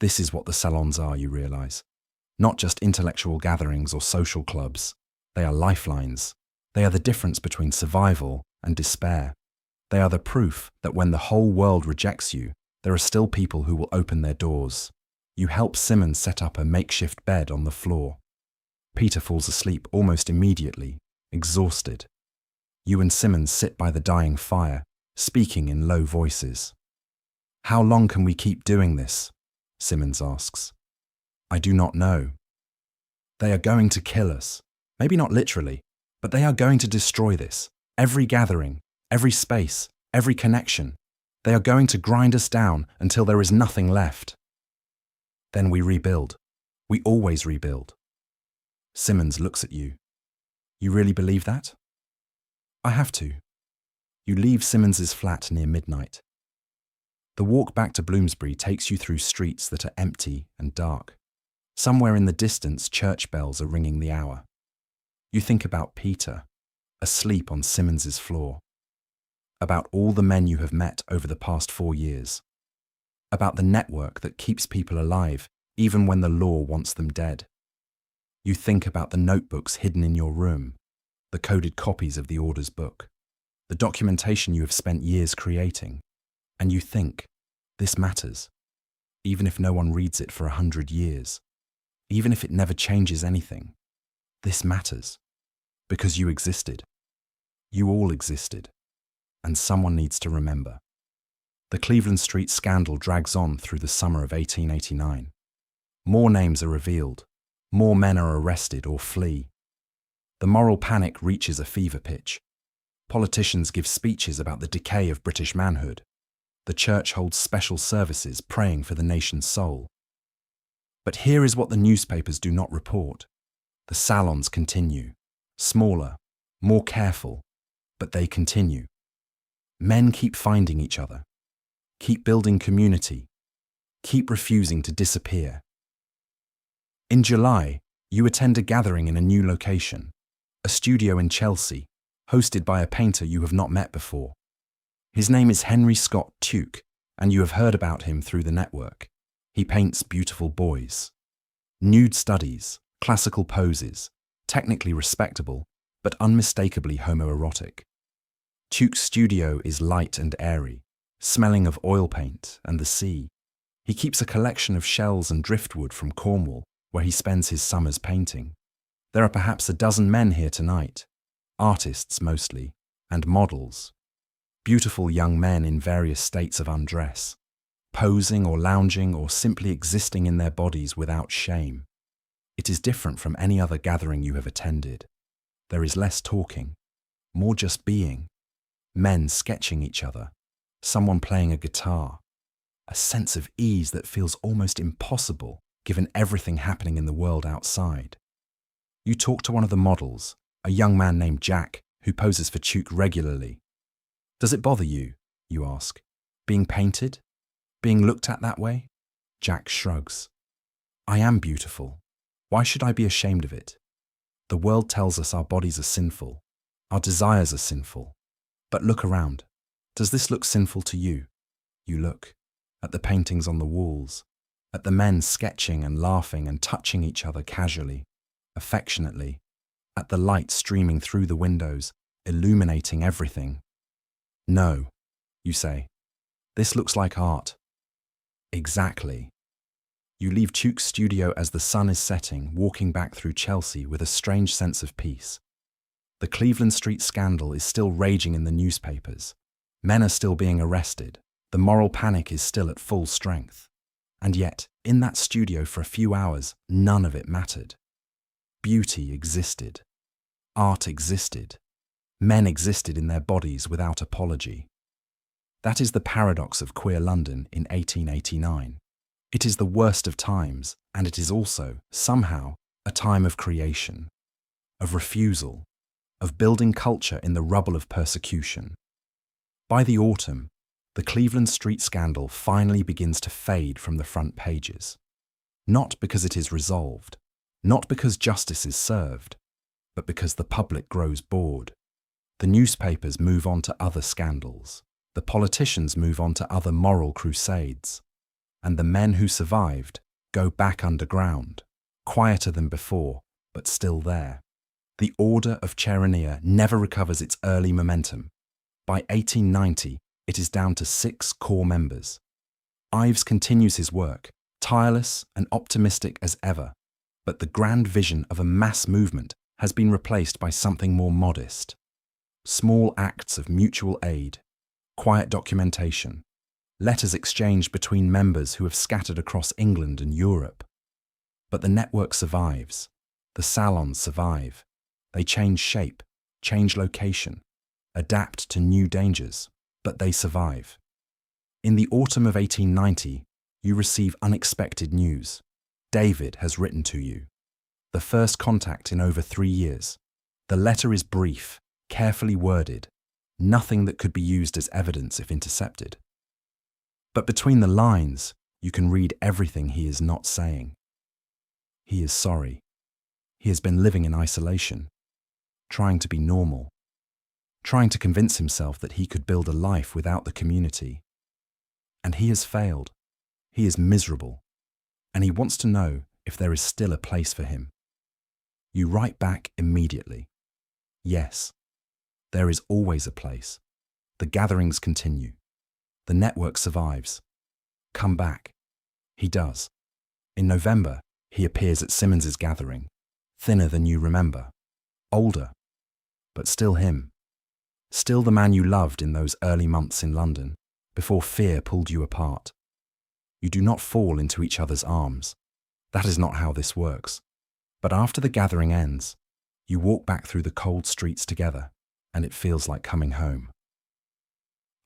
S1: This is what the salons are, you realize. Not just intellectual gatherings or social clubs. They are lifelines. They are the difference between survival and despair. They are the proof that when the whole world rejects you, there are still people who will open their doors. You help Simmons set up a makeshift bed on the floor. Peter falls asleep almost immediately, exhausted. You and Simmons sit by the dying fire, speaking in low voices. How long can we keep doing this? Simmons asks. I do not know. They are going to kill us. Maybe not literally, but they are going to destroy this. Every gathering, every space, every connection. They are going to grind us down until there is nothing left. Then we rebuild. We always rebuild. Simmons looks at you. You really believe that? I have to. You leave Simmons's flat near midnight. The walk back to Bloomsbury takes you through streets that are empty and dark. Somewhere in the distance, church bells are ringing the hour. You think about Peter, asleep on Simmons's floor. About all the men you have met over the past 4 years. About the network that keeps people alive, even when the law wants them dead. You think about the notebooks hidden in your room, the coded copies of the Order's book, the documentation you have spent years creating, and you think, this matters, even if no one reads it for 100 years, even if it never changes anything. This matters, because you existed. You all existed, and someone needs to remember. The Cleveland Street scandal drags on through the summer of 1889. More names are revealed, more men are arrested or flee. The moral panic reaches a fever pitch. Politicians give speeches about the decay of British manhood. The church holds special services praying for the nation's soul. But here is what the newspapers do not report. The salons continue, smaller, more careful, but they continue. Men keep finding each other, keep building community, keep refusing to disappear. In July, you attend a gathering in a new location, a studio in Chelsea, hosted by a painter you have not met before. His name is Henry Scott Tuke, and you have heard about him through the network. He paints beautiful boys. Nude studies, classical poses, technically respectable, but unmistakably homoerotic. Tuke's studio is light and airy, smelling of oil paint and the sea. He keeps a collection of shells and driftwood from Cornwall, where he spends his summers painting. There are perhaps a dozen men here tonight, artists mostly, and models. Beautiful young men in various states of undress, posing or lounging or simply existing in their bodies without shame. It is different from any other gathering you have attended. There is less talking, more just being. Men sketching each other, someone playing a guitar. A sense of ease that feels almost impossible given everything happening in the world outside. You talk to one of the models, a young man named Jack, who poses for Tuke regularly. Does it bother you, you ask, being painted? Being looked at that way? Jack shrugs. I am beautiful. Why should I be ashamed of it? The world tells us our bodies are sinful. Our desires are sinful. But look around. Does this look sinful to you? You look at the paintings on the walls, at the men sketching and laughing and touching each other casually, affectionately, at the light streaming through the windows, illuminating everything. No, You say, "This looks like art." Exactly. You leave Tuke's studio as the sun is setting, walking back through Chelsea with a strange sense of peace. The Cleveland Street scandal is still raging in the newspapers. Men are still being arrested. The moral panic is still at full strength. And yet, in that studio for a few hours, none of it mattered. Beauty existed. Art existed. Men existed in their bodies without apology. That is the paradox of queer London in 1889. It is the worst of times, and it is also, somehow, a time of creation, of refusal, of building culture in the rubble of persecution. By the autumn, the Cleveland Street scandal finally begins to fade from the front pages. Not because it is resolved, not because justice is served, but because the public grows bored. The newspapers move on to other scandals. The politicians move on to other moral crusades. And the men who survived go back underground, quieter than before, but still there. The Order of Cheronea never recovers its early momentum. By 1890, it is down to 6 core members. Ives continues his work, tireless and optimistic as ever, but the grand vision of a mass movement has been replaced by something more modest. Small acts of mutual aid, quiet documentation, letters exchanged between members who have scattered across England and Europe. But the network survives. The salons survive. They change shape, change location, adapt to new dangers, but they survive. In the autumn of 1890, you receive unexpected news. David has written to you. The first contact in over 3 years. The letter is brief, carefully worded, nothing that could be used as evidence if intercepted. But between the lines, you can read everything he is not saying. He is sorry. He has been living in isolation, trying to be normal, trying to convince himself that he could build a life without the community. And he has failed. He is miserable, and he wants to know if there is still a place for him. You write back immediately. Yes, there is always a place. The gatherings continue. The network survives. Come back. He does. In November, he appears at Simmons's gathering, thinner than you remember, older, but still him. Still the man you loved in those early months in London, before fear pulled you apart. You do not fall into each other's arms. That is not how this works. But after the gathering ends, you walk back through the cold streets together, and it feels like coming home.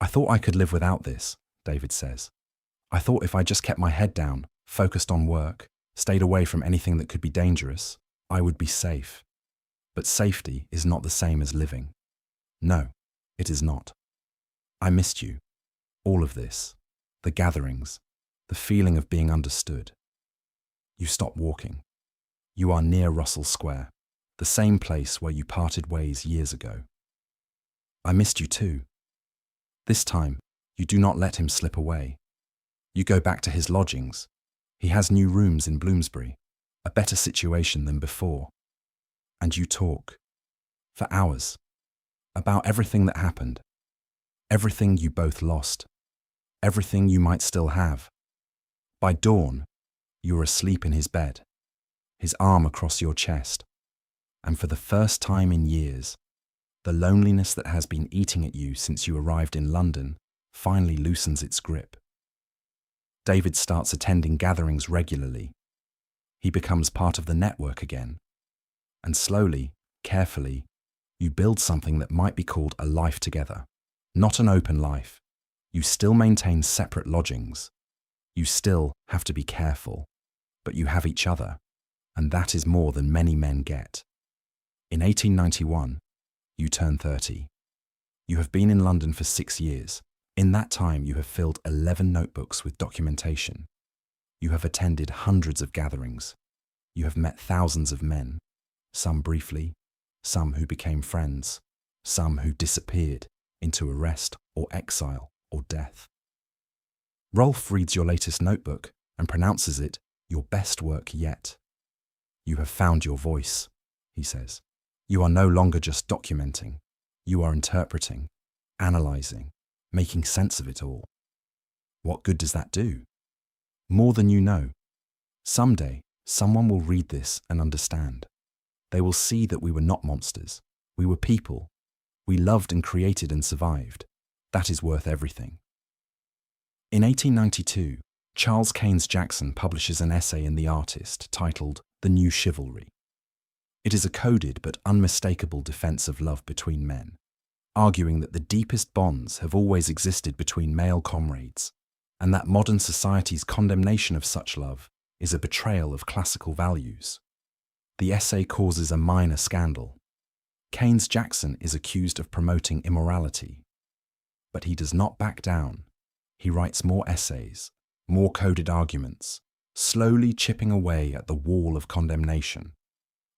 S1: I thought I could live without this, David says. I thought if I just kept my head down, focused on work, stayed away from anything that could be dangerous, I would be safe. But safety is not the same as living. No, it is not. I missed you. All of this. The gatherings. The feeling of being understood. You stop walking. You are near Russell Square, the same place where you parted ways years ago. I missed you too. This time, you do not let him slip away. You go back to his lodgings. He has new rooms in Bloomsbury, a better situation than before. And you talk, for hours, about everything that happened, everything you both lost, everything you might still have. By dawn, you are asleep in his bed, his arm across your chest, and for the first time in years, the loneliness that has been eating at you since you arrived in London finally loosens its grip. David starts attending gatherings regularly. He becomes part of the network again. And slowly, carefully, you build something that might be called a life together. Not an open life. You still maintain separate lodgings. You still have to be careful. But you have each other. And that is more than many men get. In 1891, you turn 30. You have been in London for 6 years. In that time, you have filled 11 notebooks with documentation. You have attended hundreds of gatherings. You have met thousands of men, some briefly, some who became friends, some who disappeared into arrest or exile or death. Rolfe reads your latest notebook and pronounces it your best work yet. You have found your voice, he says. You are no longer just documenting. You are interpreting, analysing, making sense of it all. What good does that do? More than you know. Someday, someone will read this and understand. They will see that we were not monsters. We were people. We loved and created and survived. That is worth everything. In 1892, Charles Keynes Jackson publishes an essay in The Artist titled The New Chivalry. It is a coded but unmistakable defense of love between men, arguing that the deepest bonds have always existed between male comrades, and that modern society's condemnation of such love is a betrayal of classical values. The essay causes a minor scandal. Keynes Jackson is accused of promoting immorality. But he does not back down. He writes more essays, more coded arguments, slowly chipping away at the wall of condemnation.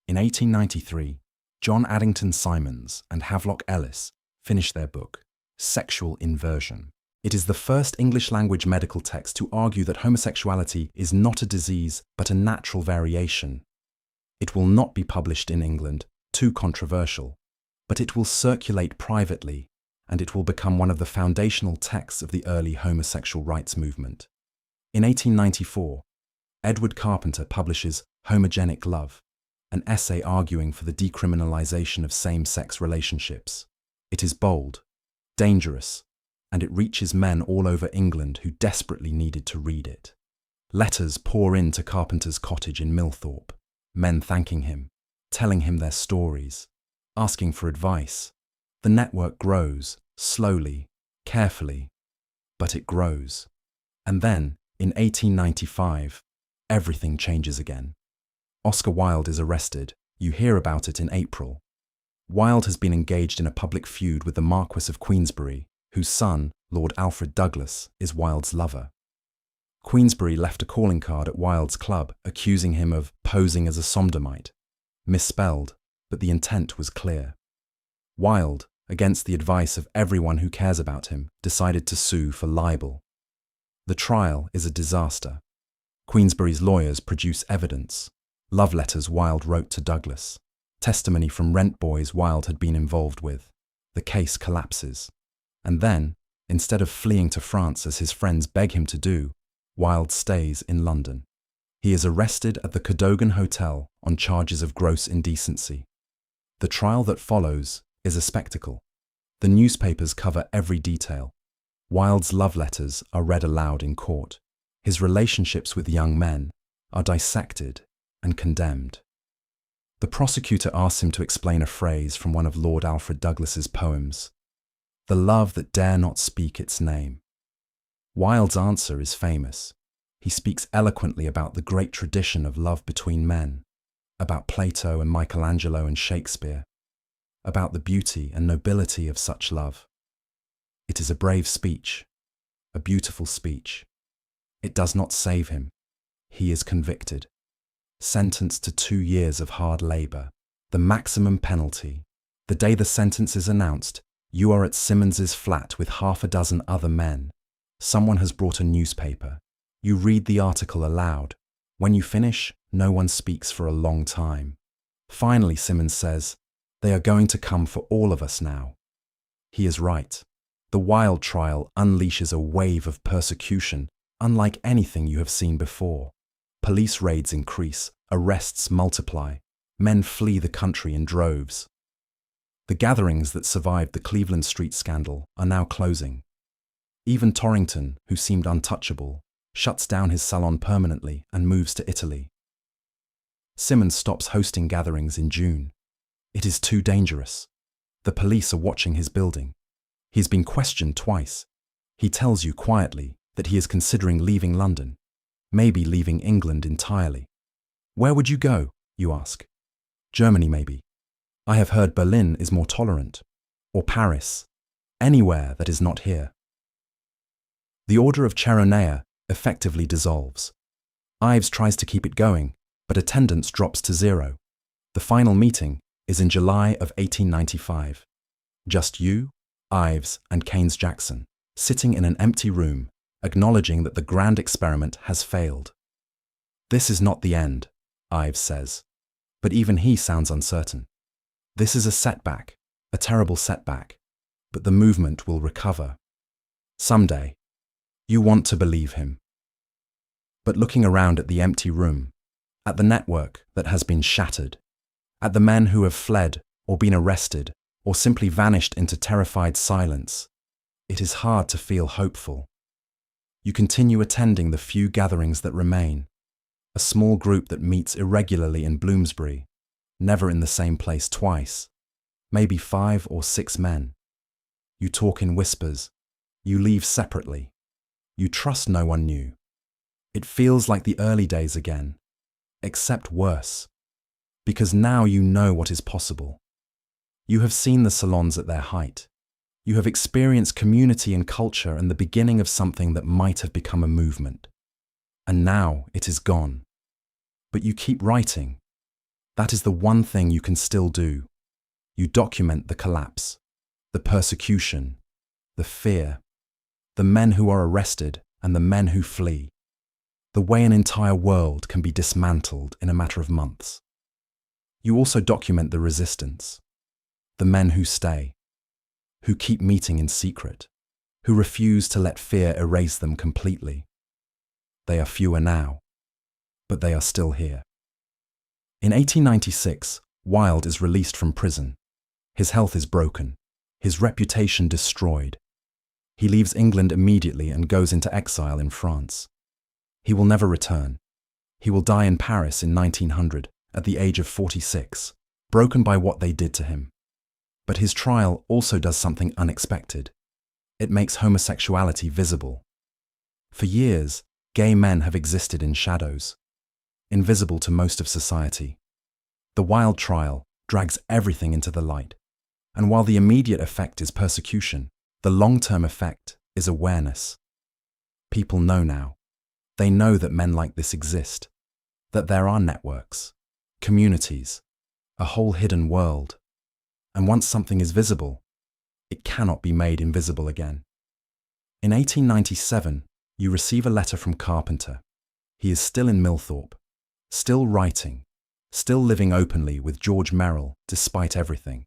S1: In 1893, John Addington Symonds and Havelock Ellis finished their book, Sexual Inversion. It is the first English-language medical text to argue that homosexuality is not a disease but a natural variation. It will not be published in England, too controversial, but it will circulate privately, and it will become one of the foundational texts of the early homosexual rights movement. In 1894, Edward Carpenter publishes Homogenic Love, an essay arguing for the decriminalization of same-sex relationships. It is bold, dangerous, and it reaches men all over England who desperately needed to read it. Letters pour into Carpenter's cottage in Millthorpe, men thanking him, telling him their stories, asking for advice. The network grows, slowly, carefully, but it grows. And then, in 1895, everything changes again. Oscar Wilde is arrested. You hear about it in April. Wilde has been engaged in a public feud with the Marquess of Queensberry, whose son, Lord Alfred Douglas, is Wilde's lover. Queensberry left a calling card at Wilde's club accusing him of posing as a sodomite, misspelled, but the intent was clear. Wilde, against the advice of everyone who cares about him, decided to sue for libel. The trial is a disaster. Queensberry's lawyers produce evidence, love letters Wilde wrote to Douglas, testimony from rent boys Wilde had been involved with. The case collapses. And then, instead of fleeing to France as his friends beg him to do, Wilde stays in London. He is arrested at the Cadogan Hotel on charges of gross indecency. The trial that follows is a spectacle. The newspapers cover every detail. Wilde's love letters are read aloud in court. His relationships with young men are dissected and condemned. The prosecutor asks him to explain a phrase from one of Lord Alfred Douglas's poems, "The love that dare not speak its name." Wilde's answer is famous. He speaks eloquently about the great tradition of love between men, about Plato and Michelangelo and Shakespeare, about the beauty and nobility of such love. It is a brave speech, a beautiful speech. It does not save him. He is convicted, sentenced to 2 years of hard labour, the maximum penalty. The day the sentence is announced, you are at Simmons's flat with half a dozen other men. Someone has brought a newspaper. You read the article aloud. When you finish, no one speaks for a long time. Finally, Simmons says, "They are going to come for all of us now." He is right. The Wilde trial unleashes a wave of persecution unlike anything you have seen before. Police raids increase, arrests multiply, men flee the country in droves. The gatherings that survived the Cleveland Street scandal are now closing. Even Torington, who seemed untouchable, shuts down his salon permanently and moves to Italy. Simmons stops hosting gatherings in June. It is too dangerous. The police are watching his building. He's been questioned twice. He tells you quietly that he is considering leaving London, maybe leaving England entirely. Where would you go, you ask? Germany, maybe. I have heard Berlin is more tolerant. Or Paris. Anywhere that is not here. The Order of Cheronea effectively dissolves. Ives tries to keep it going, but attendance drops to 0. The final meeting is in July of 1895. Just you, Ives, and Keynes Jackson, sitting in an empty room, acknowledging that the grand experiment has failed. This is not the end, Ives says, but even he sounds uncertain. This is a setback, a terrible setback, but the movement will recover. Someday, you want to believe him. But looking around at the empty room, at the network that has been shattered, at the men who have fled or been arrested or simply vanished into terrified silence, it is hard to feel hopeful. You continue attending the few gatherings that remain, a small group that meets irregularly in Bloomsbury, never in the same place twice, maybe 5 or 6 men. You talk in whispers, you leave separately, you trust no one new. It feels like the early days again, except worse, because now you know what is possible. You have seen the salons at their height. You have experienced community and culture and the beginning of something that might have become a movement. And now it is gone. But you keep writing. That is the one thing you can still do. You document the collapse, the persecution, the fear, the men who are arrested and the men who flee, the way an entire world can be dismantled in a matter of months. You also document the resistance, the men who stay, who keep meeting in secret, who refuse to let fear erase them completely. They are fewer now, but they are still here. In 1896, Wilde is released from prison. His health is broken, his reputation destroyed. He leaves England immediately and goes into exile in France. He will never return. He will die in Paris in 1900 at the age of 46, broken by what they did to him. But his trial also does something unexpected. It makes homosexuality visible. For years, gay men have existed in shadows, invisible to most of society. The Wilde trial drags everything into the light, and while the immediate effect is persecution, the long-term effect is awareness. People know now. They know that men like this exist, that there are networks, communities, a whole hidden world. And once something is visible, it cannot be made invisible again. In 1897, you receive a letter from Carpenter. He is still in Millthorpe, still writing, still living openly with George Merrill despite everything.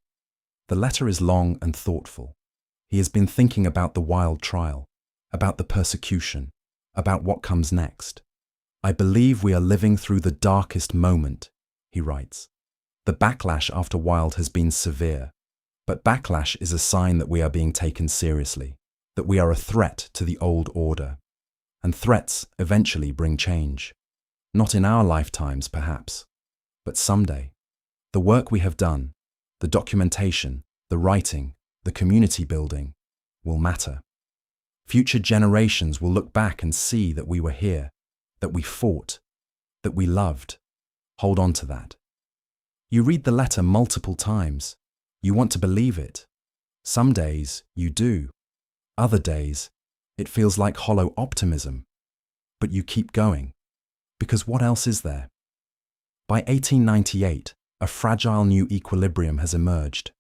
S1: The letter is long and thoughtful. He has been thinking about the Wilde trial, about the persecution, about what comes next. I believe we are living through the darkest moment, he writes. The backlash after Wilde has been severe, but backlash is a sign that we are being taken seriously, that we are a threat to the old order. And threats eventually bring change. Not in our lifetimes, perhaps, but someday. The work we have done, the documentation, the writing, the community building, will matter. Future generations will look back and see that we were here, that we fought, that we loved. Hold on to that. You read the letter multiple times. You want to believe it. Some days you do. Other days, it feels like hollow optimism. But you keep going. Because what else is there? By 1898, a fragile new equilibrium has emerged.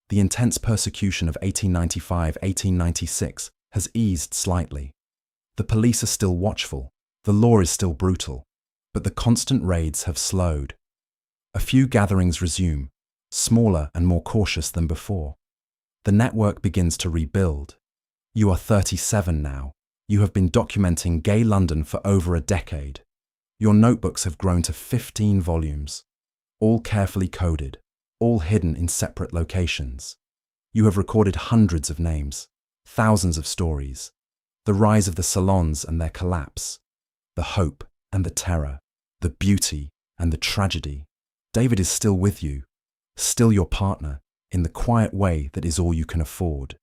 S1: The intense persecution of 1895-1896 has eased slightly. The police are still watchful, the law is still brutal, but the constant raids have slowed. A few gatherings resume, smaller and more cautious than before. The network begins to rebuild. You are 37 now. You have been documenting gay London for over a decade. Your notebooks have grown to 15 volumes, all carefully coded, all hidden in separate locations. You have recorded hundreds of names, thousands of stories, the rise of the salons and their collapse, the hope and the terror, the beauty and the tragedy. David is still with you, still your partner, in the quiet way that is all you can afford.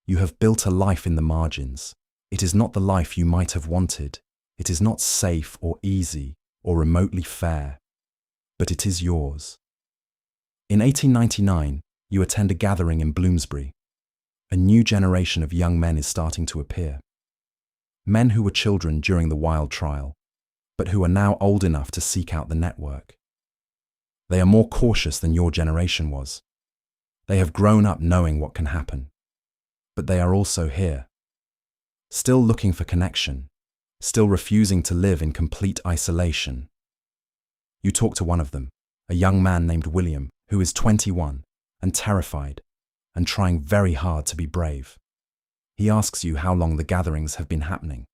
S1: You have built a life in the margins. It is not the life you might have wanted. It is not safe or easy or remotely fair, but it is yours. In 1899, you attend a gathering in Bloomsbury. A new generation of young men is starting to appear. Men who were children during the Wilde trial, but who are now old enough to seek out the network. They are more cautious than your generation was. They have grown up knowing what can happen. But they are also here, still looking for connection, still refusing to live in complete isolation. You talk to one of them, a young man named William, who is 21 and terrified and trying very hard to be brave. He asks you how long the gatherings have been happening.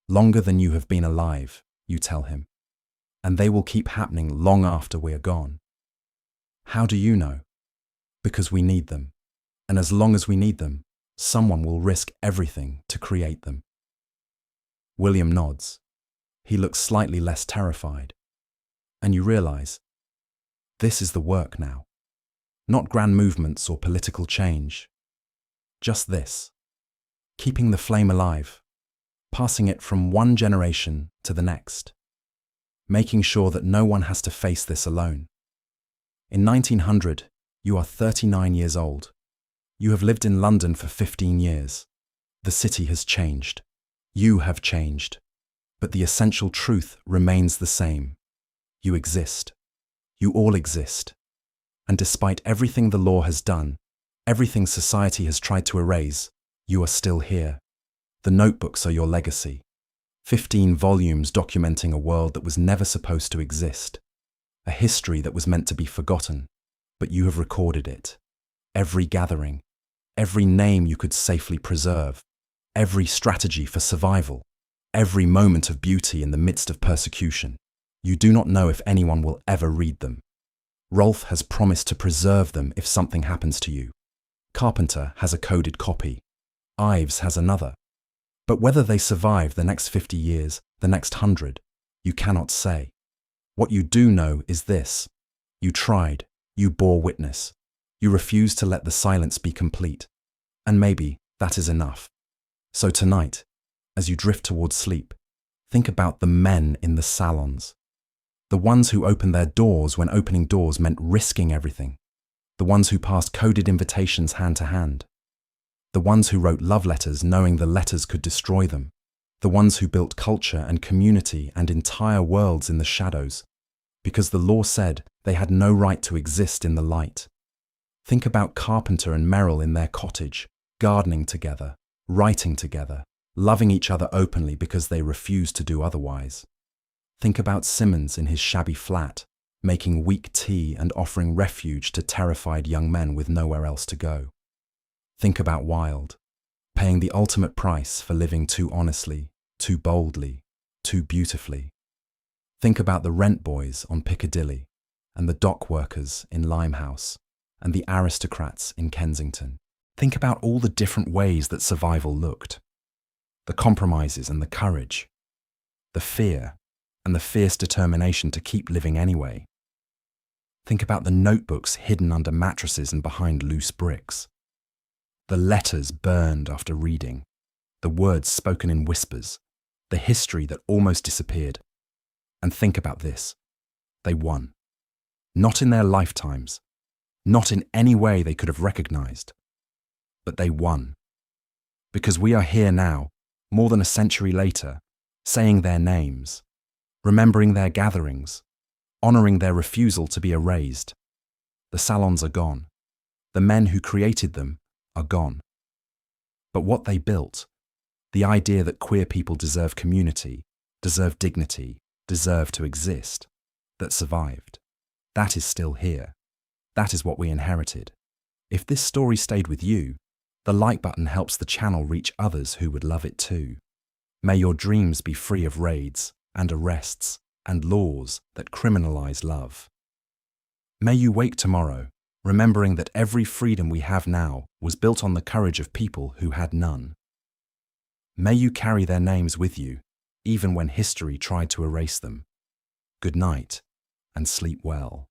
S1: Longer than you have been alive, you tell him, and they will keep happening long after we are gone. How do you know? Because we need them, and as long as we need them, someone will risk everything to create them. William nods. He looks slightly less terrified, and you realize, this is the work now. Not grand movements or political change. Just this. Keeping the flame alive, passing it from one generation to the next, making sure that no one has to face this alone. In 1900, you are 39 years old. You have lived in London for 15 years. The city has changed. You have changed. But the essential truth remains the same. You exist. You all exist. And despite everything the law has done, everything society has tried to erase, you are still here. The notebooks are your legacy. 15 volumes documenting a world that was never supposed to exist. A history that was meant to be forgotten, but you have recorded it. Every gathering, every name you could safely preserve, every strategy for survival, every moment of beauty in the midst of persecution. You do not know if anyone will ever read them. Rolfe has promised to preserve them if something happens to you. Carpenter has a coded copy. Ives has another. But whether they survive the next 50 years, the next 100, you cannot say. What you do know is this. You tried. You bore witness. You refused to let the silence be complete. And maybe that is enough. So tonight, as you drift towards sleep, think about the men in the salons. The ones who opened their doors when opening doors meant risking everything. The ones who passed coded invitations hand to hand. The ones who wrote love letters knowing the letters could destroy them. The ones who built culture and community and entire worlds in the shadows, because the law said they had no right to exist in the light. Think about Carpenter and Merrill in their cottage, gardening together, writing together, loving each other openly because they refused to do otherwise. Think about Simmons in his shabby flat, making weak tea and offering refuge to terrified young men with nowhere else to go. Think about Wilde, paying the ultimate price for living too honestly, too boldly, too beautifully. Think about the rent boys on Piccadilly, and the dock workers in Limehouse, and the aristocrats in Kensington. Think about all the different ways that survival looked. The compromises and the courage. The fear and the fierce determination to keep living anyway. Think about the notebooks hidden under mattresses and behind loose bricks. The letters burned after reading. The words spoken in whispers. The history that almost disappeared. And think about this. They won. Not in their lifetimes. Not in any way they could have recognized. But they won. Because we are here now, more than a century later, saying their names, remembering their gatherings, honoring their refusal to be erased. The salons are gone. The men who created them are gone. But what they built, the idea that queer people deserve community, deserve dignity, deserve to exist, that survived, that is still here. That is what we inherited. If this story stayed with you, the like button helps the channel reach others who would love it too. May your dreams be free of raids and arrests and laws that criminalize love. May you wake tomorrow remembering that every freedom we have now was built on the courage of people who had none. May you carry their names with you, even when history tried to erase them. Good night, and sleep well.